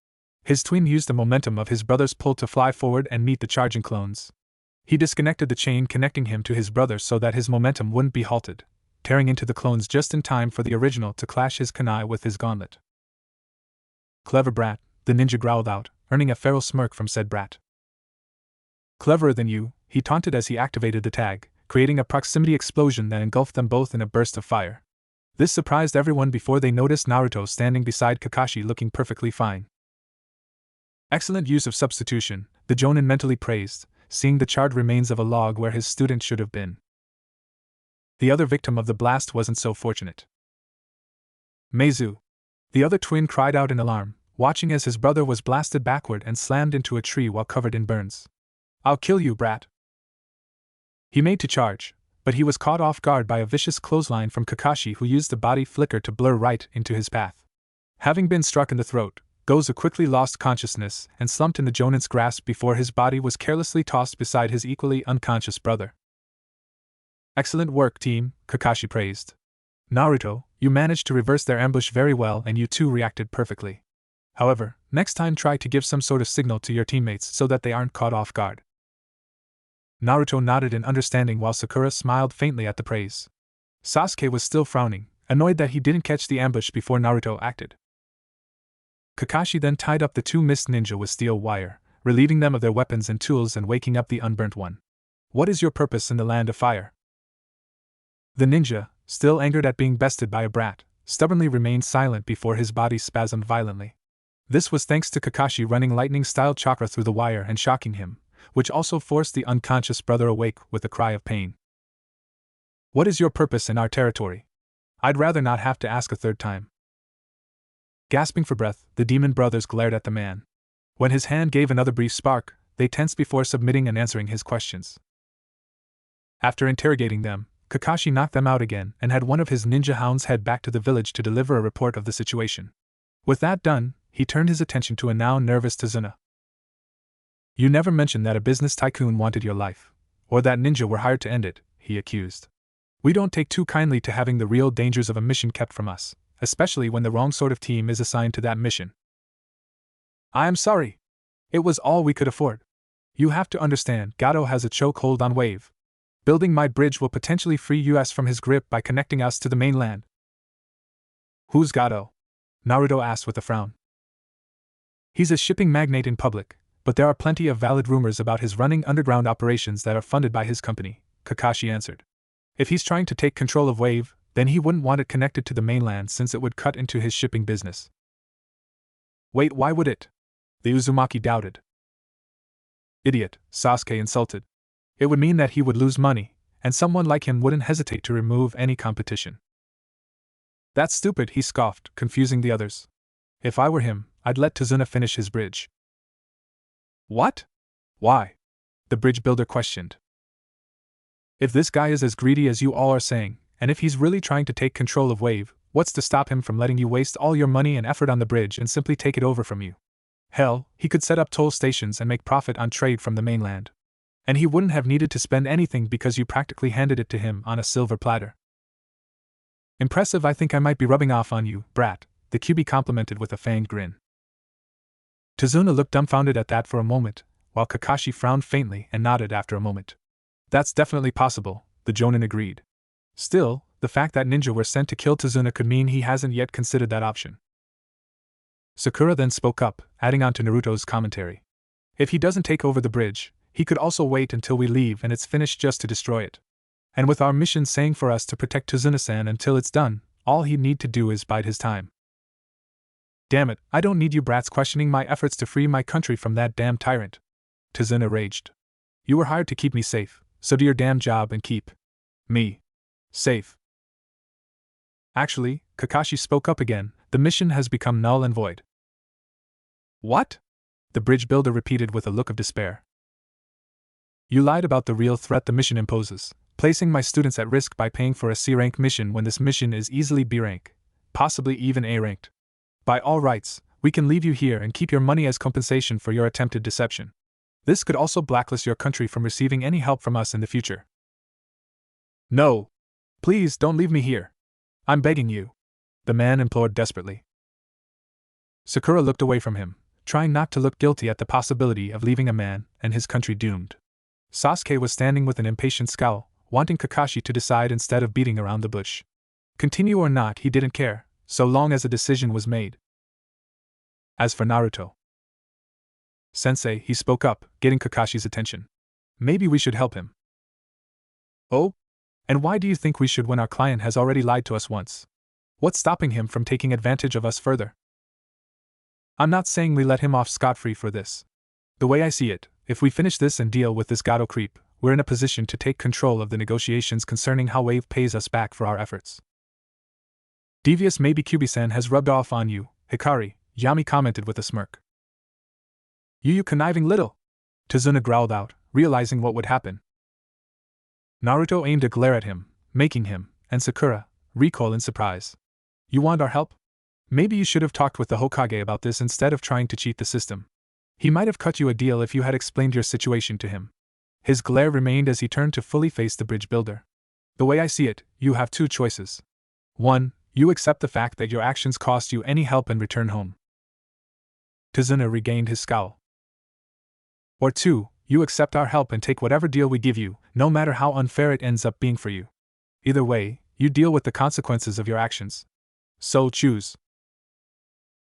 His twin used the momentum of his brother's pull to fly forward and meet the charging clones. He disconnected the chain connecting him to his brother so that his momentum wouldn't be halted, tearing into the clones just in time for the original to clash his kunai with his gauntlet. Clever brat, the ninja growled out, earning a feral smirk from said brat. Cleverer than you, he taunted as he activated the tag, creating a proximity explosion that engulfed them both in a burst of fire. This surprised everyone before they noticed Naruto standing beside Kakashi looking perfectly fine. Excellent use of substitution, the Jonin mentally praised, seeing the charred remains of a log where his student should have been. The other victim of the blast wasn't so fortunate. Meizu, the other twin, cried out in alarm, watching as his brother was blasted backward and slammed into a tree while covered in burns. I'll kill you, brat. He made to charge, but he was caught off guard by a vicious clothesline from Kakashi, who used the body flicker to blur right into his path. Having been struck in the throat, Gozu quickly lost consciousness and slumped in the Jonin's grasp before his body was carelessly tossed beside his equally unconscious brother. Excellent work, team, Kakashi praised. Naruto, you managed to reverse their ambush very well and you two reacted perfectly. However, next time try to give some sort of signal to your teammates so that they aren't caught off guard. Naruto nodded in understanding while Sakura smiled faintly at the praise. Sasuke was still frowning, annoyed that he didn't catch the ambush before Naruto acted. Kakashi then tied up the two mist ninja with steel wire, relieving them of their weapons and tools and waking up the unburnt one. What is your purpose in the land of fire? The ninja, still angered at being bested by a brat, stubbornly remained silent before his body spasmed violently. This was thanks to Kakashi running lightning-style chakra through the wire and shocking him, which also forced the unconscious brother awake with a cry of pain. What is your purpose in our territory? I'd rather not have to ask a third time. Gasping for breath, the demon brothers glared at the man. When his hand gave another brief spark, they tensed before submitting and answering his questions. After interrogating them, Kakashi knocked them out again and had one of his ninja hounds head back to the village to deliver a report of the situation. With that done, he turned his attention to a now nervous Tazuna. You never mentioned that a business tycoon wanted your life, or that ninja were hired to end it, he accused. We don't take too kindly to having the real dangers of a mission kept from us, especially when the wrong sort of team is assigned to that mission. I am sorry. It was all we could afford. You have to understand, Gato has a chokehold on Wave. Building my bridge will potentially free us from his grip by connecting us to the mainland. Who's Gato? Naruto asked with a frown. He's a shipping magnate in public, but there are plenty of valid rumors about his running underground operations that are funded by his company, Kakashi answered. If he's trying to take control of Wave, then he wouldn't want it connected to the mainland since it would cut into his shipping business. Wait, why would it? The Uzumaki doubted. Idiot, Sasuke insulted. It would mean that he would lose money, and someone like him wouldn't hesitate to remove any competition. That's stupid, he scoffed, confusing the others. If I were him, I'd let Tazuna finish his bridge. What? Why? The bridge builder questioned. If this guy is as greedy as you all are saying, and if he's really trying to take control of Wave, what's to stop him from letting you waste all your money and effort on the bridge and simply take it over from you? Hell, he could set up toll stations and make profit on trade from the mainland. And he wouldn't have needed to spend anything because you practically handed it to him on a silver platter. Impressive, I think I might be rubbing off on you, brat, the QB complimented with a fanged grin. Tazuna looked dumbfounded at that for a moment, while Kakashi frowned faintly and nodded after a moment. That's definitely possible, the Jonin agreed. Still, the fact that ninja were sent to kill Tazuna could mean he hasn't yet considered that option. Sakura then spoke up, adding on to Naruto's commentary. If he doesn't take over the bridge, he could also wait until we leave and it's finished just to destroy it. And with our mission saying for us to protect Tazuna-san until it's done, all he'd need to do is bide his time. Damn it, I don't need you brats questioning my efforts to free my country from that damn tyrant. Tazuna raged. You were hired to keep me safe, so do your damn job and keep me safe. Actually, Kakashi spoke up again, the mission has become null and void. What? The bridge builder repeated with a look of despair. You lied about the real threat the mission imposes, placing my students at risk by paying for a C-rank mission when this mission is easily B-rank, possibly even A-ranked. By all rights, we can leave you here and keep your money as compensation for your attempted deception. This could also blacklist your country from receiving any help from us in the future. No! Please don't leave me here. I'm begging you. The man implored desperately. Sakura looked away from him, trying not to look guilty at the possibility of leaving a man and his country doomed. Sasuke was standing with an impatient scowl, wanting Kakashi to decide instead of beating around the bush. Continue or not, he didn't care, so long as a decision was made. As for Naruto, Sensei, he spoke up, getting Kakashi's attention. Maybe we should help him. Oh? And why do you think we should when our client has already lied to us once? What's stopping him from taking advantage of us further? I'm not saying we let him off scot-free for this. The way I see it, if we finish this and deal with this Gato creep, we're in a position to take control of the negotiations concerning how Wave pays us back for our efforts. Devious, maybe Kyubi-san has rubbed off on you, Hikari, Yami commented with a smirk. You conniving little! Tazuna growled out, realizing what would happen. Naruto aimed a glare at him, making him, and Sakura, recoil in surprise. You want our help? Maybe you should have talked with the Hokage about this instead of trying to cheat the system. He might have cut you a deal if you had explained your situation to him. His glare remained as he turned to fully face the bridge builder. The way I see it, you have two choices. 1. You accept the fact that your actions cost you any help and return home. Tazuna regained his scowl. Or 2. You accept our help and take whatever deal we give you, no matter how unfair it ends up being for you. Either way, you deal with the consequences of your actions. So choose.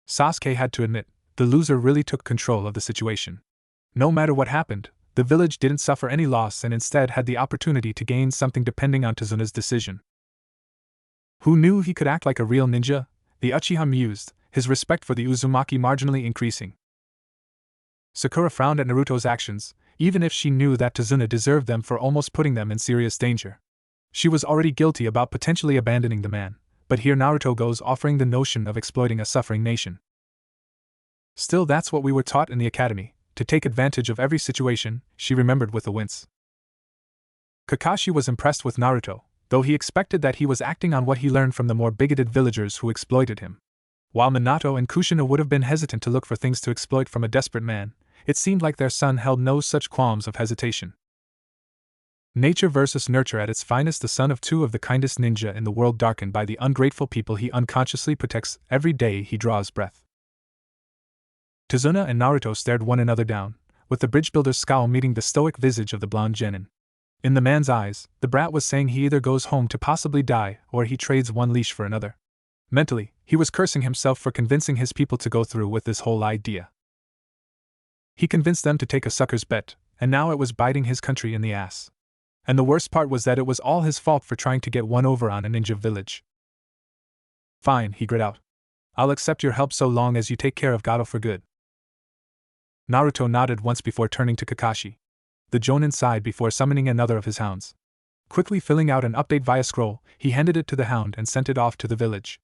Sasuke had to admit, the loser really took control of the situation. No matter what happened, the village didn't suffer any loss and instead had the opportunity to gain something depending on Tazuna's decision. Who knew he could act like a real ninja? The Uchiha mused, his respect for the Uzumaki marginally increasing. Sakura frowned at Naruto's actions, even if she knew that Tazuna deserved them for almost putting them in serious danger. She was already guilty about potentially abandoning the man, but here Naruto goes offering the notion of exploiting a suffering nation. Still, that's what we were taught in the academy, to take advantage of every situation, she remembered with a wince. Kakashi was impressed with Naruto, though he expected that he was acting on what he learned from the more bigoted villagers who exploited him. While Minato and Kushina would have been hesitant to look for things to exploit from a desperate man, it seemed like their son held no such qualms of hesitation. Nature versus nurture at its finest, the son of two of the kindest ninja in the world darkened by the ungrateful people he unconsciously protects every day he draws breath. Tazuna and Naruto stared one another down, with the bridge builder's scowl meeting the stoic visage of the blonde genin. In the man's eyes, the brat was saying he either goes home to possibly die or he trades one leash for another. Mentally, he was cursing himself for convincing his people to go through with this whole idea. He convinced them to take a sucker's bet, and now it was biting his country in the ass. And the worst part was that it was all his fault for trying to get one over on a ninja village. Fine, he grit out. I'll accept your help so long as you take care of Gato for good. Naruto nodded once before turning to Kakashi. The Jonin sighed before summoning another of his hounds. Quickly filling out an update via scroll, he handed it to the hound and sent it off to the village.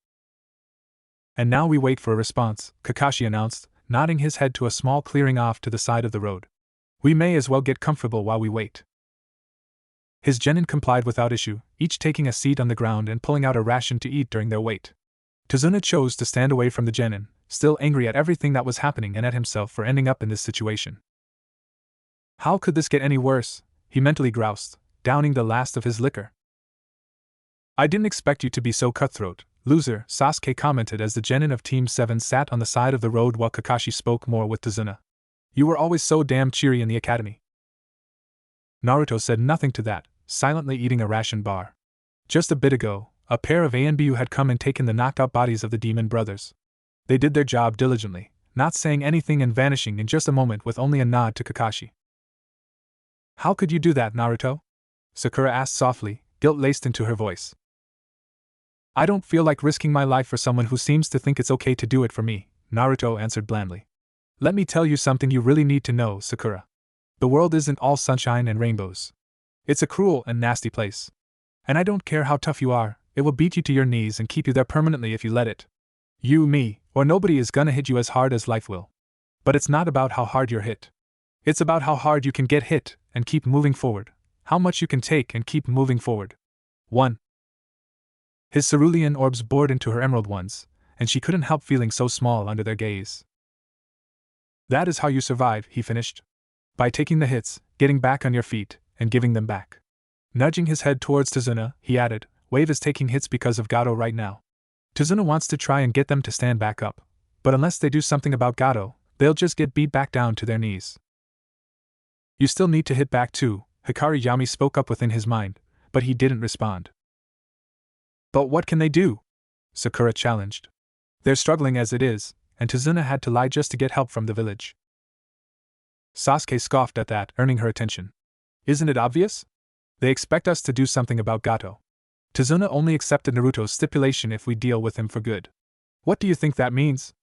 And now we wait for a response, Kakashi announced, nodding his head to a small clearing off to the side of the road. We may as well get comfortable while we wait. His genin complied without issue, each taking a seat on the ground and pulling out a ration to eat during their wait. Tazuna chose to stand away from the genin, still angry at everything that was happening and at himself for ending up in this situation. How could this get any worse? He mentally groused, downing the last of his liquor. I didn't expect you to be so cutthroat, loser, Sasuke commented as the genin of Team 7 sat on the side of the road while Kakashi spoke more with Tazuna. You were always so damn cheery in the academy. Naruto said nothing to that, silently eating a ration bar. Just a bit ago, a pair of ANBU had come and taken the knocked out bodies of the demon brothers. They did their job diligently, not saying anything and vanishing in just a moment with only a nod to Kakashi. How could you do that, Naruto? Sakura asked softly, guilt laced into her voice. I don't feel like risking my life for someone who seems to think it's okay to do it for me, Naruto answered blandly. Let me tell you something you really need to know, Sakura. The world isn't all sunshine and rainbows. It's a cruel and nasty place. And I don't care how tough you are, it will beat you to your knees and keep you there permanently if you let it. You, me, or nobody is gonna hit you as hard as life will. But it's not about how hard you're hit. It's about how hard you can get hit and keep moving forward, how much you can take and keep moving forward. 1. His cerulean orbs bored into her emerald ones, and she couldn't help feeling so small under their gaze. That is how you survive, he finished. By taking the hits, getting back on your feet, and giving them back. Nudging his head towards Tazuna, he added, Wave is taking hits because of Gato right now. Tazuna wants to try and get them to stand back up, but unless they do something about Gato, they'll just get beat back down to their knees. You still need to hit back too, Hikari Yami spoke up within his mind, but he didn't respond. But what can they do? Sakura challenged. They're struggling as it is, and Tazuna had to lie just to get help from the village. Sasuke scoffed at that, earning her attention. Isn't it obvious? They expect us to do something about Gato. Tazuna only accepted Naruto's stipulation if we deal with him for good. What do you think that means?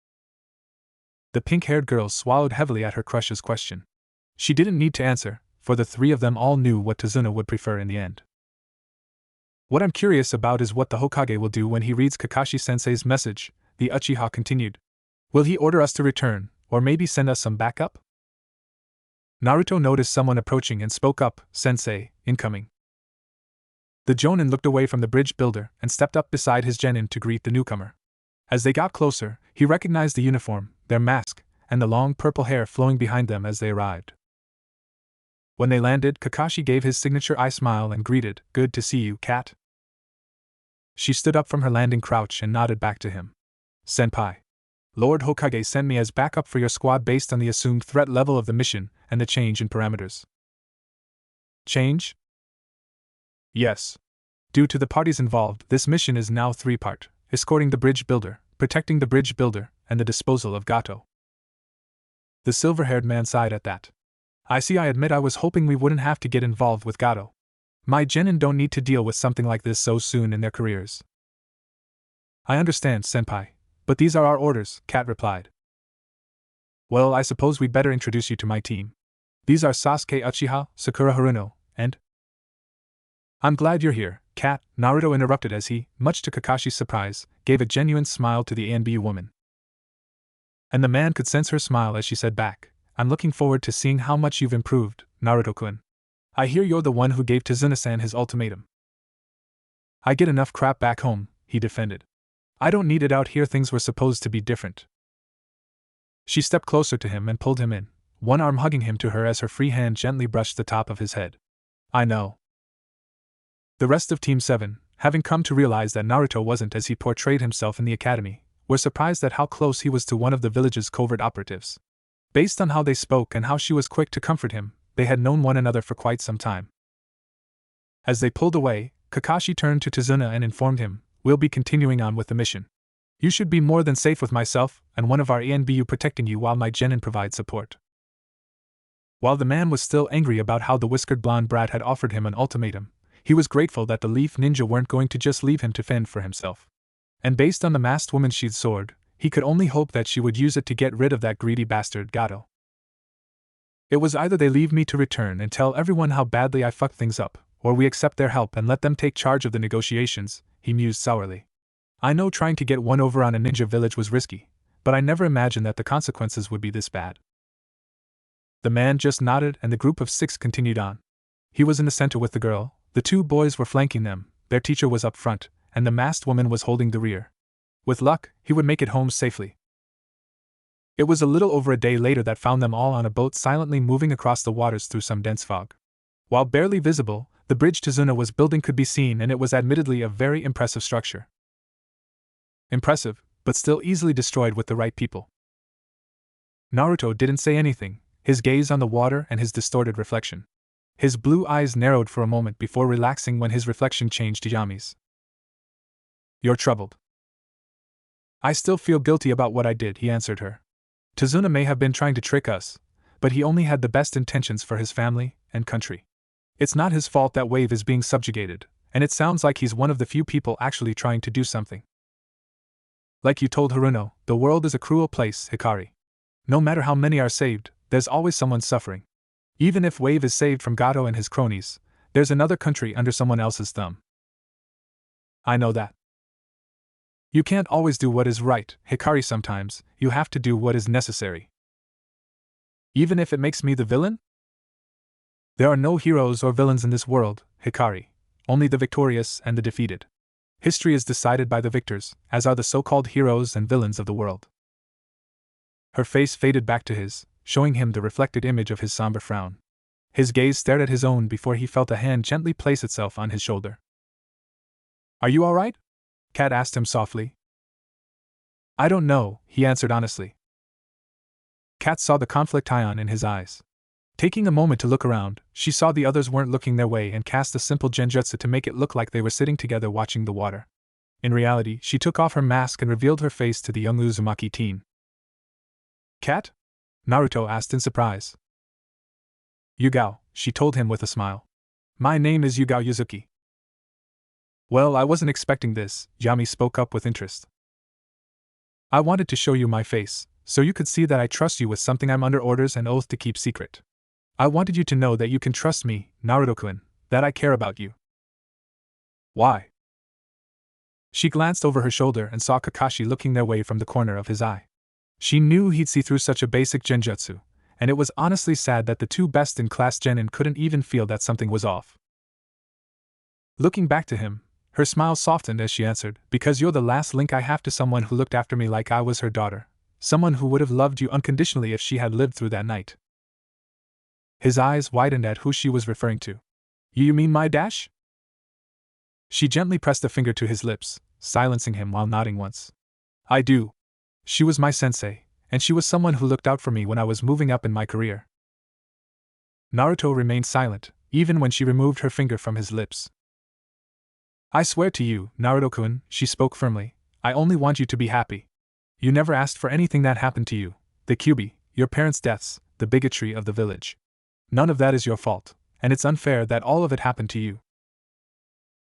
The pink-haired girl swallowed heavily at her crush's question. She didn't need to answer, for the three of them all knew what Tazuna would prefer in the end. What I'm curious about is what the Hokage will do when he reads Kakashi-sensei's message, the Uchiha continued. Will he order us to return, or maybe send us some backup? Naruto noticed someone approaching and spoke up, Sensei, incoming. The Jonin looked away from the bridge builder and stepped up beside his genin to greet the newcomer. As they got closer, he recognized the uniform, their mask, and the long purple hair flowing behind them as they arrived. When they landed, Kakashi gave his signature eye smile and greeted, Good to see you, cat. She stood up from her landing crouch and nodded back to him. Senpai. Lord Hokage sent me as backup for your squad based on the assumed threat level of the mission and the change in parameters. Change? Yes. Due to the parties involved, this mission is now three-part, escorting the bridge builder, protecting the bridge builder, and the disposal of Gato. The silver-haired man sighed at that. I see. I admit I was hoping we wouldn't have to get involved with Gato. My genin don't need to deal with something like this so soon in their careers. I understand, Senpai, but these are our orders, Kat replied. Well, I suppose we'd better introduce you to my team. These are Sasuke Uchiha, Sakura Haruno, and... I'm glad you're here, Kat, Naruto interrupted as he, much to Kakashi's surprise, gave a genuine smile to the ANBU woman. And the man could sense her smile as she said back, I'm looking forward to seeing how much you've improved, Naruto-kun. I hear you're the one who gave Tazuna-san his ultimatum. I get enough crap back home, he defended. I don't need it out here. Things were supposed to be different. She stepped closer to him and pulled him in, one arm hugging him to her as her free hand gently brushed the top of his head. I know. The rest of Team 7, having come to realize that Naruto wasn't as he portrayed himself in the academy, were surprised at how close he was to one of the village's covert operatives. Based on how they spoke and how she was quick to comfort him, they had known one another for quite some time. As they pulled away, Kakashi turned to Tazuna and informed him, "We'll be continuing on with the mission. You should be more than safe with myself and one of our ENBU protecting you while my genin provide support." While the man was still angry about how the whiskered blonde brat had offered him an ultimatum, he was grateful that the Leaf Ninja weren't going to just leave him to fend for himself. And based on the masked woman's sheathed sword, he could only hope that she would use it to get rid of that greedy bastard Gato. It was either they leave me to return and tell everyone how badly I fucked things up, or we accept their help and let them take charge of the negotiations, he mused sourly. I know trying to get one over on a ninja village was risky, but I never imagined that the consequences would be this bad. The man just nodded and the group of 6 continued on. He was in the center with the girl, the 2 boys were flanking them, their teacher was up front, and the masked woman was holding the rear. With luck, he would make it home safely. It was a little over a day later that found them all on a boat silently moving across the waters through some dense fog. While barely visible, the bridge Tazuna was building could be seen, and it was admittedly a very impressive structure. Impressive, but still easily destroyed with the right people. Naruto didn't say anything, his gaze on the water and his distorted reflection. His blue eyes narrowed for a moment before relaxing when his reflection changed to Yami's. You're troubled. I still feel guilty about what I did, he answered her. Tazuna may have been trying to trick us, but he only had the best intentions for his family and country. It's not his fault that Wave is being subjugated, and it sounds like he's one of the few people actually trying to do something. Like you told Haruno, the world is a cruel place, Hikari. No matter how many are saved, there's always someone suffering. Even if Wave is saved from Gato and his cronies, there's another country under someone else's thumb. I know that. You can't always do what is right, Hikari. Sometimes, you have to do what is necessary. Even if it makes me the villain? There are no heroes or villains in this world, Hikari, only the victorious and the defeated. History is decided by the victors, as are the so-called heroes and villains of the world. Her face faded back to his, showing him the reflected image of his somber frown. His gaze stared at his own before he felt a hand gently place itself on his shoulder. Are you all right? Kat asked him softly. I don't know, he answered honestly. Kat saw the conflict ion in his eyes. Taking a moment to look around, she saw the others weren't looking their way and cast a simple genjutsu to make it look like they were sitting together watching the water. In reality, she took off her mask and revealed her face to the young Uzumaki teen. Kat? Naruto asked in surprise. Yugao, she told him with a smile. My name is Yugao Yuzuki. Well, I wasn't expecting this, Yami spoke up with interest. I wanted to show you my face, so you could see that I trust you with something I'm under orders and oath to keep secret. I wanted you to know that you can trust me, Naruto-kun, that I care about you. Why? She glanced over her shoulder and saw Kakashi looking their way from the corner of his eye. She knew he'd see through such a basic genjutsu, and it was honestly sad that the 2 best-in-class genin couldn't even feel that something was off. Looking back to him, her smile softened as she answered, because you're the last link I have to someone who looked after me like I was her daughter, someone who would have loved you unconditionally if she had lived through that night. His eyes widened at who she was referring to. You mean my dash? She gently pressed a finger to his lips, silencing him while nodding once. I do. She was my sensei, and she was someone who looked out for me when I was moving up in my career. Naruto remained silent, even when she removed her finger from his lips. I swear to you, Naruto-kun, she spoke firmly, I only want you to be happy. You never asked for anything that happened to you, the Kyuubi, your parents' deaths, the bigotry of the village. None of that is your fault, and it's unfair that all of it happened to you.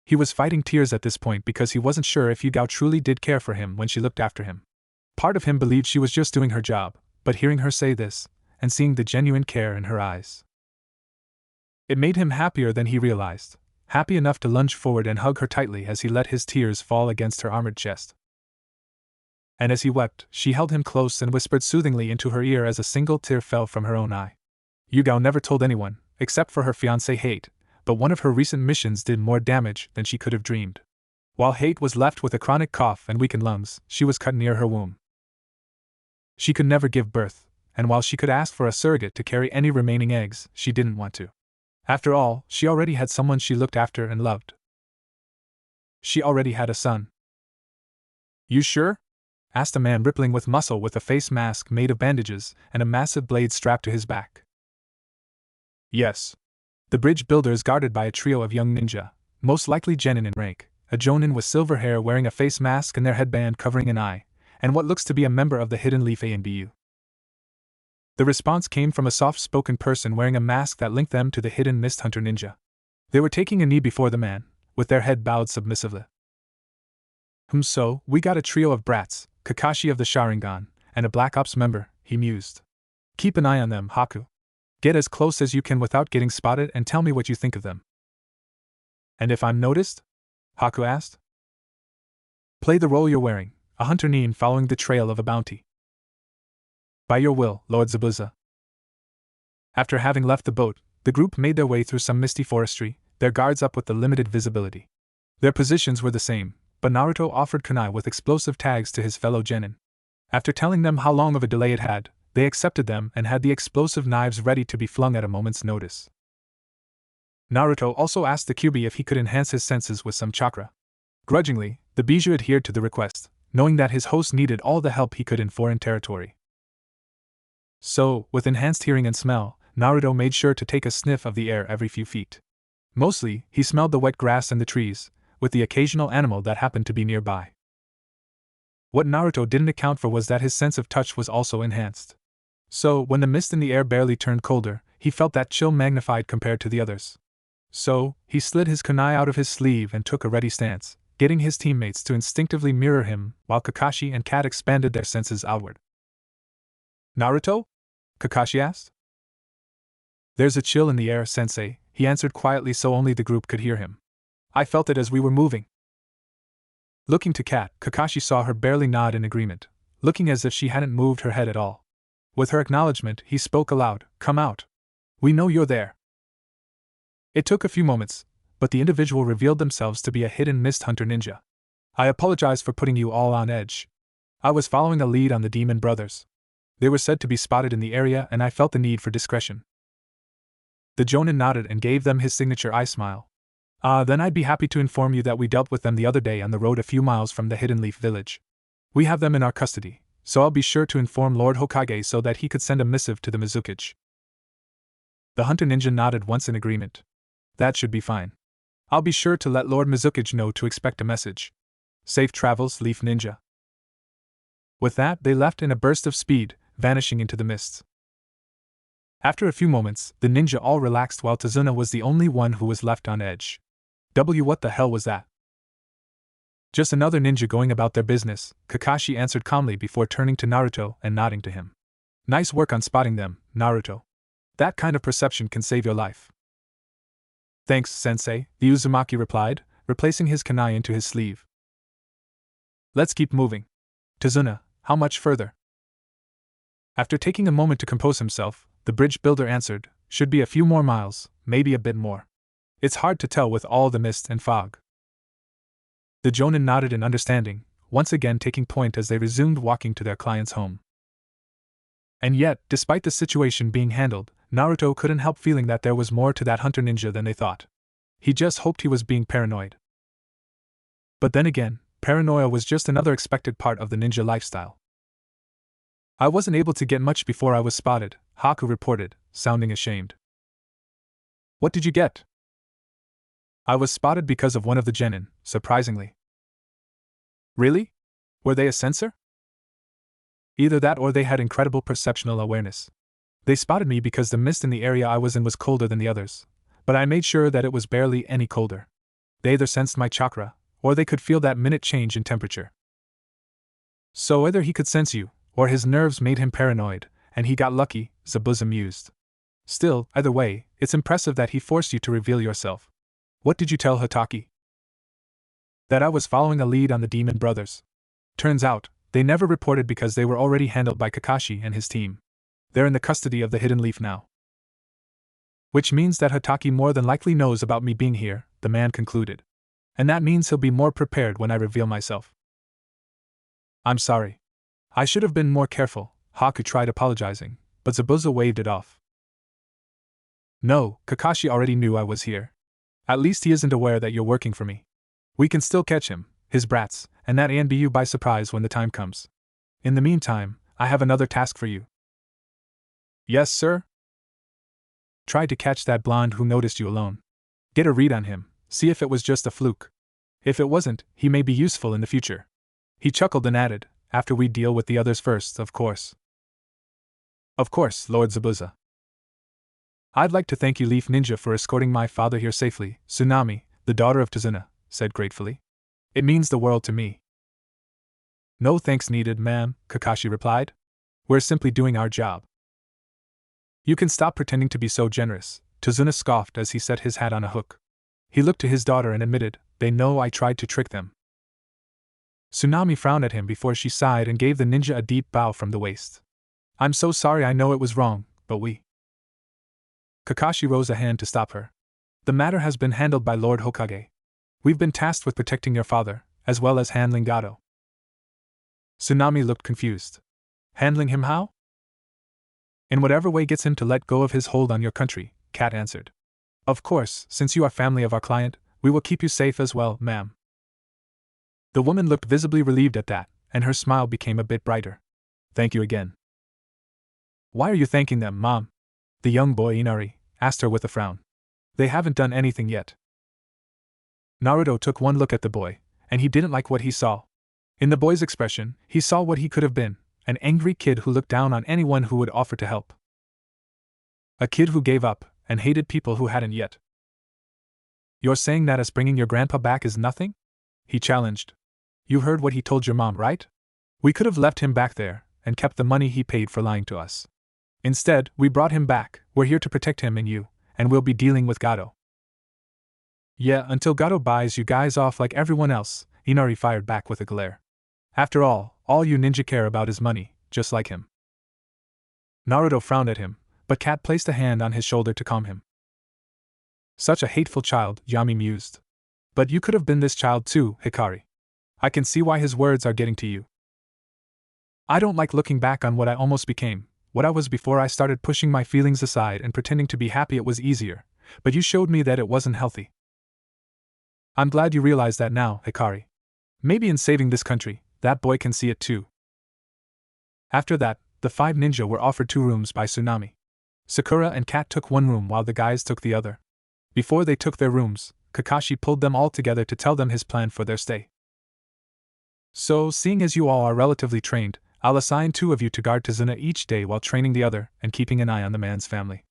He was fighting tears at this point because he wasn't sure if Yugao truly did care for him when she looked after him. Part of him believed she was just doing her job, but hearing her say this, and seeing the genuine care in her eyes, it made him happier than he realized, happy enough to lunge forward and hug her tightly as he let his tears fall against her armored chest. And as he wept, she held him close and whispered soothingly into her ear as a single tear fell from her own eye. Yugao never told anyone, except for her fiancé Hate, but one of her recent missions did more damage than she could have dreamed. While Hate was left with a chronic cough and weakened lungs, she was cut near her womb. She could never give birth, and while she could ask for a surrogate to carry any remaining eggs, she didn't want to. After all, she already had someone she looked after and loved. She already had a son. You sure? Asked a man rippling with muscle with a face mask made of bandages and a massive blade strapped to his back. Yes. The bridge builder is guarded by a trio of young ninja, most likely genin in rank, a jonin with silver hair wearing a face mask and their headband covering an eye, and what looks to be a member of the Hidden Leaf ANBU. The response came from a soft-spoken person wearing a mask that linked them to the Hidden Mist Hunter ninja. They were taking a knee before the man, with their head bowed submissively. So, we got a trio of brats, Kakashi of the Sharingan, and a Black Ops member, he mused. Keep an eye on them, Haku. Get as close as you can without getting spotted and tell me what you think of them. And if I'm noticed? Haku asked. Play the role you're wearing, a hunter nin following the trail of a bounty. By your will, Lord Zabuza. After having left the boat, the group made their way through some misty forestry, their guards up with the limited visibility. Their positions were the same, but Naruto offered kunai with explosive tags to his fellow genin. After telling them how long of a delay it had, they accepted them and had the explosive knives ready to be flung at a moment's notice. Naruto also asked the Kyuubi if he could enhance his senses with some chakra. Grudgingly, the Bijou adhered to the request, knowing that his host needed all the help he could in foreign territory. So, with enhanced hearing and smell, Naruto made sure to take a sniff of the air every few feet. Mostly, he smelled the wet grass and the trees, with the occasional animal that happened to be nearby. What Naruto didn't account for was that his sense of touch was also enhanced. So, when the mist in the air barely turned colder, he felt that chill magnified compared to the others. So, he slid his kunai out of his sleeve and took a ready stance, getting his teammates to instinctively mirror him, while Kakashi and Kat expanded their senses outward. Naruto? Kakashi asked. There's a chill in the air, sensei, he answered quietly so only the group could hear him. I felt it as we were moving. Looking to Kat, Kakashi saw her barely nod in agreement, looking as if she hadn't moved her head at all. With her acknowledgement, he spoke aloud, Come out. We know you're there. It took a few moments, but the individual revealed themselves to be a hidden mist hunter ninja. I apologize for putting you all on edge. I was following a lead on the demon brothers. They were said to be spotted in the area and I felt the need for discretion. The jonin nodded and gave them his signature eye smile. Then I'd be happy to inform you that we dealt with them the other day on the road a few miles from the Hidden Leaf village. We have them in our custody, so I'll be sure to inform Lord Hokage so that he could send a missive to the Mizukage. The hunter ninja nodded once in agreement. That should be fine. I'll be sure to let Lord Mizukage know to expect a message. Safe travels, Leaf Ninja. With that, they left in a burst of speed, vanishing into the mists. After a few moments, the ninja all relaxed while Tazuna was the only one who was left on edge. What the hell was that? Just another ninja going about their business, Kakashi answered calmly before turning to Naruto and nodding to him. Nice work on spotting them, Naruto. That kind of perception can save your life. Thanks, sensei, the Uzumaki replied, replacing his kunai into his sleeve. Let's keep moving. Tazuna, how much further? After taking a moment to compose himself, the bridge builder answered, should be a few more miles, maybe a bit more. It's hard to tell with all the mist and fog. The jonin nodded in understanding, once again taking point as they resumed walking to their client's home. And yet, despite the situation being handled, Naruto couldn't help feeling that there was more to that hunter ninja than they thought. He just hoped he was being paranoid. But then again, paranoia was just another expected part of the ninja lifestyle. I wasn't able to get much before I was spotted, Haku reported, sounding ashamed. What did you get? I was spotted because of one of the genin, surprisingly. Really? Were they a censor? Either that or they had incredible perceptual awareness. They spotted me because the mist in the area I was in was colder than the others, but I made sure that it was barely any colder. They either sensed my chakra, or they could feel that minute change in temperature. So either he could sense you, or his nerves made him paranoid, and he got lucky, Zabuza mused. Still, either way, it's impressive that he forced you to reveal yourself. What did you tell Hataki? That I was following a lead on the demon brothers. Turns out, they never reported because they were already handled by Kakashi and his team. They're in the custody of the Hidden Leaf now. Which means that Hataki more than likely knows about me being here, the man concluded. And that means he'll be more prepared when I reveal myself. I'm sorry. I should have been more careful, Haku tried apologizing, but Zabuza waved it off. No, Kakashi already knew I was here. At least he isn't aware that you're working for me. We can still catch him, his brats, and that ANBU by surprise when the time comes. In the meantime, I have another task for you. Yes, sir? Try to catch that blonde who noticed you alone. Get a read on him, see if it was just a fluke. If it wasn't, he may be useful in the future. He chuckled and added, after we deal with the others first, of course. Of course, Lord Zabuza. I'd like to thank you, Leaf Ninja, for escorting my father here safely, Tsunami, the daughter of Tazuna, said gratefully. It means the world to me. No thanks needed, ma'am, Kakashi replied. We're simply doing our job. You can stop pretending to be so generous, Tazuna scoffed as he set his hat on a hook. He looked to his daughter and admitted, they know I tried to trick them. Tsunami frowned at him before she sighed and gave the ninja a deep bow from the waist. I'm so sorry, I know it was wrong, but we. Kakashi rose a hand to stop her. The matter has been handled by Lord Hokage. We've been tasked with protecting your father, as well as handling Gato. Tsunami looked confused. Handling him how? In whatever way gets him to let go of his hold on your country, Cat answered. Of course, since you are family of our client, we will keep you safe as well, ma'am. The woman looked visibly relieved at that, and her smile became a bit brighter. Thank you again. Why are you thanking them, Mom? The young boy Inari asked her with a frown. They haven't done anything yet. Naruto took one look at the boy, and he didn't like what he saw. In the boy's expression, he saw what he could have been, an angry kid who looked down on anyone who would offer to help. A kid who gave up, and hated people who hadn't yet. You're saying that us bringing your grandpa back is nothing? He challenged. You heard what he told your mom, right? We could have left him back there, and kept the money he paid for lying to us. Instead, we brought him back, we're here to protect him and you, and we'll be dealing with Gato. Yeah, until Gato buys you guys off like everyone else, Inari fired back with a glare. After all you ninja care about is money, just like him. Naruto frowned at him, but Cat placed a hand on his shoulder to calm him. Such a hateful child, Yami mused. But you could have been this child too, Hikari. I can see why his words are getting to you. I don't like looking back on what I almost became, what I was before I started pushing my feelings aside and pretending to be happy. It was easier, but you showed me that it wasn't healthy. I'm glad you realize that now, Hikari. Maybe in saving this country, that boy can see it too. After that, the 5 ninja were offered 2 rooms by Tsunami. Sakura and Cat took one room while the guys took the other. Before they took their rooms, Kakashi pulled them all together to tell them his plan for their stay. So, seeing as you all are relatively trained, I'll assign 2 of you to guard Tazuna each day while training the other and keeping an eye on the man's family.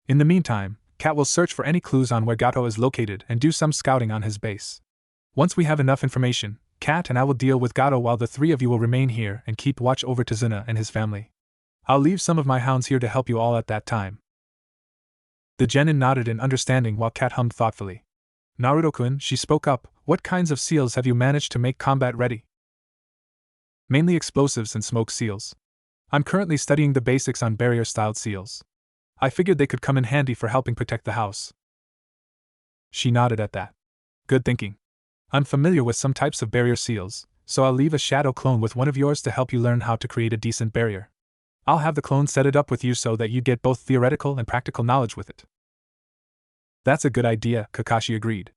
In the meantime, Cat will search for any clues on where Gato is located and do some scouting on his base. Once we have enough information, Cat and I will deal with Gato while the 3 of you will remain here and keep watch over Tazuna and his family. I'll leave some of my hounds here to help you all at that time. The genin nodded in understanding while Cat hummed thoughtfully. Naruto-kun, she spoke up, what kinds of seals have you managed to make combat ready? Mainly explosives and smoke seals. I'm currently studying the basics on barrier-styled seals. I figured they could come in handy for helping protect the house. She nodded at that. Good thinking. I'm familiar with some types of barrier seals, so I'll leave a shadow clone with one of yours to help you learn how to create a decent barrier. I'll have the clone set it up with you so that you get both theoretical and practical knowledge with it. That's a good idea, Kakashi agreed.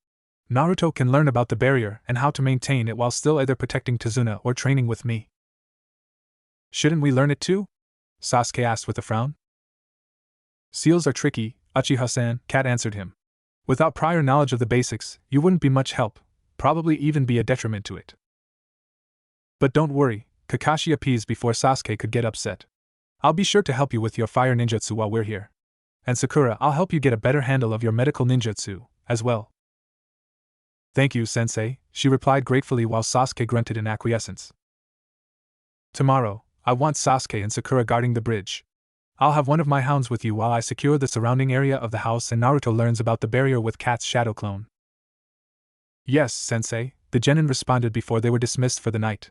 Naruto can learn about the barrier and how to maintain it while still either protecting Tazuna or training with me. Shouldn't we learn it too? Sasuke asked with a frown. Seals are tricky, Uchiha-san, Cat answered him. Without prior knowledge of the basics, you wouldn't be much help, probably even be a detriment to it. But don't worry, Kakashi appeased before Sasuke could get upset. I'll be sure to help you with your fire ninjutsu while we're here. And Sakura, I'll help you get a better handle of your medical ninjutsu, as well. Thank you, Sensei, she replied gratefully while Sasuke grunted in acquiescence. Tomorrow, I want Sasuke and Sakura guarding the bridge. I'll have one of my hounds with you while I secure the surrounding area of the house and Naruto learns about the barrier with Cat's shadow clone. Yes, Sensei, the genin responded before they were dismissed for the night.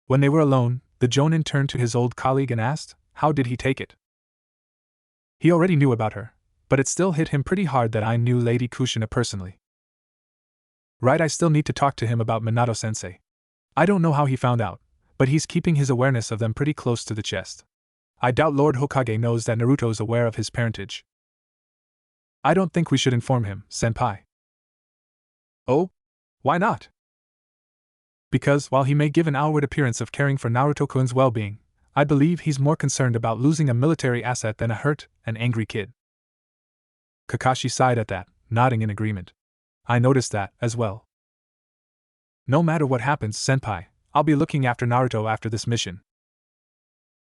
When they were alone, the jonin turned to his old colleague and asked, how did he take it? He already knew about her, but it still hit him pretty hard that I knew Lady Kushina personally. Right, I still need to talk to him about Minato-sensei. I don't know how he found out, but he's keeping his awareness of them pretty close to the chest. I doubt Lord Hokage knows that Naruto is aware of his parentage. I don't think we should inform him, senpai. Oh? Why not? Because, while he may give an outward appearance of caring for Naruto-kun's well-being, I believe he's more concerned about losing a military asset than a hurt and angry kid. Kakashi sighed at that, nodding in agreement. I noticed that, as well. No matter what happens, senpai, I'll be looking after Naruto after this mission.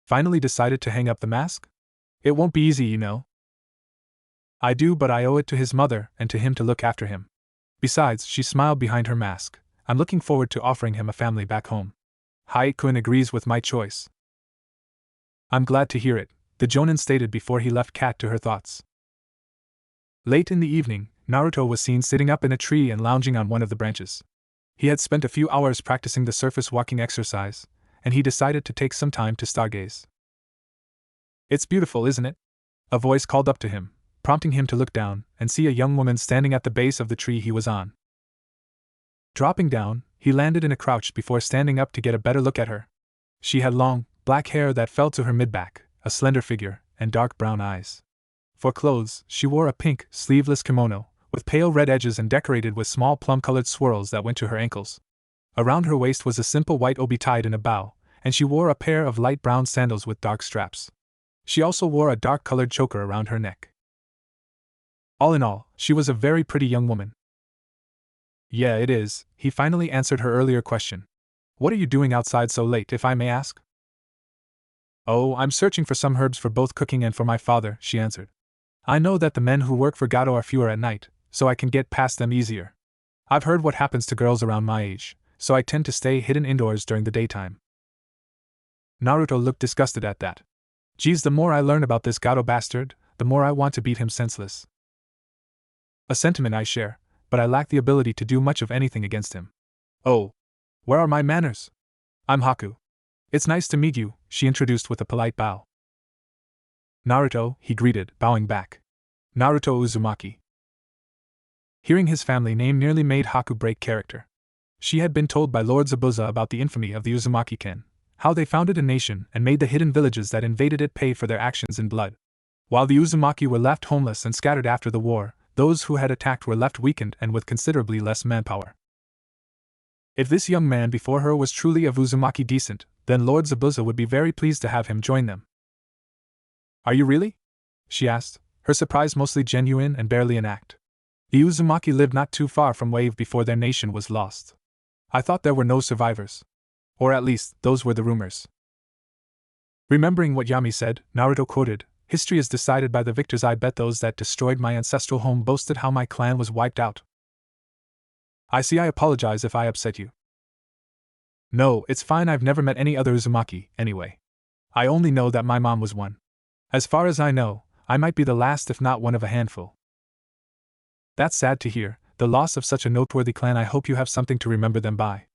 Finally decided to hang up the mask? It won't be easy, you know. I do, but I owe it to his mother and to him to look after him. Besides, she smiled behind her mask, I'm looking forward to offering him a family back home. Haikun agrees with my choice. I'm glad to hear it, the Jonin stated before he left Kat to her thoughts. Late in the evening, Naruto was seen sitting up in a tree and lounging on one of the branches. He had spent a few hours practicing the surface walking exercise, and he decided to take some time to stargaze. It's beautiful, isn't it? A voice called up to him, prompting him to look down and see a young woman standing at the base of the tree he was on. Dropping down, he landed in a crouch before standing up to get a better look at her. She had long, black hair that fell to her mid-back, a slender figure, and dark brown eyes. For clothes, she wore a pink, sleeveless kimono, with pale red edges and decorated with small plum-colored swirls that went to her ankles. Around her waist was a simple white obi tied in a bow, and she wore a pair of light brown sandals with dark straps. She also wore a dark-colored choker around her neck. All in all, she was a very pretty young woman. Yeah, it is, he finally answered her earlier question. What are you doing outside so late, if I may ask? Oh, I'm searching for some herbs for both cooking and for my father, she answered. I know that the men who work for Gato are fewer at night, so I can get past them easier. I've heard what happens to girls around my age, so I tend to stay hidden indoors during the daytime. Naruto looked disgusted at that. Geez, the more I learn about this Gato bastard, the more I want to beat him senseless. A sentiment I share, but I lack the ability to do much of anything against him. Oh, where are my manners? I'm Haku. It's nice to meet you, she introduced with a polite bow. Naruto, he greeted, bowing back. Naruto Uzumaki. Hearing his family name nearly made Haku break character. She had been told by Lord Zabuza about the infamy of the Uzumaki clan, how they founded a nation and made the hidden villages that invaded it pay for their actions in blood. While the Uzumaki were left homeless and scattered after the war, those who had attacked were left weakened and with considerably less manpower. If this young man before her was truly of Uzumaki descent, then Lord Zabuza would be very pleased to have him join them. Are you really? She asked, her surprise mostly genuine and barely an act. The Uzumaki lived not too far from Wave before their nation was lost. I thought there were no survivors. Or at least, those were the rumors. Remembering what Yami said, Naruto quoted, History is decided by the victors. I bet those that destroyed my ancestral home boasted how my clan was wiped out. I see. I apologize if I upset you. No, it's fine. I've never met any other Uzumaki, anyway. I only know that my mom was one. As far as I know, I might be the last if not one of a handful. That's sad to hear, the loss of such a noteworthy clan. I hope you have something to remember them by.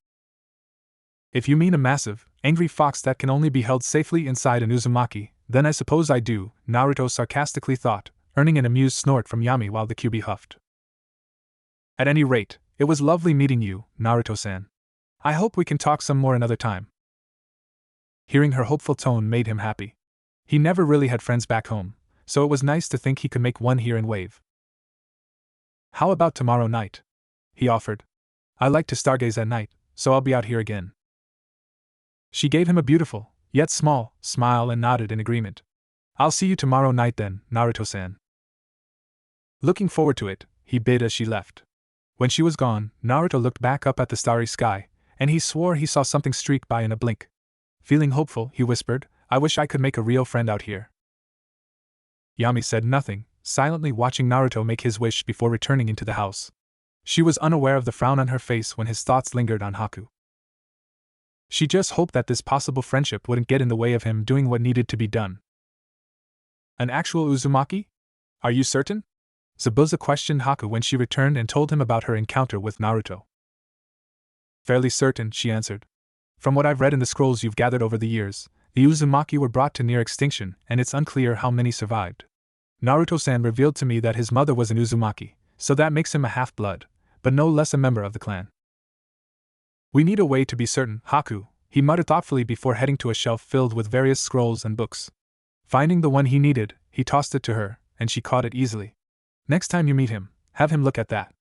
If you mean a massive, angry fox that can only be held safely inside an Uzumaki, then I suppose I do, Naruto sarcastically thought, earning an amused snort from Yami while the Kyuubi huffed. At any rate, it was lovely meeting you, Naruto-san. I hope we can talk some more another time. Hearing her hopeful tone made him happy. He never really had friends back home, so it was nice to think he could make one here in Wave. How about tomorrow night? He offered. I like to stargaze at night, so I'll be out here again. She gave him a beautiful, yet small, smile and nodded in agreement. I'll see you tomorrow night then, Naruto-san. Looking forward to it, he bid as she left. When she was gone, Naruto looked back up at the starry sky, and he swore he saw something streak by in a blink. Feeling hopeful, he whispered, I wish I could make a real friend out here. Yami said nothing, silently watching Naruto make his wish before returning into the house. She was unaware of the frown on her face when his thoughts lingered on Haku. She just hoped that this possible friendship wouldn't get in the way of him doing what needed to be done. An actual Uzumaki? Are you certain? Zabuza questioned Haku when she returned and told him about her encounter with Naruto. Fairly certain, she answered. From what I've read in the scrolls you've gathered over the years, the Uzumaki were brought to near extinction, and it's unclear how many survived. Naruto-san revealed to me that his mother was an Uzumaki, so that makes him a half-blood, but no less a member of the clan. We need a way to be certain, Haku, he muttered thoughtfully before heading to a shelf filled with various scrolls and books. Finding the one he needed, he tossed it to her, and she caught it easily. Next time you meet him, have him look at that.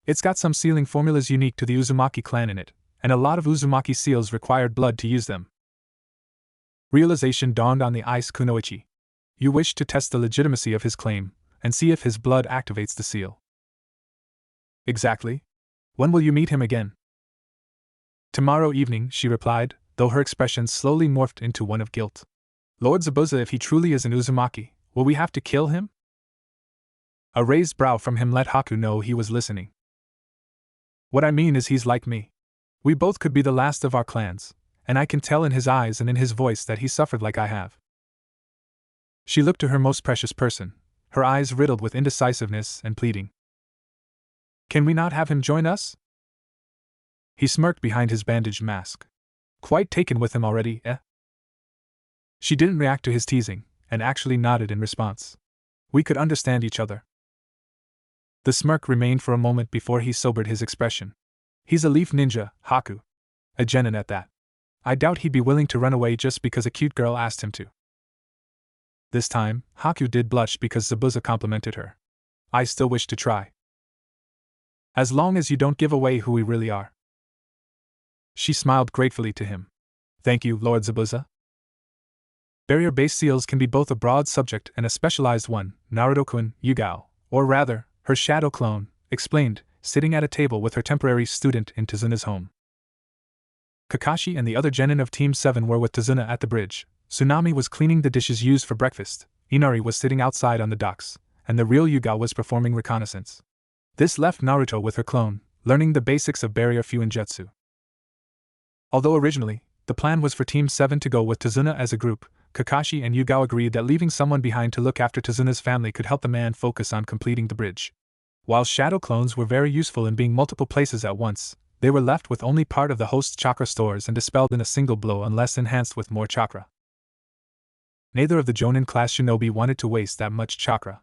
It's got some sealing formulas unique to the Uzumaki clan in it, and a lot of Uzumaki seals required blood to use them. Realization dawned on the ice Kunoichi. You wish to test the legitimacy of his claim, and see if his blood activates the seal. Exactly. When will you meet him again? Tomorrow evening, she replied, though her expression slowly morphed into one of guilt. Lord Zabuza, if he truly is an Uzumaki, will we have to kill him? A raised brow from him let Haku know he was listening. What I mean is he's like me. We both could be the last of our clans, and I can tell in his eyes and in his voice that he suffered like I have. She looked to her most precious person, her eyes riddled with indecisiveness and pleading. Can we not have him join us? He smirked behind his bandaged mask. Quite taken with him already, eh? She didn't react to his teasing, and actually nodded in response. We could understand each other. The smirk remained for a moment before he sobered his expression. He's a leaf ninja, Haku. A genin at that. I doubt he'd be willing to run away just because a cute girl asked him to. This time, Haku did blush because Zabuza complimented her. I still wish to try. As long as you don't give away who we really are. She smiled gratefully to him. Thank you, Lord Zabuza. Barrier-based seals can be both a broad subject and a specialized one, Naruto-kun, Yugao, or rather, her shadow clone, explained, sitting at a table with her temporary student in Tazuna's home. Kakashi and the other genin of Team 7 were with Tazuna at the bridge. Tsunami was cleaning the dishes used for breakfast, Inari was sitting outside on the docks, and the real Yugao was performing reconnaissance. This left Naruto with her clone, learning the basics of barrier Fuinjutsu. Although originally, the plan was for Team 7 to go with Tazuna as a group, Kakashi and Yugao agreed that leaving someone behind to look after Tazuna's family could help the man focus on completing the bridge. While shadow clones were very useful in being multiple places at once, they were left with only part of the host's chakra stores and dispelled in a single blow unless enhanced with more chakra. Neither of the Jonin class shinobi wanted to waste that much chakra.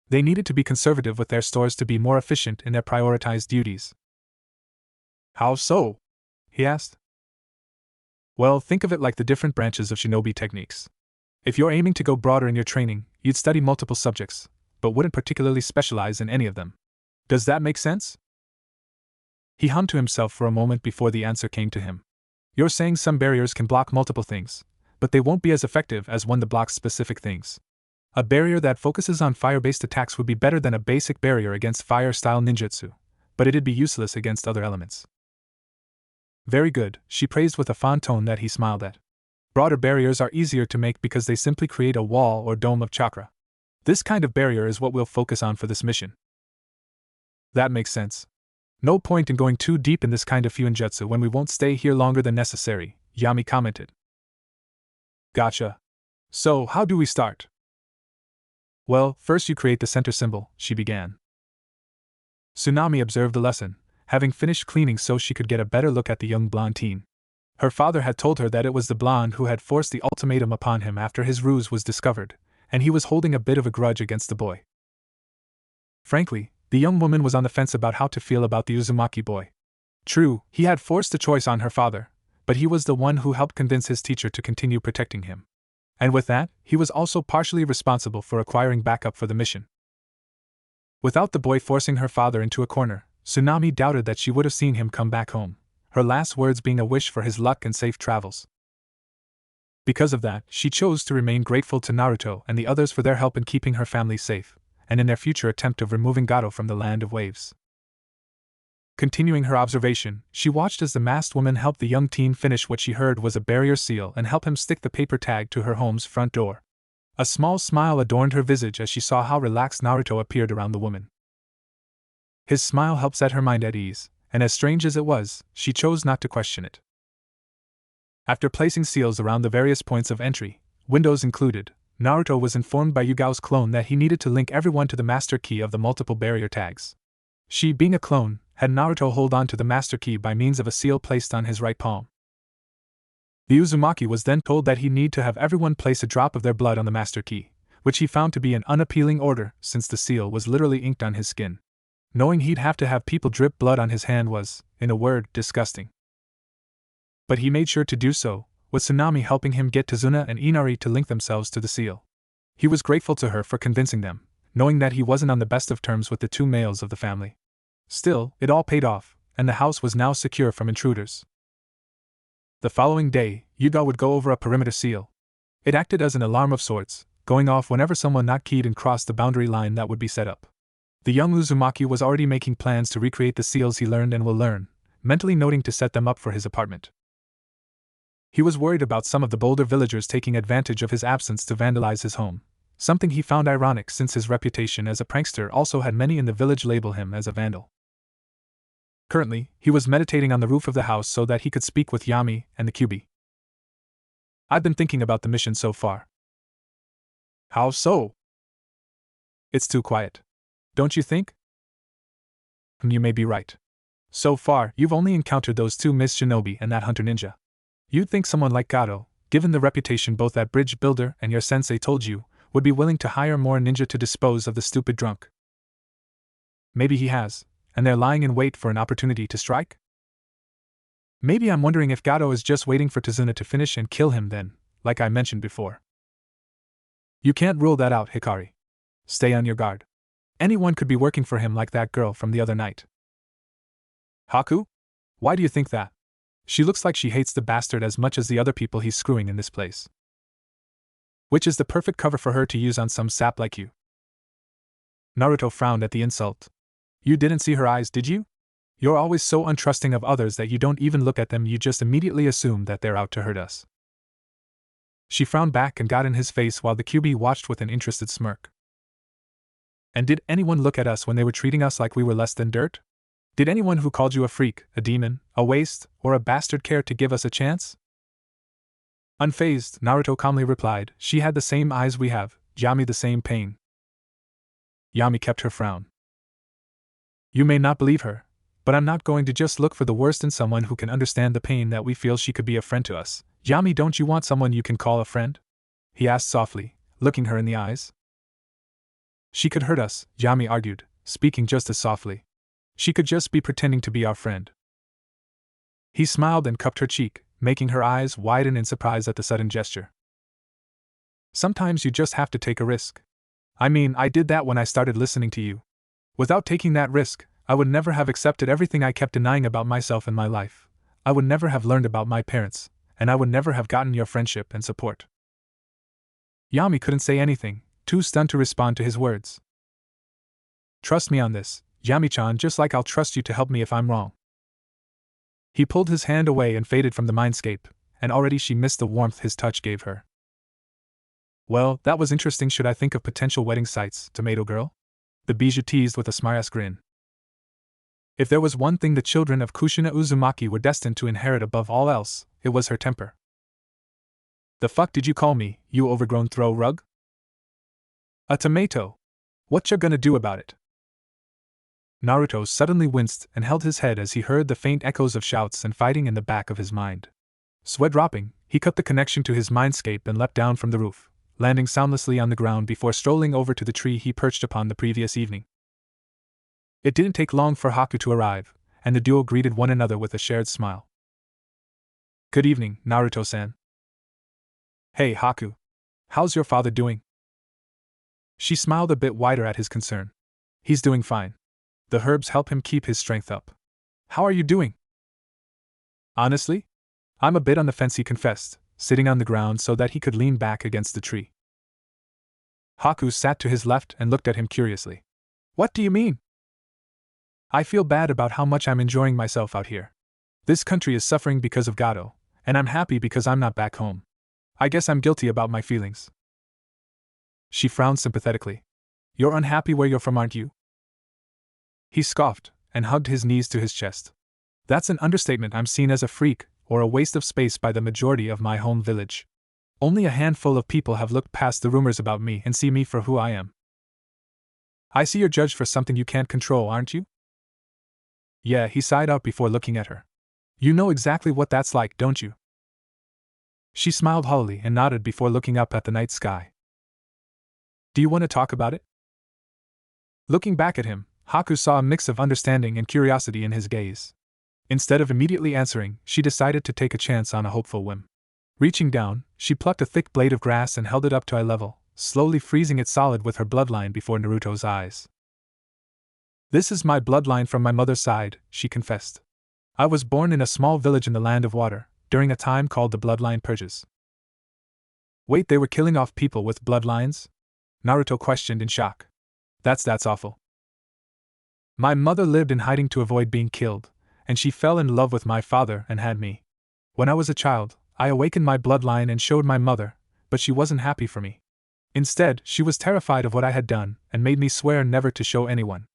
They needed to be conservative with their stores to be more efficient in their prioritized duties. How so? He asked. Well, think of it like the different branches of shinobi techniques. If you're aiming to go broader in your training, you'd study multiple subjects, but wouldn't particularly specialize in any of them. Does that make sense? He hummed to himself for a moment before the answer came to him. You're saying some barriers can block multiple things, but they won't be as effective as one that blocks specific things. A barrier that focuses on fire-based attacks would be better than a basic barrier against fire-style ninjutsu, but it'd be useless against other elements. Very good, she praised with a fond tone that he smiled at. Broader barriers are easier to make because they simply create a wall or dome of chakra. This kind of barrier is what we'll focus on for this mission. That makes sense. No point in going too deep in this kind of Fuinjutsu when we won't stay here longer than necessary, Yami commented. Gotcha. So, how do we start? Well, first you create the center symbol, she began. Tsunami observed the lesson, having finished cleaning so she could get a better look at the young blonde teen. Her father had told her that it was the blonde who had forced the ultimatum upon him after his ruse was discovered, and he was holding a bit of a grudge against the boy. Frankly, the young woman was on the fence about how to feel about the Uzumaki boy. True, he had forced the choice on her father, but he was the one who helped convince his teacher to continue protecting him. And with that, he was also partially responsible for acquiring backup for the mission. Without the boy forcing her father into a corner, Tsunami doubted that she would have seen him come back home, her last words being a wish for his luck and safe travels. Because of that, she chose to remain grateful to Naruto and the others for their help in keeping her family safe, and in their future attempt of removing Gato from the land of waves. Continuing her observation, she watched as the masked woman helped the young teen finish what she heard was a barrier seal and help him stick the paper tag to her home's front door. A small smile adorned her visage as she saw how relaxed Naruto appeared around the woman. His smile helped set her mind at ease, and as strange as it was, she chose not to question it. After placing seals around the various points of entry, windows included, Naruto was informed by Yugao's clone that he needed to link everyone to the master key of the multiple barrier tags. She, being a clone, had Naruto hold on to the master key by means of a seal placed on his right palm. The Uzumaki was then told that he need to have everyone place a drop of their blood on the master key, which he found to be an unappealing order since the seal was literally inked on his skin. Knowing he'd have to have people drip blood on his hand was, in a word, disgusting. But he made sure to do so, with Tsunami helping him get Tazuna and Inari to link themselves to the seal. He was grateful to her for convincing them, knowing that he wasn't on the best of terms with the two males of the family. Still, it all paid off, and the house was now secure from intruders. The following day, Yuga would go over a perimeter seal. It acted as an alarm of sorts, going off whenever someone not keyed and crossed the boundary line that would be set up. The young Uzumaki was already making plans to recreate the seals he learned and will learn, mentally noting to set them up for his apartment. He was worried about some of the bolder villagers taking advantage of his absence to vandalize his home, something he found ironic since his reputation as a prankster also had many in the village label him as a vandal. Currently, he was meditating on the roof of the house so that he could speak with Yami and the Kyubi. I've been thinking about the mission so far. How so? It's too quiet. Don't you think? You may be right. So far, you've only encountered those two Miss Shinobi and that hunter ninja. You'd think someone like Gato, given the reputation both that bridge builder and your sensei told you, would be willing to hire more ninja to dispose of the stupid drunk. Maybe he has, and they're lying in wait for an opportunity to strike? Maybe I'm wondering if Gato is just waiting for Tazuna to finish and kill him then, like I mentioned before. You can't rule that out, Hikari. Stay on your guard. Anyone could be working for him like that girl from the other night. Haku? Why do you think that? She looks like she hates the bastard as much as the other people he's screwing in this place. Which is the perfect cover for her to use on some sap like you. Naruto frowned at the insult. You didn't see her eyes, did you? You're always so untrusting of others that you don't even look at them, you just immediately assume that they're out to hurt us. She frowned back and got in his face while the Kyubi watched with an interested smirk. And did anyone look at us when they were treating us like we were less than dirt? Did anyone who called you a freak, a demon, a waste, or a bastard care to give us a chance? Unfazed, Naruto calmly replied, she had the same eyes we have, Yami the same pain. Yami kept her frown. You may not believe her, but I'm not going to just look for the worst in someone who can understand the pain that we feel. She could be a friend to us. Yami, don't you want someone you can call a friend? He asked softly, looking her in the eyes. She could hurt us, Yami argued, speaking just as softly. She could just be pretending to be our friend. He smiled and cupped her cheek, making her eyes widen in surprise at the sudden gesture. Sometimes you just have to take a risk. I mean, I did that when I started listening to you. Without taking that risk, I would never have accepted everything I kept denying about myself in my life. I would never have learned about my parents, and I would never have gotten your friendship and support. Yami couldn't say anything, too stunned to respond to his words. Trust me on this, Yami-chan, just like I'll trust you to help me if I'm wrong. He pulled his hand away and faded from the mindscape, and already she missed the warmth his touch gave her. Well, that was interesting. Should I think of potential wedding sites, Tomato Girl? The bijou teased with a smart-ass grin. If there was one thing the children of Kushina Uzumaki were destined to inherit above all else, it was her temper. The fuck did you call me, you overgrown throw rug? A tomato. What you gonna do about it? Naruto suddenly winced and held his head as he heard the faint echoes of shouts and fighting in the back of his mind. Sweat dropping, he cut the connection to his mindscape and leapt down from the roof, landing soundlessly on the ground before strolling over to the tree he perched upon the previous evening. It didn't take long for Haku to arrive, and the duo greeted one another with a shared smile. Good evening, Naruto-san. Hey, Haku. How's your father doing? She smiled a bit wider at his concern. He's doing fine. The herbs help him keep his strength up. How are you doing? Honestly? I'm a bit on the fence, he confessed, sitting on the ground so that he could lean back against the tree. Haku sat to his left and looked at him curiously. What do you mean? I feel bad about how much I'm enjoying myself out here. This country is suffering because of Gato, and I'm happy because I'm not back home. I guess I'm guilty about my feelings. She frowned sympathetically. You're unhappy where you're from, aren't you? He scoffed and hugged his knees to his chest. That's an understatement. I'm seen as a freak or a waste of space by the majority of my home village. Only a handful of people have looked past the rumors about me and see me for who I am. I see you're judged for something you can't control, aren't you? Yeah, he sighed out before looking at her. You know exactly what that's like, don't you? She smiled hollowly and nodded before looking up at the night sky. Do you want to talk about it? Looking back at him, Haku saw a mix of understanding and curiosity in his gaze. Instead of immediately answering, she decided to take a chance on a hopeful whim. Reaching down, she plucked a thick blade of grass and held it up to eye level, slowly freezing it solid with her bloodline before Naruto's eyes. "This is my bloodline from my mother's side," she confessed. "I was born in a small village in the Land of Water, during a time called the Bloodline Purges." "Wait, they were killing off people with bloodlines?" Naruto questioned in shock. That's awful." "My mother lived in hiding to avoid being killed, and she fell in love with my father and had me. When I was a child, I awakened my bloodline and showed my mother, but she wasn't happy for me. Instead, she was terrified of what I had done and made me swear never to show anyone."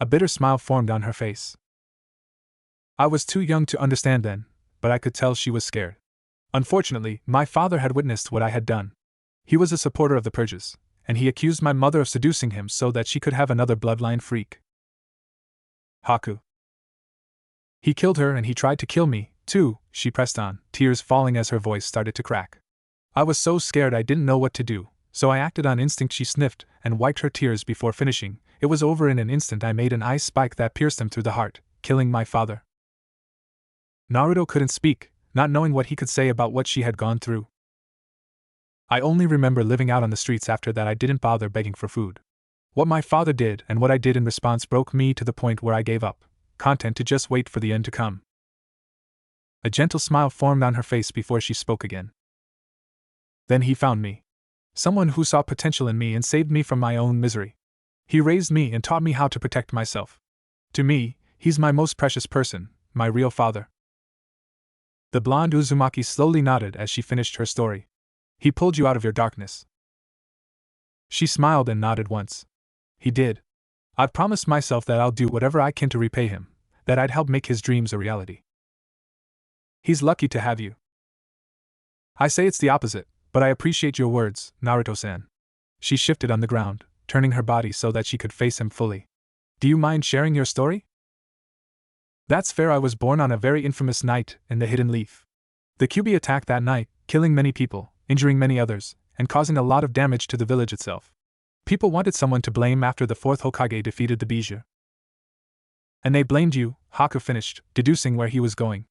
A bitter smile formed on her face. "I was too young to understand then, but I could tell she was scared. Unfortunately, my father had witnessed what I had done. He was a supporter of the purges, and he accused my mother of seducing him so that she could have another bloodline freak. Haku. He killed her and he tried to kill me, too," she pressed on, tears falling as her voice started to crack. "I was so scared I didn't know what to do, so I acted on instinct." She sniffed and wiped her tears before finishing. "It was over in an instant. I made an ice spike that pierced him through the heart, killing my father." Naruto couldn't speak, not knowing what he could say about what she had gone through. "I only remember living out on the streets after that. I didn't bother begging for food. What my father did and what I did in response broke me to the point where I gave up, content to just wait for the end to come." A gentle smile formed on her face before she spoke again. "Then he found me. Someone who saw potential in me and saved me from my own misery. He raised me and taught me how to protect myself. To me, he's my most precious person, my real father." The blonde Uzumaki slowly nodded as she finished her story. "He pulled you out of your darkness." She smiled and nodded once. "He did. I've promised myself that I'll do whatever I can to repay him, that I'd help make his dreams a reality. He's lucky to have you." "I say it's the opposite, but I appreciate your words, Naruto-san." She shifted on the ground, turning her body so that she could face him fully. "Do you mind sharing your story?" "That's fair. I was born on a very infamous night in the Hidden Leaf. The Kyuubi attacked that night, killing many people, injuring many others, and causing a lot of damage to the village itself. People wanted someone to blame after the fourth Hokage defeated the Bijou. And they blamed you," Haku finished, deducing where he was going.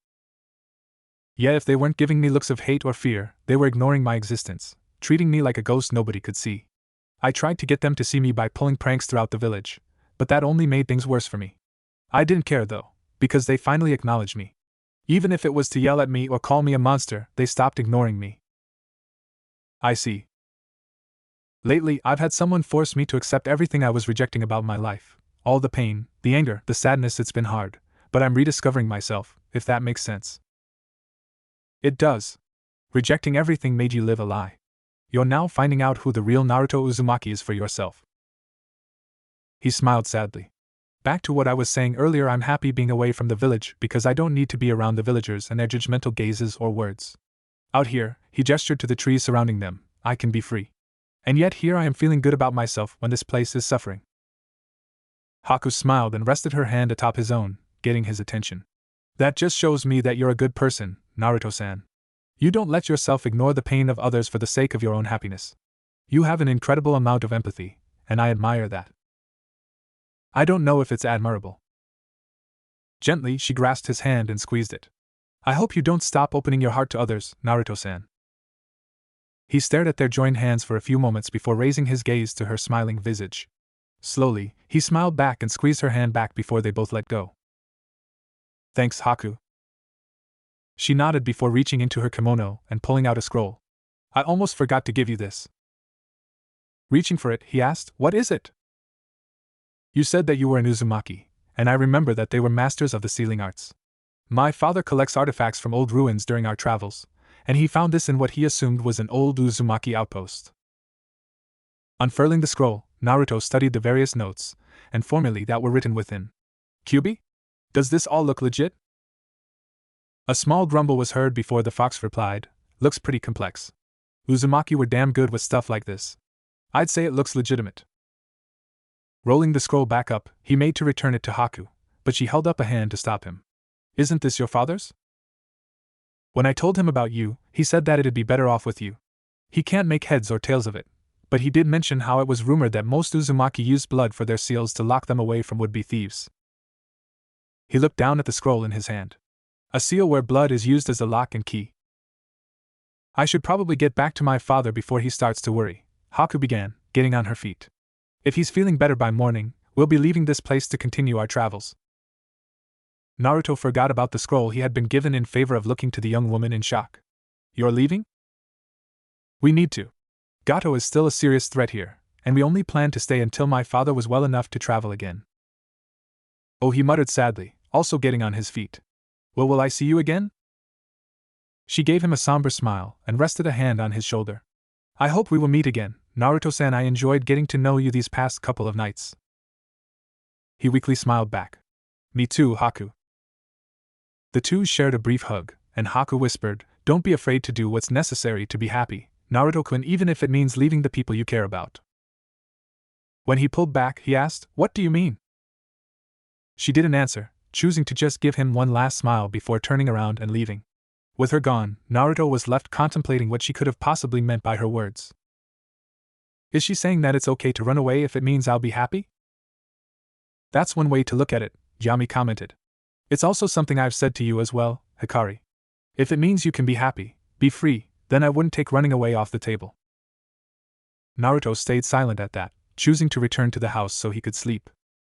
"Yeah, if they weren't giving me looks of hate or fear, they were ignoring my existence, treating me like a ghost nobody could see. I tried to get them to see me by pulling pranks throughout the village, but that only made things worse for me. I didn't care though, because they finally acknowledged me. Even if it was to yell at me or call me a monster, they stopped ignoring me." "I see. Lately, I've had someone force me to accept everything I was rejecting about my life. All the pain, the anger, the sadness. It's been hard, but I'm rediscovering myself, if that makes sense." "It does. Rejecting everything made you live a lie. You're now finding out who the real Naruto Uzumaki is for yourself." He smiled sadly. "Back to what I was saying earlier, I'm happy being away from the village because I don't need to be around the villagers and their judgmental gazes or words. Out here," he gestured to the trees surrounding them, "I can be free. And yet here I am feeling good about myself when this place is suffering." Haku smiled and rested her hand atop his own, getting his attention. "That just shows me that you're a good person, Naruto-san. You don't let yourself ignore the pain of others for the sake of your own happiness. You have an incredible amount of empathy, and I admire that." "I don't know if it's admirable." Gently, she grasped his hand and squeezed it. "I hope you don't stop opening your heart to others, Naruto-san." He stared at their joined hands for a few moments before raising his gaze to her smiling visage. Slowly, he smiled back and squeezed her hand back before they both let go. "Thanks, Haku." She nodded before reaching into her kimono and pulling out a scroll. "I almost forgot to give you this." Reaching for it, he asked, "What is it?" "You said that you were an Uzumaki, and I remember that they were masters of the sealing arts. My father collects artifacts from old ruins during our travels, and he found this in what he assumed was an old Uzumaki outpost." Unfurling the scroll, Naruto studied the various notes and formulae that were written within. "Kyuubi? Does this all look legit?" A small grumble was heard before the fox replied, "Looks pretty complex. Uzumaki were damn good with stuff like this. I'd say it looks legitimate." Rolling the scroll back up, he made to return it to Haku, but she held up a hand to stop him. "Isn't this your father's? When I told him about you, he said that it'd be better off with you. He can't make heads or tails of it, but he did mention how it was rumored that most Uzumaki used blood for their seals to lock them away from would-be thieves." He looked down at the scroll in his hand. "A seal where blood is used as the lock and key." I should probably get back to my father before he starts to worry, Haku began, getting on her feet. If he's feeling better by morning, we'll be leaving this place to continue our travels. Naruto forgot about the scroll he had been given in favor of looking to the young woman in shock. You're leaving? We need to. Gato is still a serious threat here, and we only planned to stay until my father was well enough to travel again. Oh, he muttered sadly, also getting on his feet. Well, will I see you again? She gave him a somber smile and rested a hand on his shoulder. I hope we will meet again, Naruto-san. I enjoyed getting to know you these past couple of nights. He weakly smiled back. Me too, Haku. The two shared a brief hug, and Haku whispered, Don't be afraid to do what's necessary to be happy, Naruto-kun, even if it means leaving the people you care about. When he pulled back, he asked, What do you mean? She didn't answer, choosing to just give him one last smile before turning around and leaving. With her gone, Naruto was left contemplating what she could have possibly meant by her words. Is she saying that it's okay to run away if it means I'll be happy? That's one way to look at it, Yami commented. It's also something I've said to you as well, Hikari. If it means you can be happy, be free, then I wouldn't take running away off the table. Naruto stayed silent at that, choosing to return to the house so he could sleep.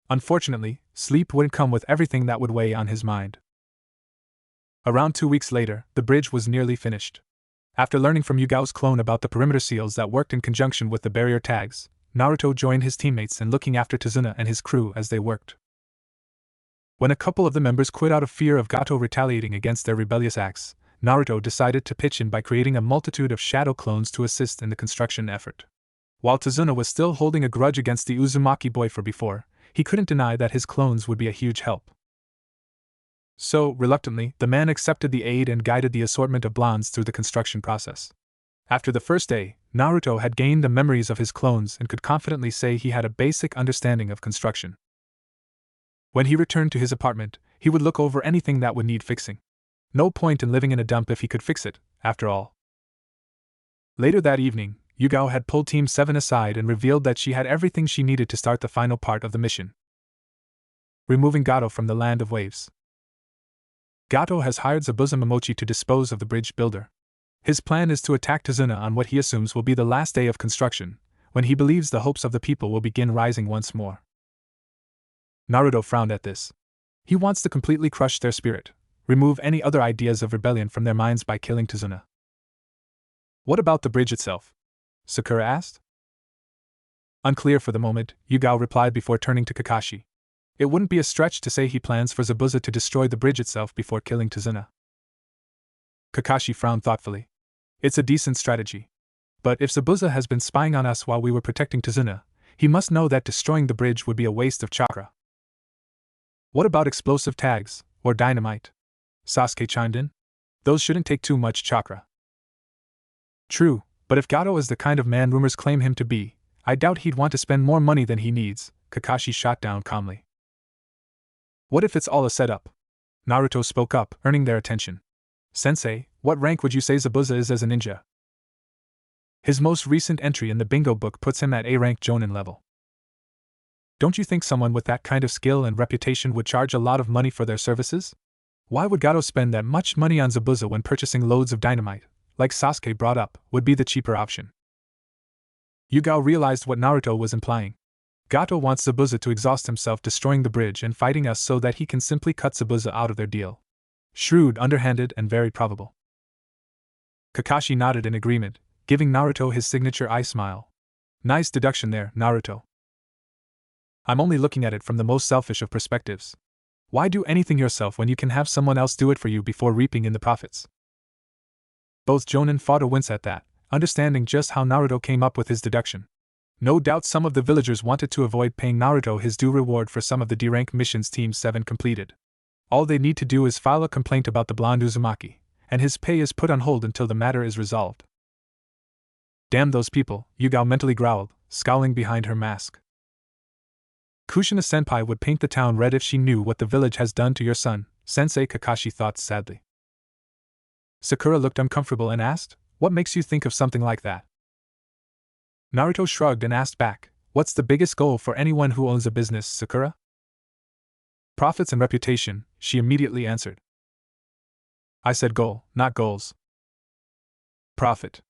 Unfortunately, sleep wouldn't come with everything that would weigh on his mind. Around 2 weeks later, the bridge was nearly finished. After learning from Yugao's clone about the perimeter seals that worked in conjunction with the barrier tags, Naruto joined his teammates in looking after Tazuna and his crew as they worked. When a couple of the members quit out of fear of Gato retaliating against their rebellious acts, Naruto decided to pitch in by creating a multitude of shadow clones to assist in the construction effort. While Tazuna was still holding a grudge against the Uzumaki boy for before, he couldn't deny that his clones would be a huge help. So, reluctantly, the man accepted the aid and guided the assortment of blondes through the construction process. After the first day, Naruto had gained the memories of his clones and could confidently say he had a basic understanding of construction. When he returned to his apartment, he would look over anything that would need fixing. No point in living in a dump if he could fix it, after all. Later that evening, Yugao had pulled Team 7 aside and revealed that she had everything she needed to start the final part of the mission: removing Gato from the land of waves. Gato has hired Zabuza Momochi to dispose of the bridge builder. His plan is to attack Tazuna on what he assumes will be the last day of construction, when he believes the hopes of the people will begin rising once more. Naruto frowned at this. He wants to completely crush their spirit, remove any other ideas of rebellion from their minds by killing Tazuna. What about the bridge itself? Sakura asked. Unclear for the moment, Yugao replied before turning to Kakashi. It wouldn't be a stretch to say he plans for Zabuza to destroy the bridge itself before killing Tazuna. Kakashi frowned thoughtfully. It's a decent strategy. But if Zabuza has been spying on us while we were protecting Tazuna, he must know that destroying the bridge would be a waste of chakra. What about explosive tags, or dynamite? Sasuke chimed in. Those shouldn't take too much chakra. True, but if Gato is the kind of man rumors claim him to be, I doubt he'd want to spend more money than he needs, Kakashi shot down calmly. What if it's all a setup? Naruto spoke up, earning their attention. Sensei, what rank would you say Zabuza is as a ninja? His most recent entry in the bingo book puts him at A-rank Jonin level. Don't you think someone with that kind of skill and reputation would charge a lot of money for their services? Why would Gato spend that much money on Zabuza when purchasing loads of dynamite, like Sasuke brought up, would be the cheaper option? Yugao realized what Naruto was implying. Gato wants Zabuza to exhaust himself destroying the bridge and fighting us so that he can simply cut Zabuza out of their deal. Shrewd, underhanded, and very probable. Kakashi nodded in agreement, giving Naruto his signature eye smile. Nice deduction there, Naruto. I'm only looking at it from the most selfish of perspectives. Why do anything yourself when you can have someone else do it for you before reaping in the profits? Both Jonin fought a wince at that, understanding just how Naruto came up with his deduction. No doubt some of the villagers wanted to avoid paying Naruto his due reward for some of the D-rank missions Team 7 completed. All they need to do is file a complaint about the blonde Uzumaki, and his pay is put on hold until the matter is resolved. Damn those people, Yugao mentally growled, scowling behind her mask. Kushina-senpai would paint the town red if she knew what the village has done to your son, Sensei, Kakashi thought sadly. Sakura looked uncomfortable and asked, What makes you think of something like that? Naruto shrugged and asked back, What's the biggest goal for anyone who owns a business, Sakura? Profits and reputation, she immediately answered. I said goal, not goals. Profit.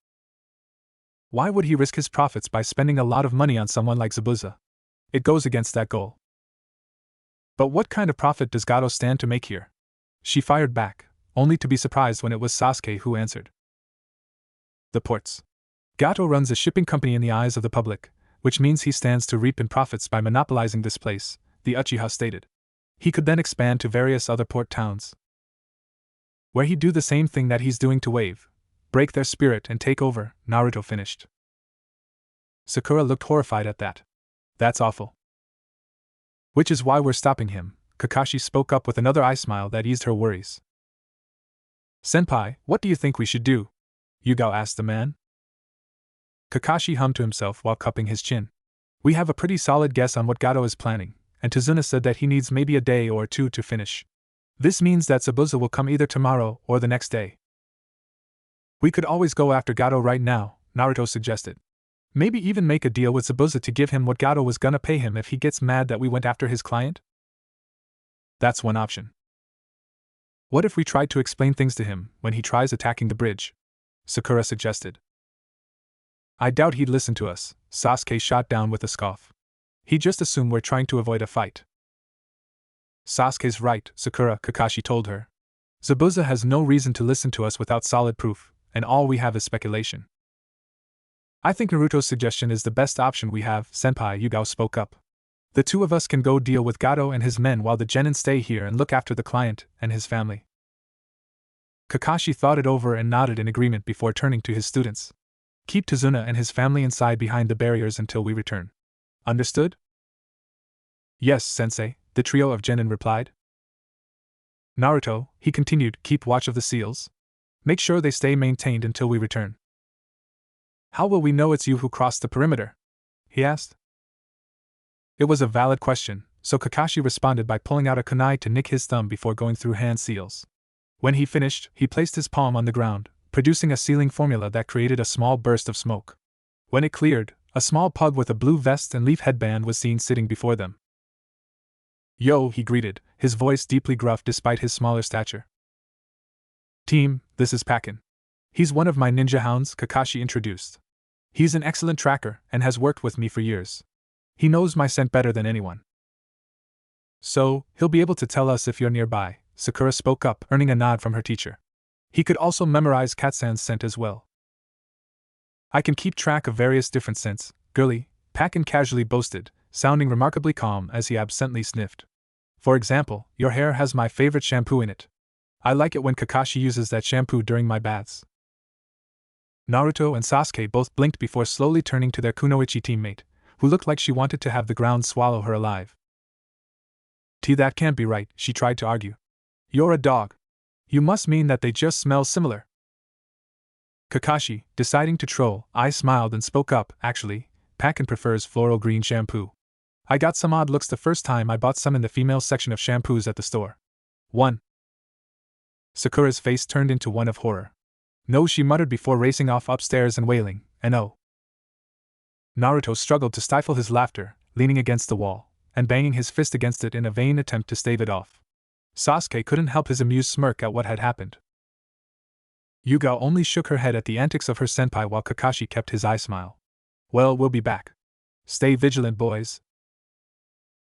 Why would he risk his profits by spending a lot of money on someone like Zabuza? It goes against that goal. But what kind of profit does Gato stand to make here? She fired back, only to be surprised when it was Sasuke who answered. The ports. Gato runs a shipping company in the eyes of the public, which means he stands to reap in profits by monopolizing this place, the Uchiha stated. He could then expand to various other port towns, where he'd do the same thing that he's doing to Wave, break their spirit and take over, Naruto finished. Sakura looked horrified at that. That's awful. Which is why we're stopping him, Kakashi spoke up with another eye smile that eased her worries. Senpai, what do you think we should do? Yugao asked the man. Kakashi hummed to himself while cupping his chin. We have a pretty solid guess on what Gato is planning, and Tazuna said that he needs maybe a day or two to finish. This means that Zabuza will come either tomorrow or the next day. We could always go after Gato right now, Naruto suggested. Maybe even make a deal with Zabuza to give him what Gato was gonna pay him if he gets mad that we went after his client? That's one option. What if we tried to explain things to him when he tries attacking the bridge? Sakura suggested. I doubt he'd listen to us, Sasuke shot down with a scoff. He'd just assume we're trying to avoid a fight. Sasuke's right, Sakura, Kakashi told her. Zabuza has no reason to listen to us without solid proof, and all we have is speculation. I think Naruto's suggestion is the best option we have, Senpai, Yugao spoke up. The two of us can go deal with Gato and his men while the genin stay here and look after the client and his family. Kakashi thought it over and nodded in agreement before turning to his students. Keep Tazuna and his family inside behind the barriers until we return. Understood? Yes, sensei, the trio of genin replied. Naruto, he continued, keep watch of the seals. Make sure they stay maintained until we return. How will we know it's you who crossed the perimeter? He asked. It was a valid question, so Kakashi responded by pulling out a kunai to nick his thumb before going through hand seals. When he finished, he placed his palm on the ground, producing a sealing formula that created a small burst of smoke. When it cleared, a small pug with a blue vest and leaf headband was seen sitting before them. Yo, he greeted, his voice deeply gruff despite his smaller stature. Team, this is Pakin. He's one of my ninja hounds, Kakashi introduced. He's an excellent tracker and has worked with me for years. He knows my scent better than anyone. So, he'll be able to tell us if you're nearby, Sakura spoke up, earning a nod from her teacher. He could also memorize Katsan's scent as well. I can keep track of various different scents, girly, Pakin casually boasted, sounding remarkably calm as he absently sniffed. For example, your hair has my favorite shampoo in it. I like it when Kakashi uses that shampoo during my baths. Naruto and Sasuke both blinked before slowly turning to their Kunoichi teammate, who looked like she wanted to have the ground swallow her alive. That can't be right, she tried to argue. You're a dog. You must mean that they just smell similar. Kakashi, deciding to troll, I smiled and spoke up, actually, Pakin prefers floral green shampoo. I got some odd looks the first time I bought some in the female section of shampoos at the store. 1. Sakura's face turned into one of horror. No, she muttered before racing off upstairs and wailing, "No." Naruto struggled to stifle his laughter, leaning against the wall, and banging his fist against it in a vain attempt to stave it off. Sasuke couldn't help his amused smirk at what had happened. Yugao only shook her head at the antics of her senpai while Kakashi kept his eye smile. Well, we'll be back. Stay vigilant, boys.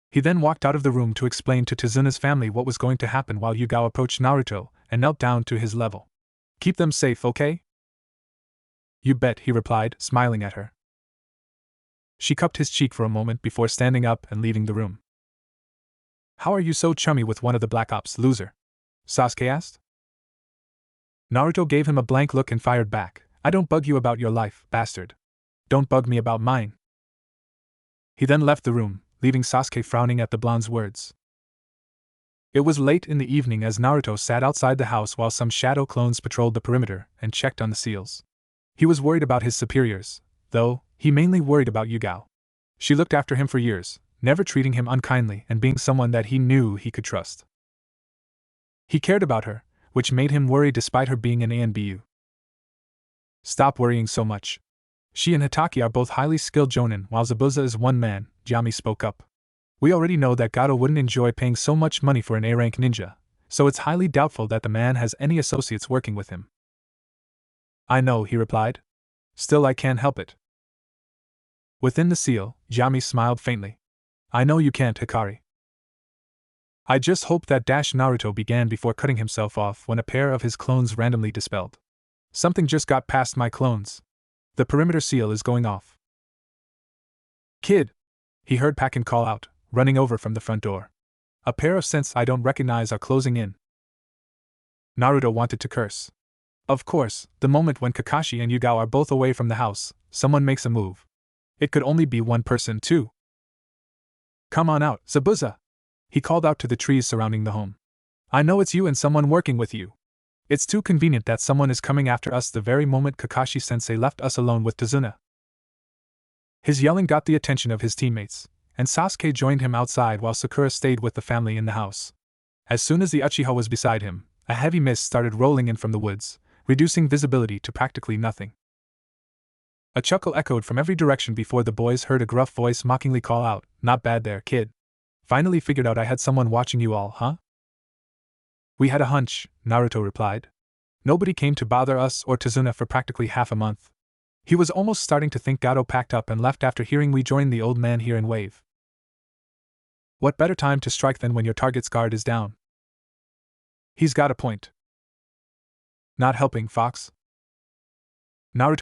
He then walked out of the room to explain to Tazuna's family what was going to happen while Yugao approached Naruto and knelt down to his level. Keep them safe, okay? You bet, he replied, smiling at her. She cupped his cheek for a moment before standing up and leaving the room. How are you so chummy with one of the Black Ops, loser? Sasuke asked. Naruto gave him a blank look and fired back. I don't bug you about your life, bastard. Don't bug me about mine. He then left the room, leaving Sasuke frowning at the blonde's words. It was late in the evening as Naruto sat outside the house while some shadow clones patrolled the perimeter and checked on the seals. He was worried about his superiors, though, he mainly worried about Yugao. She looked after him for years, never treating him unkindly and being someone that he knew he could trust. He cared about her, which made him worry despite her being an ANBU. Stop worrying so much. She and Hitaki are both highly skilled jonin while Zabuza is one man, Jami spoke up. We already know that Gato wouldn't enjoy paying so much money for an A-rank ninja, so it's highly doubtful that the man has any associates working with him. I know, he replied. Still, I can't help it. Within the seal, Yami smiled faintly. I know you can't, Hikari. I just hoped that Naruto began before cutting himself off when a pair of his clones randomly dispelled. Something just got past my clones. The perimeter seal is going off. Kid! He heard Pakin call out, running over from the front door. A pair of scents I don't recognize are closing in. Naruto wanted to curse. Of course, the moment when Kakashi and Yugao are both away from the house, someone makes a move. It could only be one person, too. Come on out, Zabuza! He called out to the trees surrounding the home. I know it's you and someone working with you. It's too convenient that someone is coming after us the very moment Kakashi-sensei left us alone with Tazuna. His yelling got the attention of his teammates, and Sasuke joined him outside while Sakura stayed with the family in the house. As soon as the Uchiha was beside him, a heavy mist started rolling in from the woods, reducing visibility to practically nothing. A chuckle echoed from every direction before the boys heard a gruff voice mockingly call out, "Not bad there, kid. Finally figured out I had someone watching you all, huh?" We had a hunch, Naruto replied. Nobody came to bother us or Tazuna for practically half a month. He was almost starting to think Gato packed up and left after hearing we joined the old man here in Wave. What better time to strike than when your target's guard is down? He's got a point. Not helping, Fox. Naruto